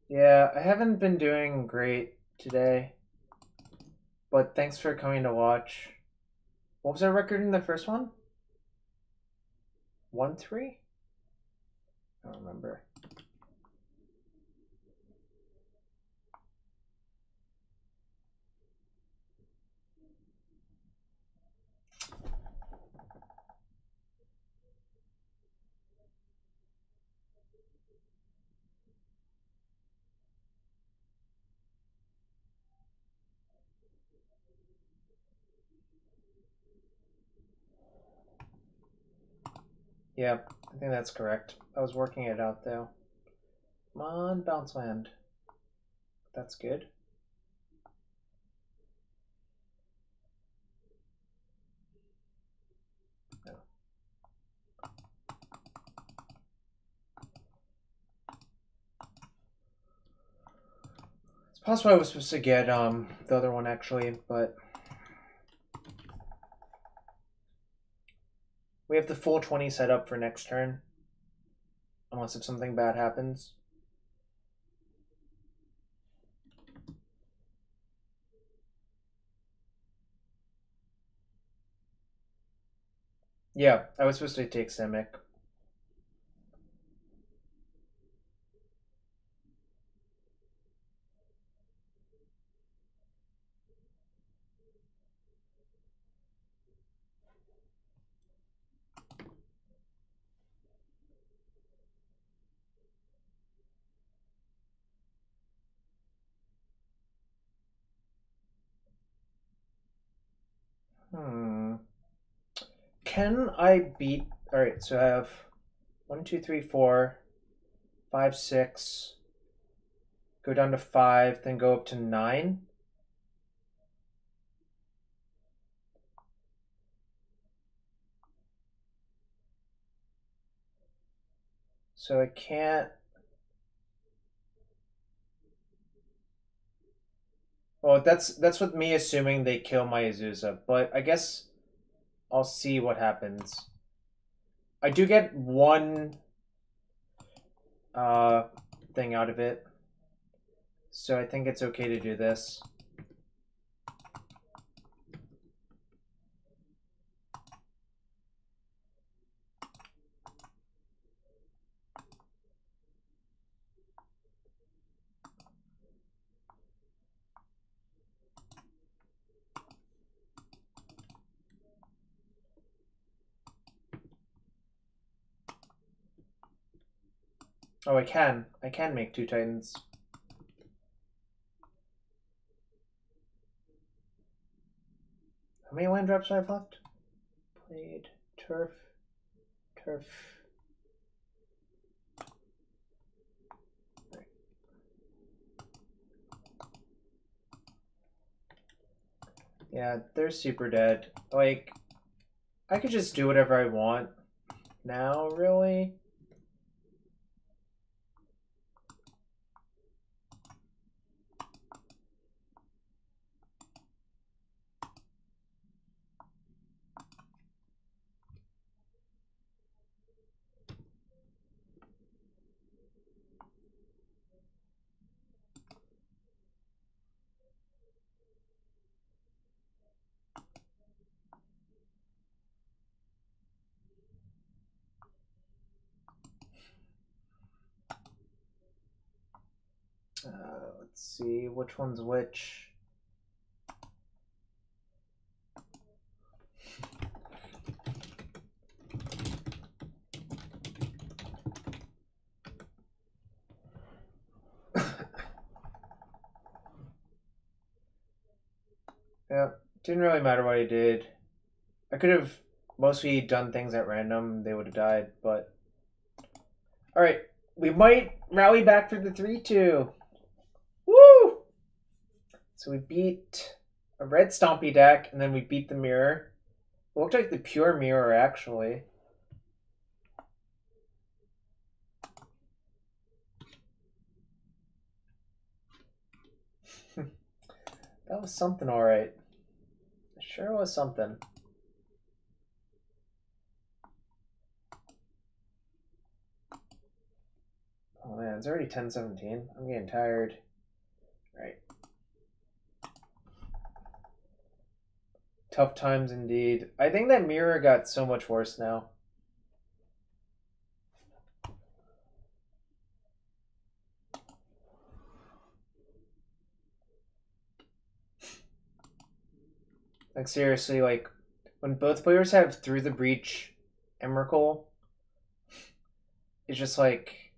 Yeah, I haven't been doing great today. But thanks for coming to watch. What was our record in the first one? 1-3? I don't remember. Yeah, I think that's correct. I was working it out though. Come on, bounce land. That's good. No. It's possible I was supposed to get the other one actually, but we have the full 20 set up for next turn. Unless if something bad happens. Yeah, I was supposed to take Simic. Can I beat... Alright, so I have 1, 2, 3, 4, 5, 6. Go down to 5, then go up to 9. So I can't... Well, that's with me assuming they kill my Azusa, but I guess I'll see what happens. I do get one thing out of it, so I think it's okay to do this. Oh, I can. I can make 2 Titans. How many land drops do I have left? Played, turf, turf. Right. Yeah, they're super dead. Like, I could just do whatever I want now, really. Let's see, which one's which? Yeah, didn't really matter what I did. I could have mostly done things at random, they would have died, but... Alright, we might rally back for the 3-2. Woo! So we beat a red Stompy deck, and then we beat the mirror. It looked like the pure mirror, actually. That was something, alright. It sure was something. Oh man, it's already 10:17. I'm getting tired. Right. Tough times indeed. I think that mirror got so much worse now. Like seriously, like when both players have Through the Breach Emrakul, it's just like,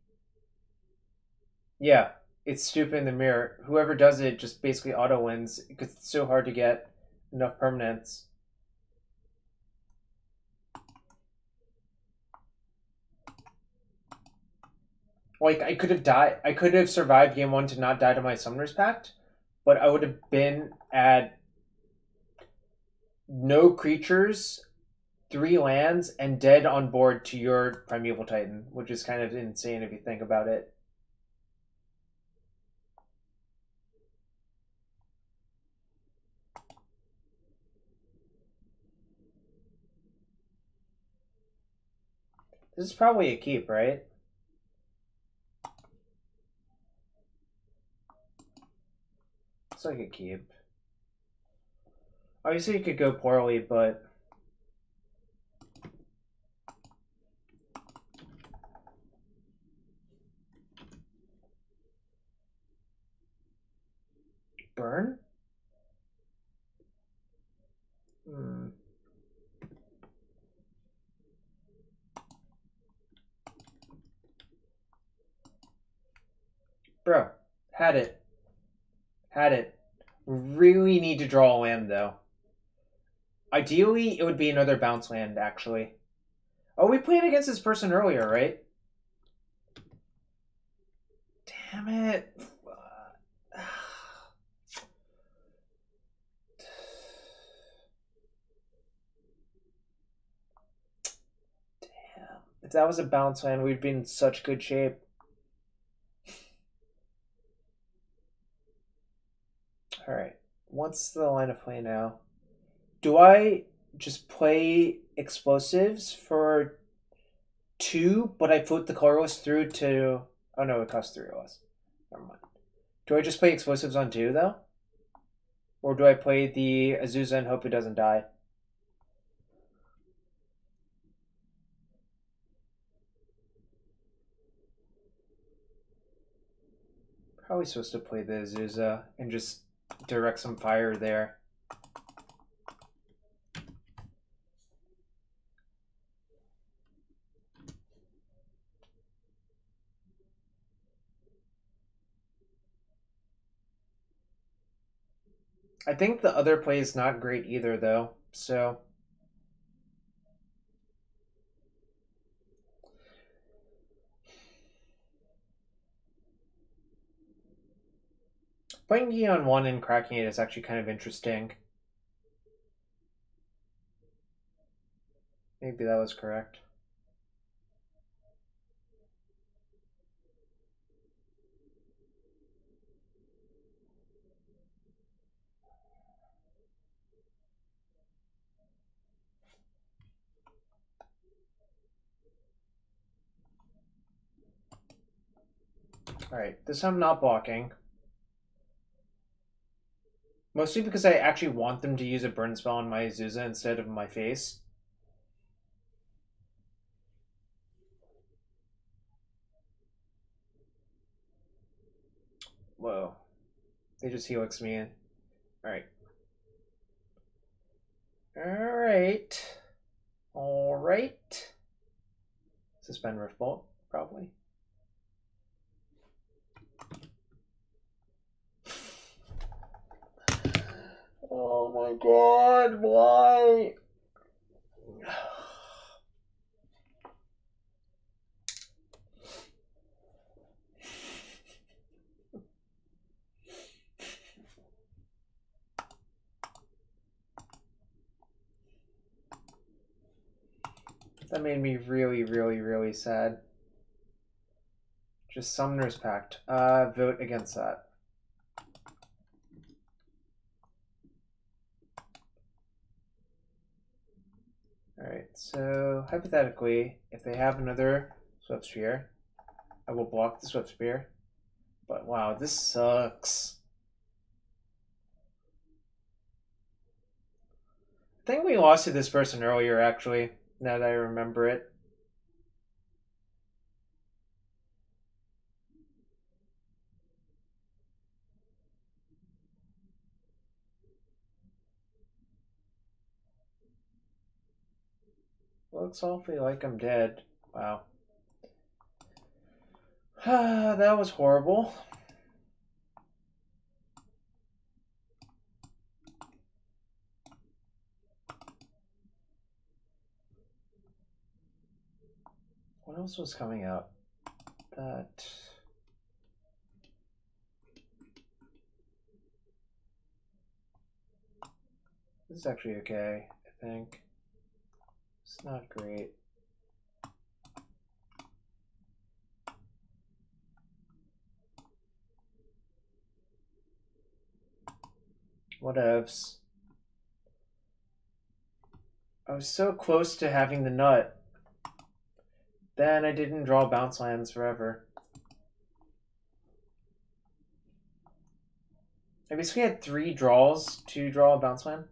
yeah, it's stupid in the mirror. Whoever does it just basically auto wins because it's so hard to get enough permanents. Like, I could have died. I could have survived game 1 to not die to my Summoner's Pact, but I would have been at no creatures, 3 lands, and dead on board to your Primeval Titan, which is kind of insane if you think about it. This is probably a keep, right? It's like a keep. Obviously, it could go poorly, but... Burn? Bro, had it. Had it. Really need to draw a land, though. Ideally, it would be another bounce land, actually. Oh, we played against this person earlier, right? Damn it. Damn. If that was a bounce land, we'd be in such good shape. Alright. What's the line of play now? Do I just play explosives for 2, but I float the colorless through to... Oh no, it costs 3 less. Never mind. Do I just play explosives on 2, though? Or do I play the Azusa and hope it doesn't die? Probably supposed to play the Azusa and just direct some fire there. I think the other play is not great either, though, so... Playing E on 1 and cracking it is actually kind of interesting. Maybe that was correct. Alright, this I'm not blocking. Mostly because I actually want them to use a burn spell on my Azusa instead of my face. Whoa. They just helix me in. Alright. Alright. Alright. Suspend Rift Bolt, probably. Oh my god, why? That made me really, really, really sad. Just Summoner's Pact. Vote against that. Alright, so hypothetically, if they have another Swift Spear, I will block the Swift Spear. But wow, this sucks. I think we lost to this person earlier, actually, now that I remember it. Looks awfully like I'm dead. Wow. That was horrible. What else was coming up? that. This is actually okay, I think. It's not great. Whatevs. I was so close to having the nut. Then I didn't draw bounce lands forever. I basically had 3 draws to draw a bounce land.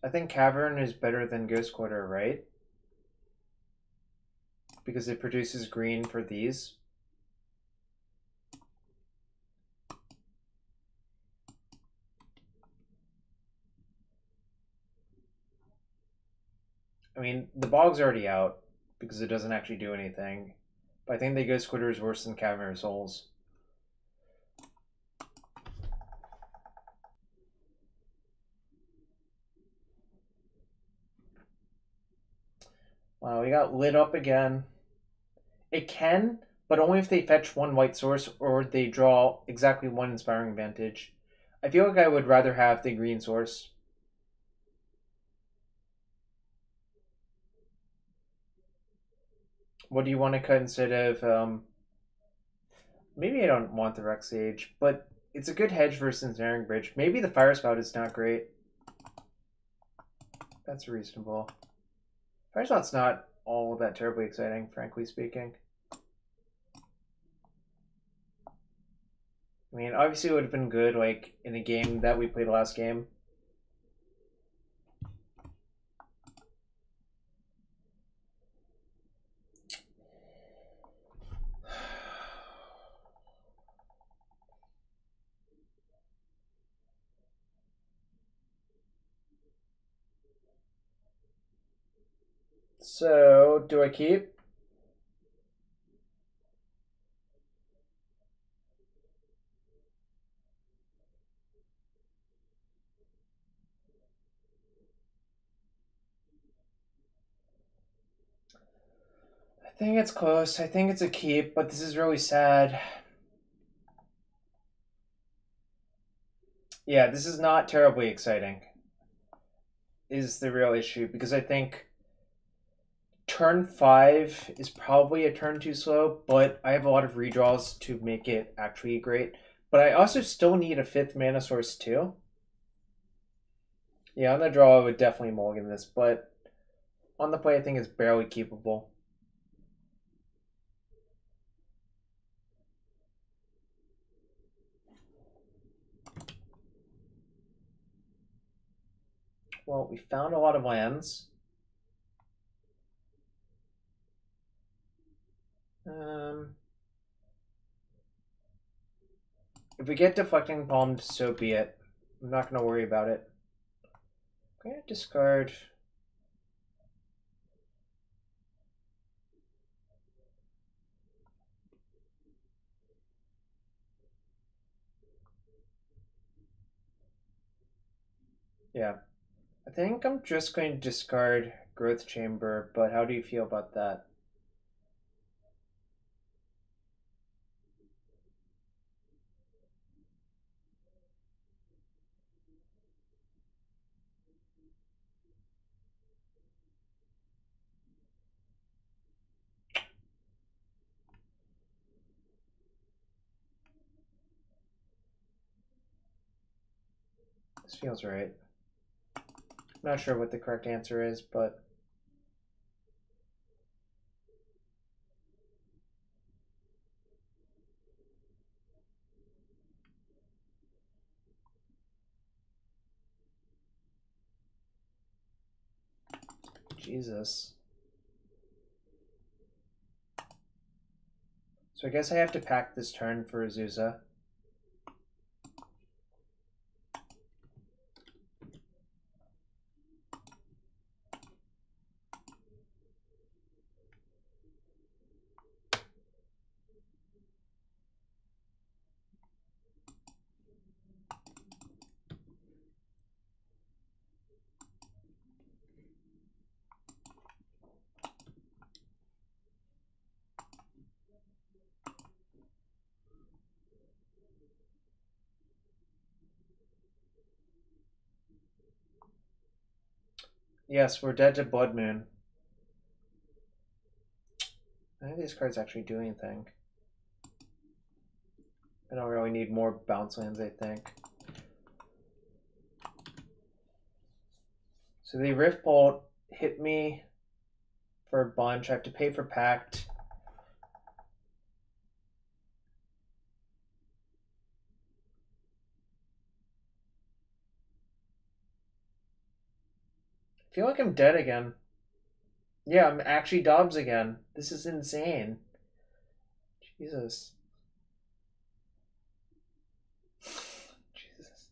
I think Cavern is better than Ghost Quarter, right? Because it produces green for these. I mean, the Bog's already out because it doesn't actually do anything. But I think the Ghost Quarter is worse than Cavern of Souls. Wow, we got lit up again. It can, but only if they fetch 1 white source or they draw exactly 1 Inspiring Advantage. I feel like I would rather have the green source. What do you want to cut instead of... maybe I don't want the Rex Sage, but it's a good hedge versus Ensnaring Bridge. Maybe the Fire Spout is not great. That's reasonable. Fire Spout's not all that terribly exciting, frankly speaking. I mean, obviously it would have been good, like, in a game that we played last game. So, do I keep? I think it's close. I think it's a keep, but this is really sad. Yeah, this is not terribly exciting, is the real issue, because I think turn 5 is probably a turn too slow, but I have a lot of redraws to make it actually great. But I also still need a 5th mana source too. Yeah, on the draw I would definitely mulligan this, but on the play I think it's barely keepable. Well, we found a lot of lands. If we get Deflecting Palmed, so be it. I'm not going to worry about it. I'm going to discard... Yeah. I think I'm just going to discard Growth Chamber, but how do you feel about that? This feels right. I'm not sure what the correct answer is, but... Jesus. So I guess I have to pack this turn for Azusa. Yes, we're dead to Blood Moon. None of these cards actually do anything. I don't really need more bounce lands, I think. So the Rift Bolt hit me for a bunch. I have to pay for Pact. I feel like I'm dead again. Yeah, I'm actually Dobbs again. This is insane. Jesus. Jesus.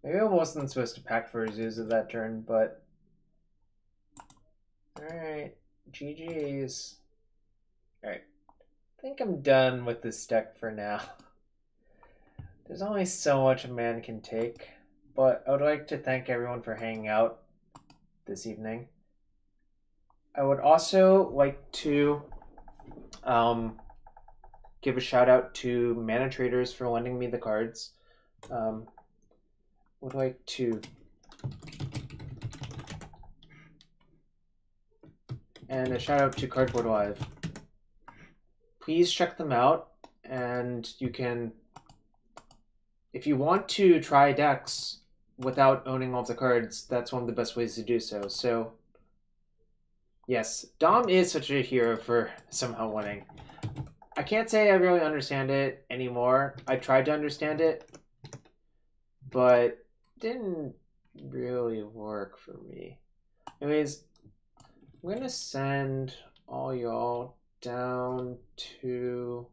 Maybe I wasn't supposed to pack for Azusa that turn, but... Alright. GG's. Alright. I think I'm done with this deck for now. There's only so much a man can take, but I would like to thank everyone for hanging out this evening. I would also like to give a shout out to Mana Traders for lending me the cards. Would like to and a shout out to Cardboard Live. Please check them out, and you can, if you want to try decks without owning all the cards, that's one of the best ways to do so. So, yes, Dom is such a hero for somehow winning. I can't say I really understand it anymore. I tried to understand it, but it didn't really work for me. Anyways, I'm going to send all y'all down to...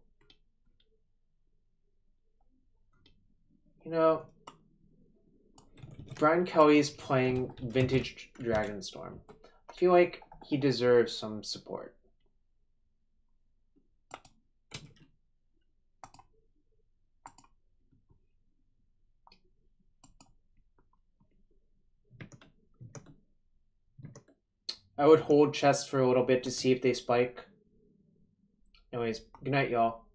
You know, Brian Kelly's playing Vintage Dragonstorm. I feel like he deserves some support. I would hold chests for a little bit to see if they spike. Anyways, good night, y'all.